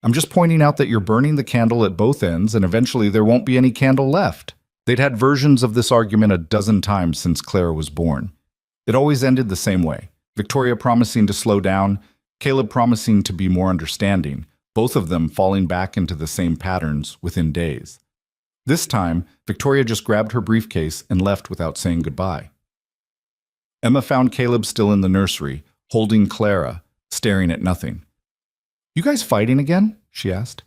I'm just pointing out that you're burning the candle at both ends and eventually there won't be any candle left." They'd had versions of this argument a dozen times since Clara was born. It always ended the same way. Victoria promising to slow down, Caleb promising to be more understanding, both of them falling back into the same patterns within days. This time, Victoria just grabbed her briefcase and left without saying goodbye. Emma found Caleb still in the nursery, holding Clara, staring at nothing. "You guys fighting again?" she asked.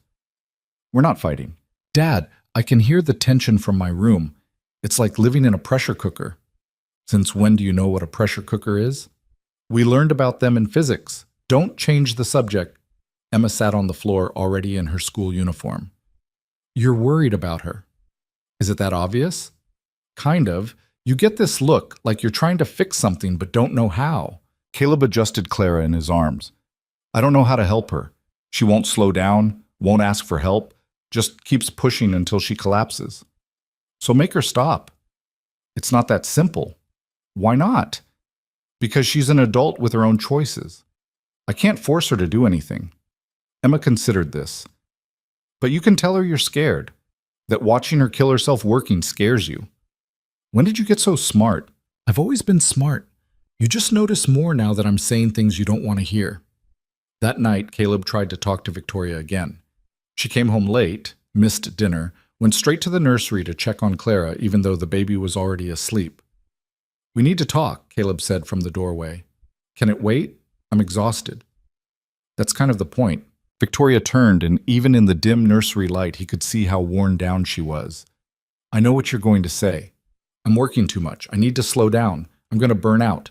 "We're not fighting." "Dad, I can hear the tension from my room. It's like living in a pressure cooker." "Since when do you know what a pressure cooker is?" "We learned about them in physics. Don't change the subject." Emma sat on the floor, already in her school uniform. "You're worried about her. Is it that obvious?" "Kind of. You get this look, like you're trying to fix something but don't know how." Caleb adjusted Clara in his arms. "I don't know how to help her. She won't slow down, won't ask for help, just keeps pushing until she collapses. So make her stop." "It's not that simple." "Why not?" "Because she's an adult with her own choices. I can't force her to do anything." Emma considered this. "But you can tell her you're scared, that watching her kill herself working scares you." "When did you get so smart?" "I've always been smart. You just notice more now that I'm saying things you don't want to hear." That night, Caleb tried to talk to Victoria again. She came home late, missed dinner, went straight to the nursery to check on Clara even though the baby was already asleep. "We need to talk," Caleb said from the doorway. "Can it wait? I'm exhausted." "That's kind of the point." Victoria turned, and even in the dim nursery light, he could see how worn down she was. "I know what you're going to say. I'm working too much. I need to slow down. I'm going to burn out."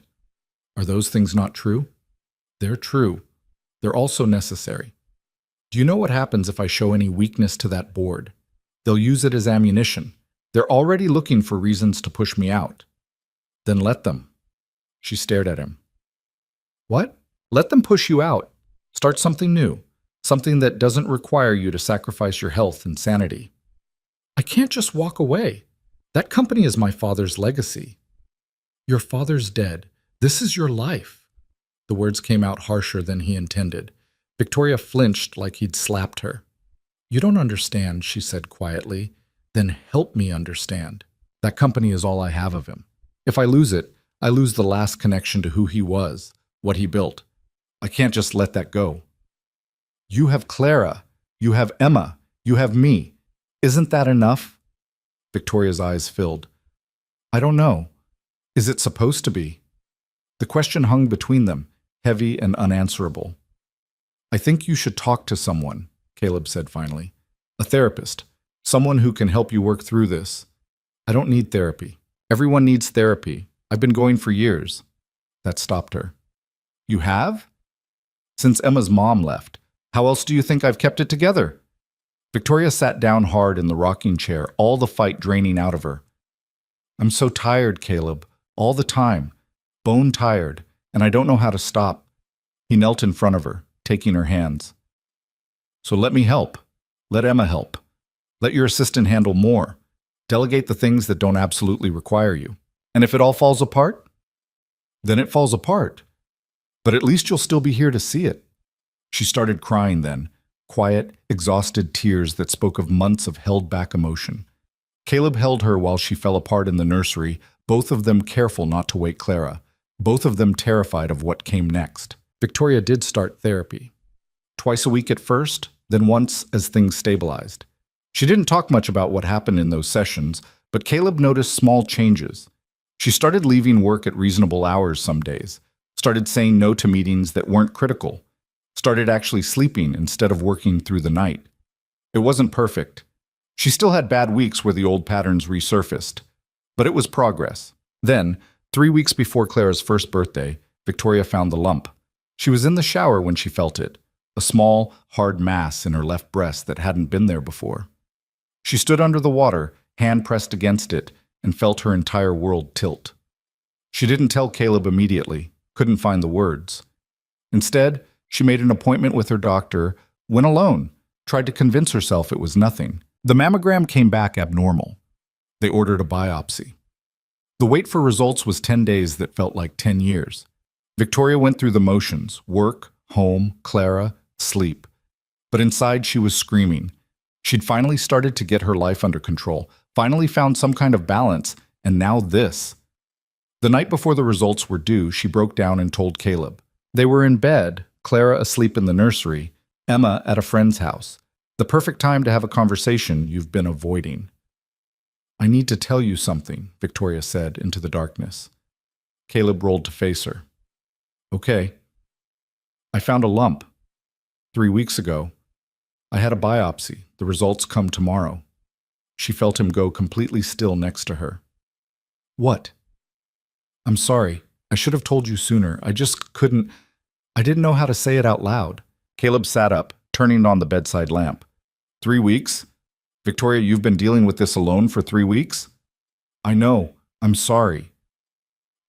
"Are those things not true?" "They're true. They're also necessary. Do you know what happens if I show any weakness to that board? They'll use it as ammunition. They're already looking for reasons to push me out." "Then let them." She stared at him. "What?" "Let them push you out. Start something new. Something that doesn't require you to sacrifice your health and sanity." "I can't just walk away. That company is my father's legacy." "Your father's dead. This is your life." The words came out harsher than he intended. Victoria flinched like he'd slapped her. "You don't understand," she said quietly. "Then help me understand. That company is all I have of him. If I lose it, I lose the last connection to who he was, what he built. I can't just let that go." "You have Clara. You have Emma. You have me. Isn't that enough?" Victoria's eyes filled. "I don't know. Is it supposed to be?" The question hung between them, heavy and unanswerable. "I think you should talk to someone," Caleb said finally. "A therapist. Someone who can help you work through this." "I don't need therapy. Everyone needs therapy. I've been going for years." That stopped her. "You have?" "Since Emma's mom left. How else do you think I've kept it together?" Victoria sat down hard in the rocking chair, all the fight draining out of her. "I'm so tired, Caleb. All the time. Bone tired. And I don't know how to stop." He knelt in front of her, taking her hands. "So let me help. Let Emma help. Let your assistant handle more. Delegate the things that don't absolutely require you. And if it all falls apart, then it falls apart. But at least you'll still be here to see it." She started crying then, quiet, exhausted tears that spoke of months of held-back emotion. Caleb held her while she fell apart in the nursery, both of them careful not to wake Clara, both of them terrified of what came next. Victoria did start therapy. Twice a week at first, then once as things stabilized. She didn't talk much about what happened in those sessions, but Caleb noticed small changes. She started leaving work at reasonable hours some days, started saying no to meetings that weren't critical, started actually sleeping instead of working through the night. It wasn't perfect. She still had bad weeks where the old patterns resurfaced, but it was progress. Then, 3 weeks before Clara's first birthday, Victoria found the lump. She was in the shower when she felt it, a small, hard mass in her left breast that hadn't been there before. She stood under the water, hand pressed against it, and felt her entire world tilt. She didn't tell Caleb immediately, couldn't find the words. Instead, she made an appointment with her doctor, went alone, tried to convince herself it was nothing. The mammogram came back abnormal. They ordered a biopsy. The wait for results was 10 days that felt like 10 years. Victoria went through the motions: work, home, Clara, sleep. But inside she was screaming. She'd finally started to get her life under control, finally found some kind of balance, and now this. The night before the results were due, she broke down and told Caleb. They were in bed, Clara asleep in the nursery, Emma at a friend's house. The perfect time to have a conversation you've been avoiding. I need to tell you something, Victoria said into the darkness. Caleb rolled to face her. Okay. I found a lump. 3 weeks ago. I had a biopsy. The results come tomorrow. She felt him go completely still next to her. What? I'm sorry. I should have told you sooner. I just couldn't. I didn't know how to say it out loud. Caleb sat up, turning on the bedside lamp. 3 weeks? Victoria, you've been dealing with this alone for 3 weeks? I know. I'm sorry.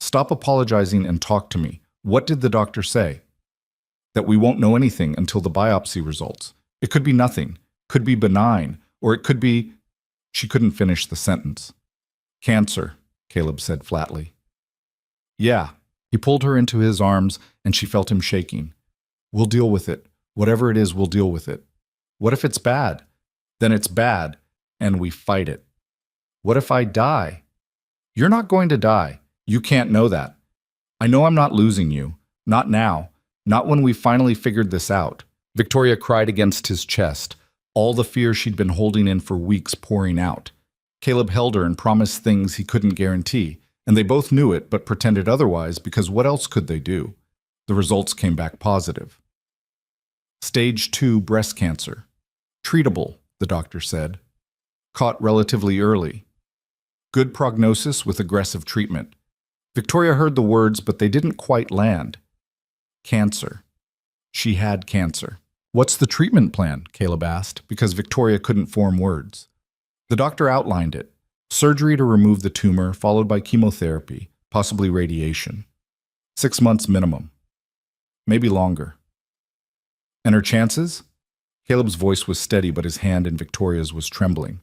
Stop apologizing and talk to me. What did the doctor say? That we won't know anything until the biopsy results. It could be nothing, could be benign, or it could be... She couldn't finish the sentence. Cancer, Caleb said flatly. Yeah. He pulled her into his arms, and she felt him shaking. We'll deal with it. Whatever it is, we'll deal with it. What if it's bad? Then it's bad, and we fight it. What if I die? You're not going to die. You can't know that. I know I'm not losing you. Not now. Not when we finally figured this out. Victoria cried against his chest, all the fear she'd been holding in for weeks pouring out. Caleb held her and promised things he couldn't guarantee, and they both knew it but pretended otherwise because what else could they do? The results came back positive. Stage 2 breast cancer. Treatable, the doctor said. Caught relatively early. Good prognosis with aggressive treatment. Victoria heard the words, but they didn't quite land. Cancer. She had cancer. What's the treatment plan? Caleb asked, because Victoria couldn't form words. The doctor outlined it. Surgery to remove the tumor, followed by chemotherapy, possibly radiation. 6 months minimum. Maybe longer. And her chances? Caleb's voice was steady, but his hand in Victoria's was trembling.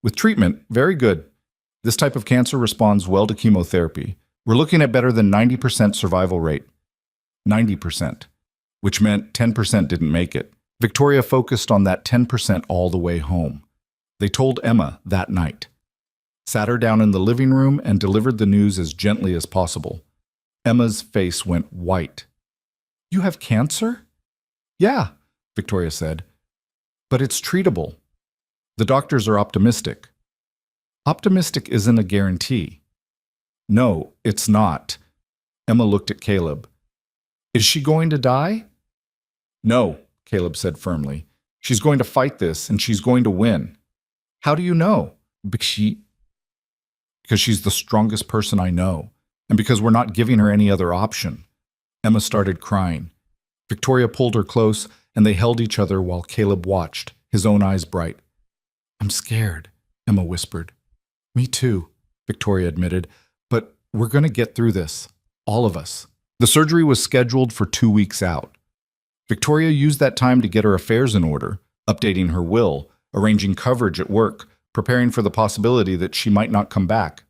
With treatment, very good. This type of cancer responds well to chemotherapy. We're looking at better than 90% survival rate. 90%. Which meant 10% didn't make it. Victoria focused on that 10% all the way home. They told Emma that night. Sat her down in the living room and delivered the news as gently as possible. Emma's face went white. You have cancer? Yeah, Victoria said. But it's treatable. The doctors are optimistic. Optimistic isn't a guarantee. No, it's not. Emma looked at Caleb. Is she going to die? No, Caleb said firmly. She's going to fight this, and she's going to win. How do you know? Because she's the strongest person I know, and because we're not giving her any other option. Emma started crying. Victoria pulled her close, and they held each other while Caleb watched, his own eyes bright. I'm scared, Emma whispered. Me too, Victoria admitted, but we're going to get through this, all of us. The surgery was scheduled for 2 weeks out. Victoria used that time to get her affairs in order, updating her will, arranging coverage at work, preparing for the possibility that she might not come back.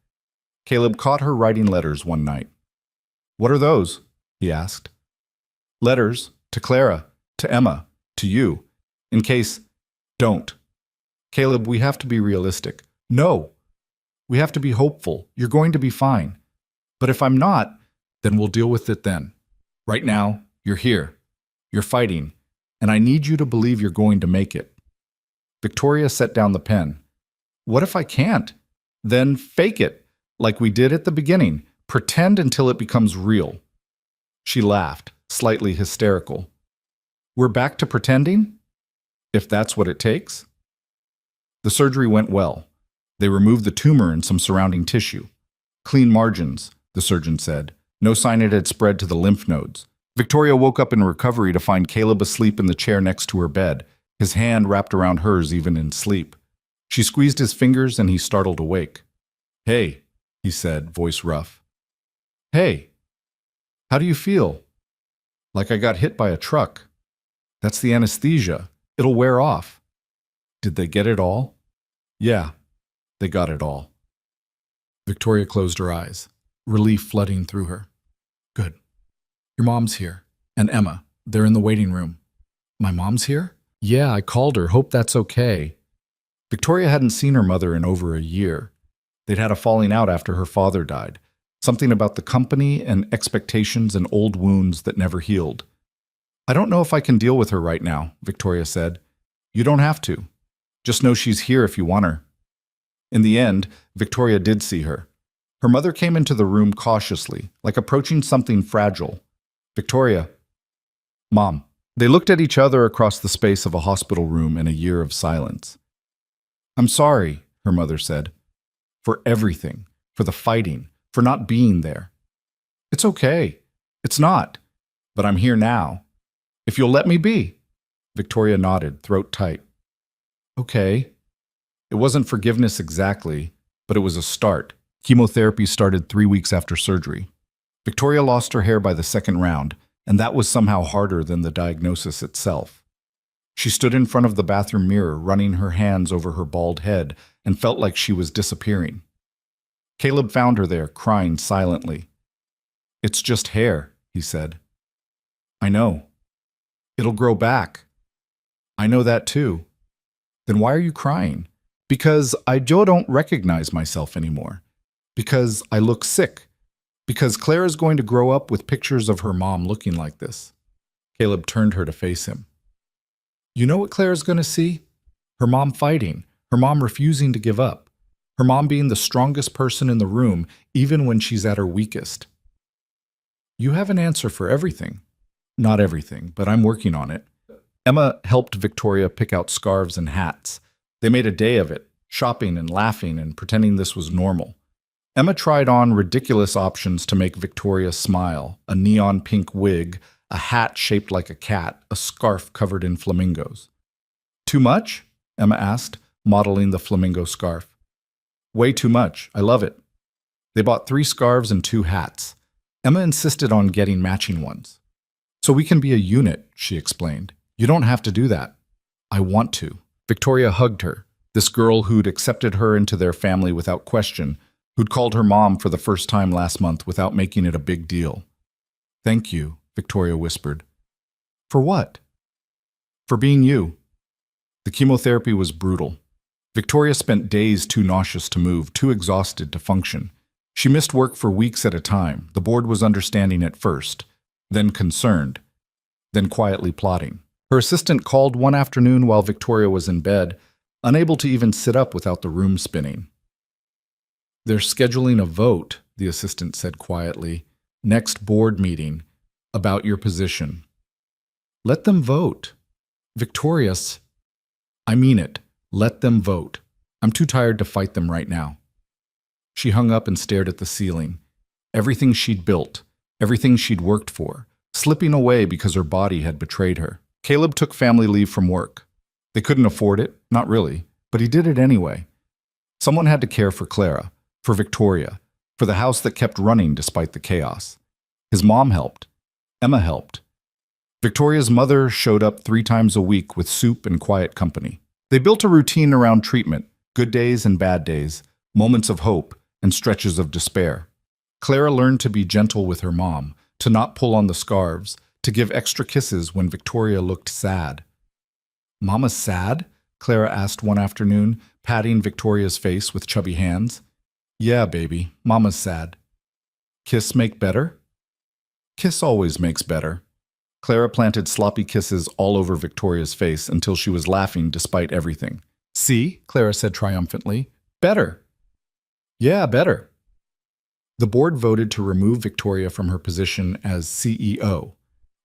Caleb caught her writing letters one night. What are those? He asked. Letters to Clara, to Emma, to you. In case, don't. Caleb, we have to be realistic. No. We have to be hopeful. You're going to be fine. But if I'm not, then we'll deal with it then. Right now, you're here. You're fighting. And I need you to believe you're going to make it. Victoria set down the pen. What if I can't? Then fake it, like we did at the beginning. Pretend until it becomes real. She laughed, slightly hysterical. We're back to pretending? If that's what it takes? The surgery went well. They removed the tumor and some surrounding tissue. Clean margins, the surgeon said. No sign it had spread to the lymph nodes. Victoria woke up in recovery to find Caleb asleep in the chair next to her bed, his hand wrapped around hers even in sleep. She squeezed his fingers and he startled awake. Hey, he said, voice rough. Hey, how do you feel? Like I got hit by a truck. That's the anesthesia. It'll wear off. Did they get it all? Yeah, they got it all. Victoria closed her eyes, relief flooding through her. Good. Your mom's here. And Emma. They're in the waiting room. My mom's here? Yeah, I called her. Hope that's okay. Victoria hadn't seen her mother in over a year. They'd had a falling out after her father died. Something about the company and expectations and old wounds that never healed. I don't know if I can deal with her right now, Victoria said. You don't have to. Just know she's here if you want her. In the end, Victoria did see her. Her mother came into the room cautiously, like approaching something fragile. Victoria. Mom. They looked at each other across the space of a hospital room in a year of silence. I'm sorry, her mother said. For everything. For the fighting. For not being there. It's okay. It's not. But I'm here now. If you'll let me be. Victoria nodded, throat tight. Okay. It wasn't forgiveness exactly, but it was a start. Chemotherapy started 3 weeks after surgery. Victoria lost her hair by the second round, and that was somehow harder than the diagnosis itself. She stood in front of the bathroom mirror, running her hands over her bald head, and felt like she was disappearing. Caleb found her there, crying silently. It's just hair, he said. I know. It'll grow back. I know that too. Then why are you crying? Because I don't recognize myself anymore. Because I look sick. Because Clara's going to grow up with pictures of her mom looking like this. Caleb turned her to face him. You know what Clara's going to see? Her mom fighting. Her mom refusing to give up. Her mom being the strongest person in the room, even when she's at her weakest. You have an answer for everything. Not everything, but I'm working on it. Emma helped Victoria pick out scarves and hats. They made a day of it, shopping and laughing and pretending this was normal. Emma tried on ridiculous options to make Victoria smile, a neon pink wig, a hat shaped like a cat, a scarf covered in flamingos. Too much? Emma asked, modeling the flamingo scarf. Way too much. I love it. They bought 3 scarves and 2 hats. Emma insisted on getting matching ones. So we can be a unit, she explained. You don't have to do that. I want to. Victoria hugged her, this girl who'd accepted her into their family without question, who'd called her mom for the first time last month without making it a big deal. Thank you, Victoria whispered. For what? For being you. The chemotherapy was brutal. Victoria spent days too nauseous to move, too exhausted to function. She missed work for weeks at a time. The board was understanding at first, then concerned, then quietly plotting. Her assistant called one afternoon while Victoria was in bed, unable to even sit up without the room spinning. They're scheduling a vote, the assistant said quietly. Next board meeting, about your position. Let them vote. Victorious. I mean it. Let them vote. I'm too tired to fight them right now. She hung up and stared at the ceiling. Everything she'd built, everything she'd worked for, slipping away because her body had betrayed her. Caleb took family leave from work. They couldn't afford it, not really, but he did it anyway. Someone had to care for Clara, for Victoria, for the house that kept running despite the chaos. His mom helped. Emma helped. Victoria's mother showed up 3 times a week with soup and quiet company. They built a routine around treatment, good days and bad days, moments of hope and stretches of despair. Clara learned to be gentle with her mom, to not pull on the scarves, to give extra kisses when Victoria looked sad. Mama's sad? Clara asked one afternoon, patting Victoria's face with chubby hands. Yeah, baby, Mama's sad. Kiss make better? Kiss always makes better. Clara planted sloppy kisses all over Victoria's face until she was laughing despite everything. See, Clara said triumphantly. Better. Yeah, better. The board voted to remove Victoria from her position as CEO.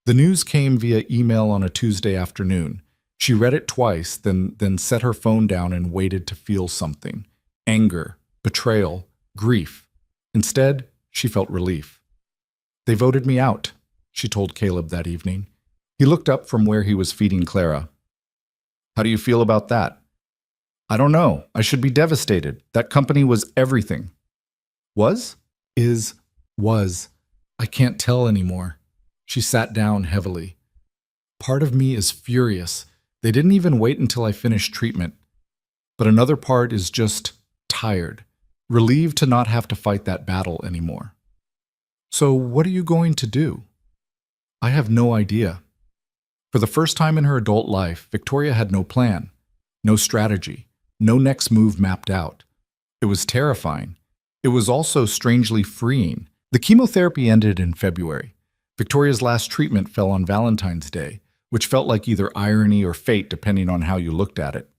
The news came via email on a Tuesday afternoon. She read it twice, then set her phone down and waited to feel something. Anger, betrayal, grief. Instead, she felt relief. They voted me out, she told Caleb that evening. He looked up from where he was feeding Clara. How do you feel about that? I don't know. I should be devastated. That company was everything. Was? Is? Was. I can't tell anymore. She sat down heavily. Part of me is furious. They didn't even wait until I finished treatment. But another part is just tired, relieved to not have to fight that battle anymore. So what are you going to do? I have no idea. For the first time in her adult life, Victoria had no plan, no strategy, no next move mapped out. It was terrifying. It was also strangely freeing. The chemotherapy ended in February. Victoria's last treatment fell on Valentine's Day, which felt like either irony or fate depending on how you looked at it.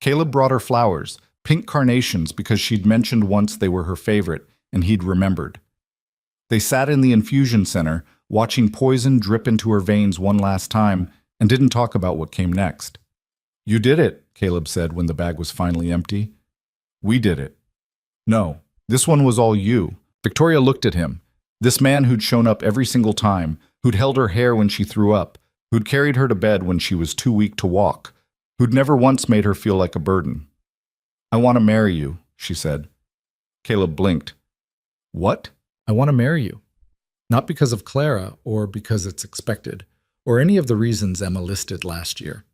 Caleb brought her flowers, pink carnations because she'd mentioned once they were her favorite, and he'd remembered. They sat in the infusion center, watching poison drip into her veins one last time, and didn't talk about what came next. You did it, Caleb said when the bag was finally empty. We did it. No, this one was all you. Victoria looked at him. This man who'd shown up every single time, who'd held her hair when she threw up, who'd carried her to bed when she was too weak to walk, who'd never once made her feel like a burden. I want to marry you, she said. Caleb blinked. What? I want to marry you. Not because of Clara or because it's expected, or any of the reasons Emma listed last year.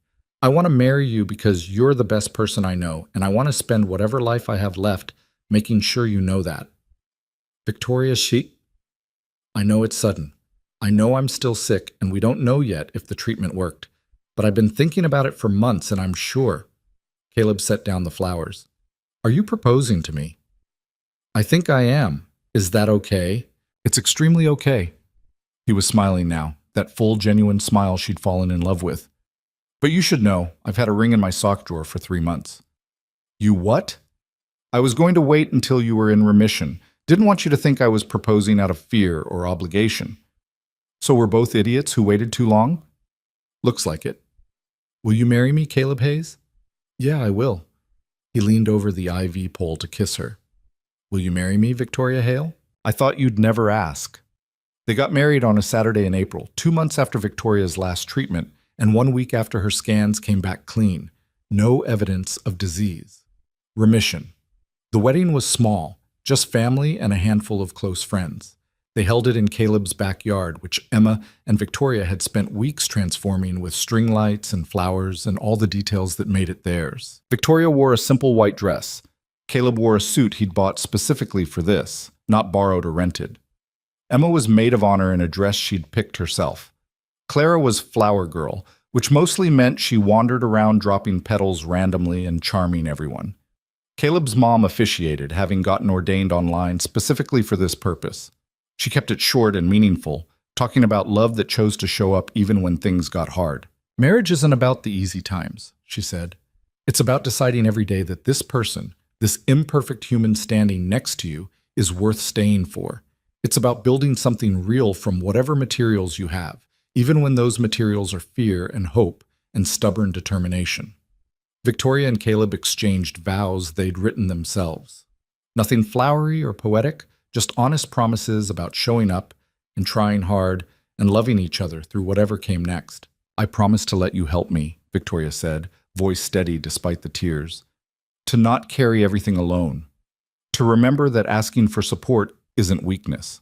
I want to marry you because you're the best person I know, and I want to spend whatever life I have left making sure you know that. Victoria, I know it's sudden. I know I'm still sick, and we don't know yet if the treatment worked. But I've been thinking about it for months, and I'm sure. Caleb set down the flowers. Are you proposing to me? I think I am. Is that okay? It's extremely okay. He was smiling now, that full, genuine smile she'd fallen in love with. But you should know, I've had a ring in my sock drawer for 3 months. You what? I was going to wait until you were in remission. Didn't want you to think I was proposing out of fear or obligation. So we're both idiots who waited too long? Looks like it. Will you marry me, Caleb Hayes? Yeah, I will. He leaned over the IV pole to kiss her. Will you marry me, Victoria Hale? I thought you'd never ask. They got married on a Saturday in April, 2 months after Victoria's last treatment, and 1 week after her scans came back clean. No evidence of disease. Remission. The wedding was small, just family and a handful of close friends. They held it in Caleb's backyard, which Emma and Victoria had spent weeks transforming with string lights and flowers and all the details that made it theirs. Victoria wore a simple white dress. Caleb wore a suit he'd bought specifically for this, not borrowed or rented. Emma was maid of honor in a dress she'd picked herself. Clara was flower girl, which mostly meant she wandered around dropping petals randomly and charming everyone. Caleb's mom officiated, having gotten ordained online specifically for this purpose. She kept it short and meaningful, talking about love that chose to show up even when things got hard. Marriage isn't about the easy times, she said. It's about deciding every day that this person, this imperfect human standing next to you, is worth staying for. It's about building something real from whatever materials you have, even when those materials are fear and hope and stubborn determination. Victoria and Caleb exchanged vows they'd written themselves. Nothing flowery or poetic, just honest promises about showing up and trying hard and loving each other through whatever came next. I promise to let you help me, Victoria said, voice steady despite the tears. To not carry everything alone. To remember that asking for support isn't weakness.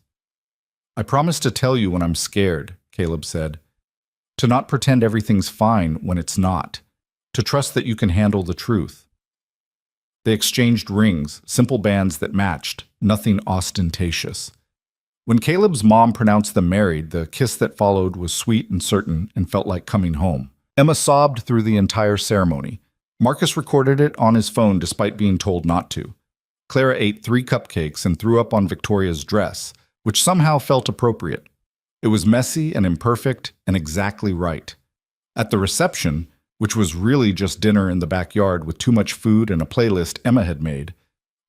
I promise to tell you when I'm scared, Caleb said. To not pretend everything's fine when it's not. To trust that you can handle the truth. They exchanged rings, simple bands that matched, nothing ostentatious. When Caleb's mom pronounced them married, the kiss that followed was sweet and certain and felt like coming home. Emma sobbed through the entire ceremony. Marcus recorded it on his phone despite being told not to. Clara ate 3 cupcakes and threw up on Victoria's dress, which somehow felt appropriate. It was messy and imperfect and exactly right. At the reception, which was really just dinner in the backyard with too much food and a playlist Emma had made,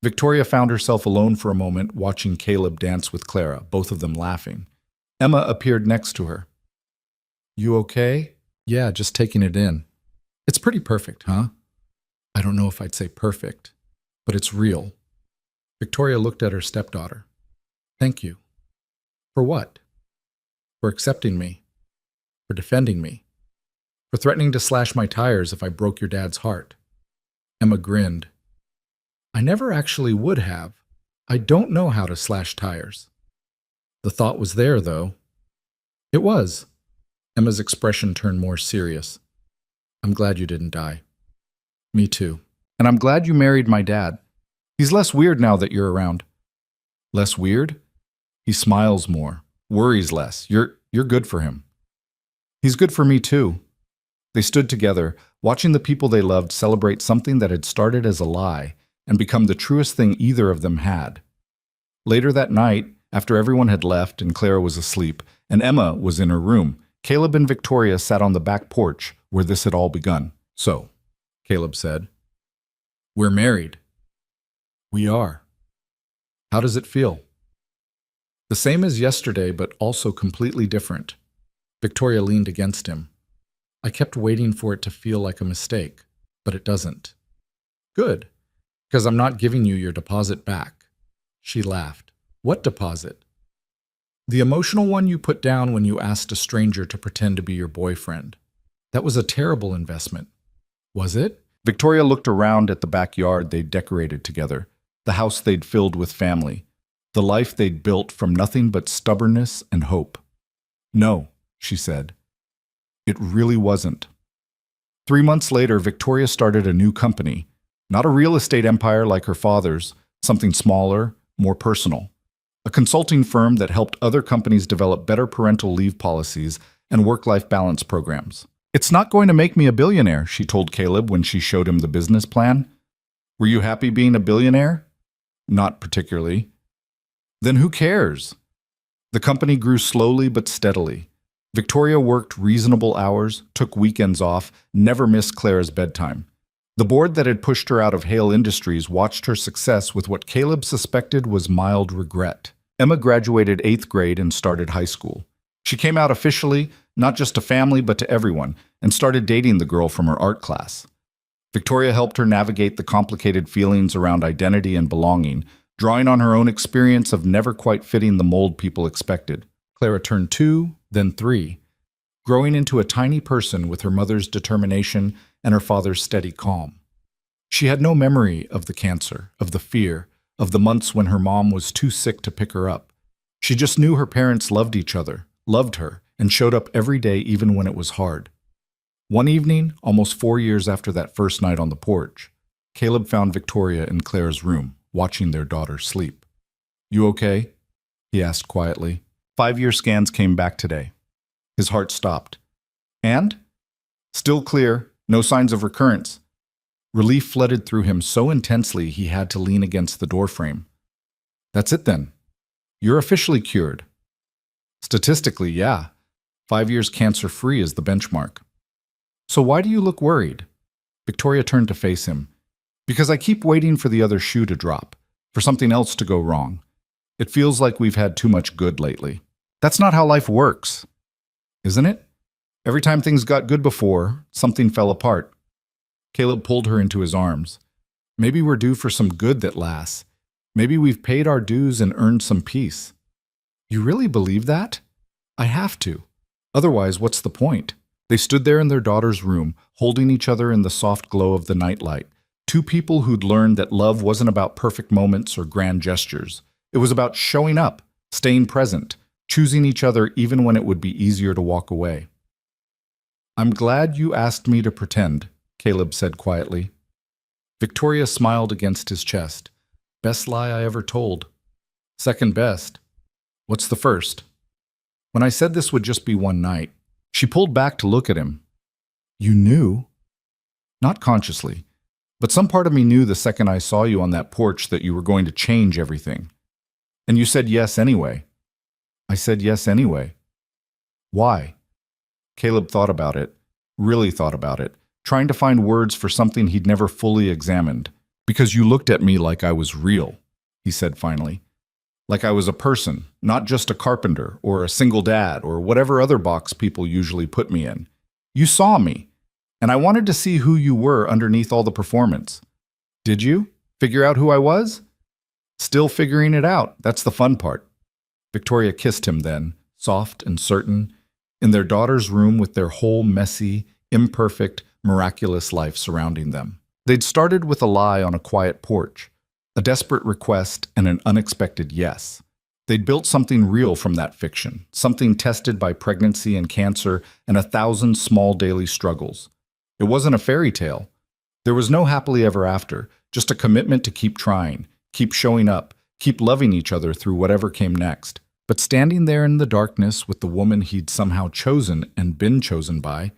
Victoria found herself alone for a moment watching Caleb dance with Clara, both of them laughing. Emma appeared next to her. "You okay?" "Yeah, just taking it in." "It's pretty perfect, huh?" "I don't know if I'd say perfect, but it's real." Victoria looked at her stepdaughter. "Thank you." "For what?" "For accepting me. For defending me. For threatening to slash my tires if I broke your dad's heart." Emma grinned. "I never actually would have. I don't know how to slash tires." "The thought was there, though." "It was." Emma's expression turned more serious. "I'm glad you didn't die." "Me too. And I'm glad you married my dad. He's less weird now that you're around." "Less weird?" "He smiles more, worries less. You're good for him." "He's good for me too." They stood together, watching the people they loved celebrate something that had started as a lie and become the truest thing either of them had. Later that night, after everyone had left and Clara was asleep, and Emma was in her room, Caleb and Victoria sat on the back porch where this had all begun. "So," Caleb said, "we're married." "We are." "How does it feel?" "The same as yesterday, but also completely different." Victoria leaned against him. "I kept waiting for it to feel like a mistake, but it doesn't." "Good, because I'm not giving you your deposit back." She laughed. "What deposit?" "The emotional one you put down when you asked a stranger to pretend to be your boyfriend. That was a terrible investment." "Was it?" Victoria looked around at the backyard they'd decorated together, the house they'd filled with family, the life they'd built from nothing but stubbornness and hope. "No," she said. "It really wasn't." 3 months later, Victoria started a new company, not a real estate empire like her father's, something smaller, more personal. A consulting firm that helped other companies develop better parental leave policies and work-life balance programs. "It's not going to make me a billionaire," she told Caleb when she showed him the business plan. "Were you happy being a billionaire?" "Not particularly." "Then who cares?" The company grew slowly but steadily. Victoria worked reasonable hours, took weekends off, never missed Clara's bedtime. The board that had pushed her out of Hale Industries watched her success with what Caleb suspected was mild regret. Emma graduated 8th grade and started high school. She came out officially, not just to family but to everyone, and started dating the girl from her art class. Victoria helped her navigate the complicated feelings around identity and belonging, drawing on her own experience of never quite fitting the mold people expected. Clara turned 2, then 3, growing into a tiny person with her mother's determination and her father's steady calm. She had no memory of the cancer, of the fear, of the months when her mom was too sick to pick her up. She just knew her parents loved each other, loved her, and showed up every day even when it was hard. One evening, almost 4 years after that first night on the porch, Caleb found Victoria in Clara's room, watching their daughter sleep. "You okay?" he asked quietly. 5-year scans came back today. His heart stopped. "And?" "Still clear, no signs of recurrence." Relief flooded through him so intensely he had to lean against the doorframe. "That's it then. You're officially cured." "Statistically, yeah. 5 years cancer-free is the benchmark." "So why do you look worried?" Victoria turned to face him. "Because I keep waiting for the other shoe to drop, for something else to go wrong. It feels like we've had too much good lately." "That's not how life works." "Isn't it? Every time things got good before, something fell apart." Caleb pulled her into his arms. "Maybe we're due for some good that lasts. Maybe we've paid our dues and earned some peace." "You really believe that?" "I have to. Otherwise, what's the point?" They stood there in their daughter's room, holding each other in the soft glow of the nightlight. Two people who'd learned that love wasn't about perfect moments or grand gestures. It was about showing up, staying present, choosing each other even when it would be easier to walk away. "I'm glad you asked me to pretend," Caleb said quietly. Victoria smiled against his chest. "Best lie I ever told." "Second best." "What's the first?" "When I said this would just be one night." She pulled back to look at him. "You knew?" "Not consciously, but some part of me knew the second I saw you on that porch that you were going to change everything. And you said yes anyway." "I said yes anyway." "Why?" Caleb thought about it, really thought about it, trying to find words for something he'd never fully examined. "Because you looked at me like I was real," he said finally. "Like I was a person, not just a carpenter or a single dad or whatever other box people usually put me in. You saw me, and I wanted to see who you were underneath all the performance." "Did you figure out who I was?" "Still figuring it out. That's the fun part." Victoria kissed him then, soft and certain, in their daughter's room with their whole messy, imperfect, miraculous life surrounding them. They'd started with a lie on a quiet porch, a desperate request and an unexpected yes. They'd built something real from that fiction, something tested by pregnancy and cancer and 1,000 small daily struggles. It wasn't a fairy tale. There was no happily ever after, just a commitment to keep trying, keep showing up, keep loving each other through whatever came next. But standing there in the darkness with the woman he'd somehow chosen and been chosen by,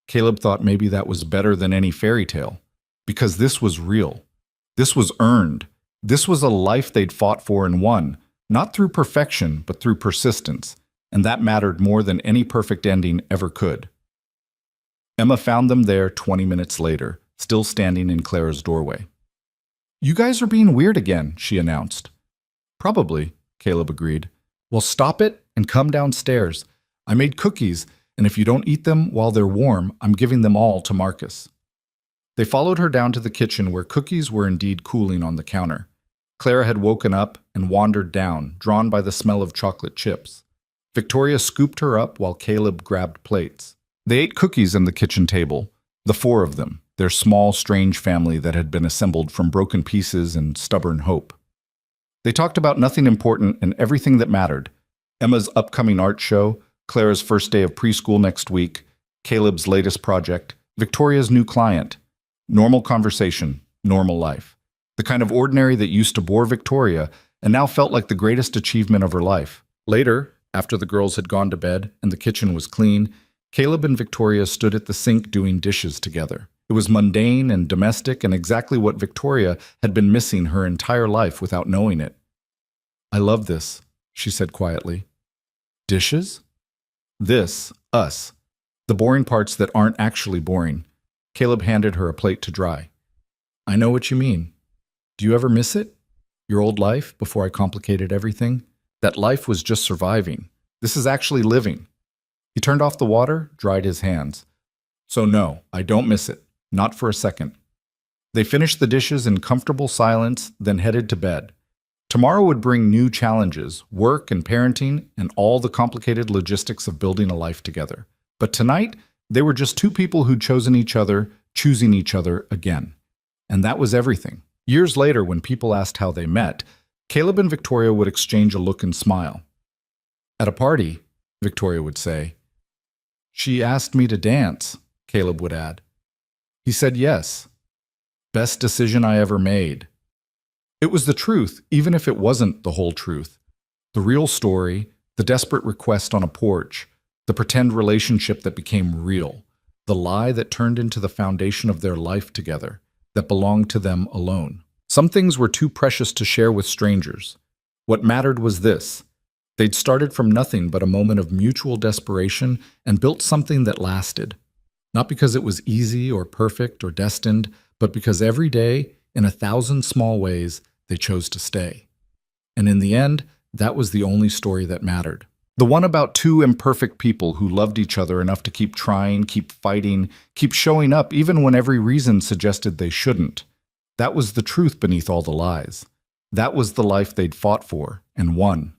Caleb thought maybe that was better than any fairy tale. Because this was real. This was earned. This was a life they'd fought for and won, not through perfection, but through persistence, and that mattered more than any perfect ending ever could. Emma found them there 20 minutes later, still standing in Clara's doorway. "You guys are being weird again," she announced. "Probably," Caleb agreed. "Well, stop it and come downstairs. I made cookies, and if you don't eat them while they're warm, I'm giving them all to Marcus." They followed her down to the kitchen where cookies were indeed cooling on the counter. Clara had woken up and wandered down, drawn by the smell of chocolate chips. Victoria scooped her up while Caleb grabbed plates. They ate cookies in the kitchen table, the four of them, their small, strange family that had been assembled from broken pieces and stubborn hope. They talked about nothing important and everything that mattered. Emma's upcoming art show, Clara's first day of preschool next week, Caleb's latest project, Victoria's new client. Normal conversation, normal life. The kind of ordinary that used to bore Victoria and now felt like the greatest achievement of her life. Later, after the girls had gone to bed and the kitchen was clean, Caleb and Victoria stood at the sink doing dishes together. It was mundane and domestic and exactly what Victoria had been missing her entire life without knowing it. "I love this," she said quietly. "Dishes?" "This, us. The boring parts that aren't actually boring." Caleb handed her a plate to dry. "I know what you mean. Do you ever miss it? Your old life, before I complicated everything? That life was just surviving. This is actually living." He turned off the water, dried his hands. "So no, I don't miss it. Not for a second." They finished the dishes in comfortable silence, then headed to bed. Tomorrow would bring new challenges, work and parenting, and all the complicated logistics of building a life together. But tonight, they were just two people who'd chosen each other, choosing each other again. And that was everything. Years later, when people asked how they met, Caleb and Victoria would exchange a look and smile. "At a party," Victoria would say. "She asked me to dance," Caleb would add. "He said yes. Best decision I ever made." It was the truth, even if it wasn't the whole truth. The real story, the desperate request on a porch, the pretend relationship that became real, the lie that turned into the foundation of their life together, that belonged to them alone. Some things were too precious to share with strangers. What mattered was this. They'd started from nothing but a moment of mutual desperation and built something that lasted. Not because it was easy or perfect or destined, but because every day, in 1,000 small ways, they chose to stay. And in the end, that was the only story that mattered. The one about two imperfect people who loved each other enough to keep trying, keep fighting, keep showing up even when every reason suggested they shouldn't. That was the truth beneath all the lies. That was the life they'd fought for and won.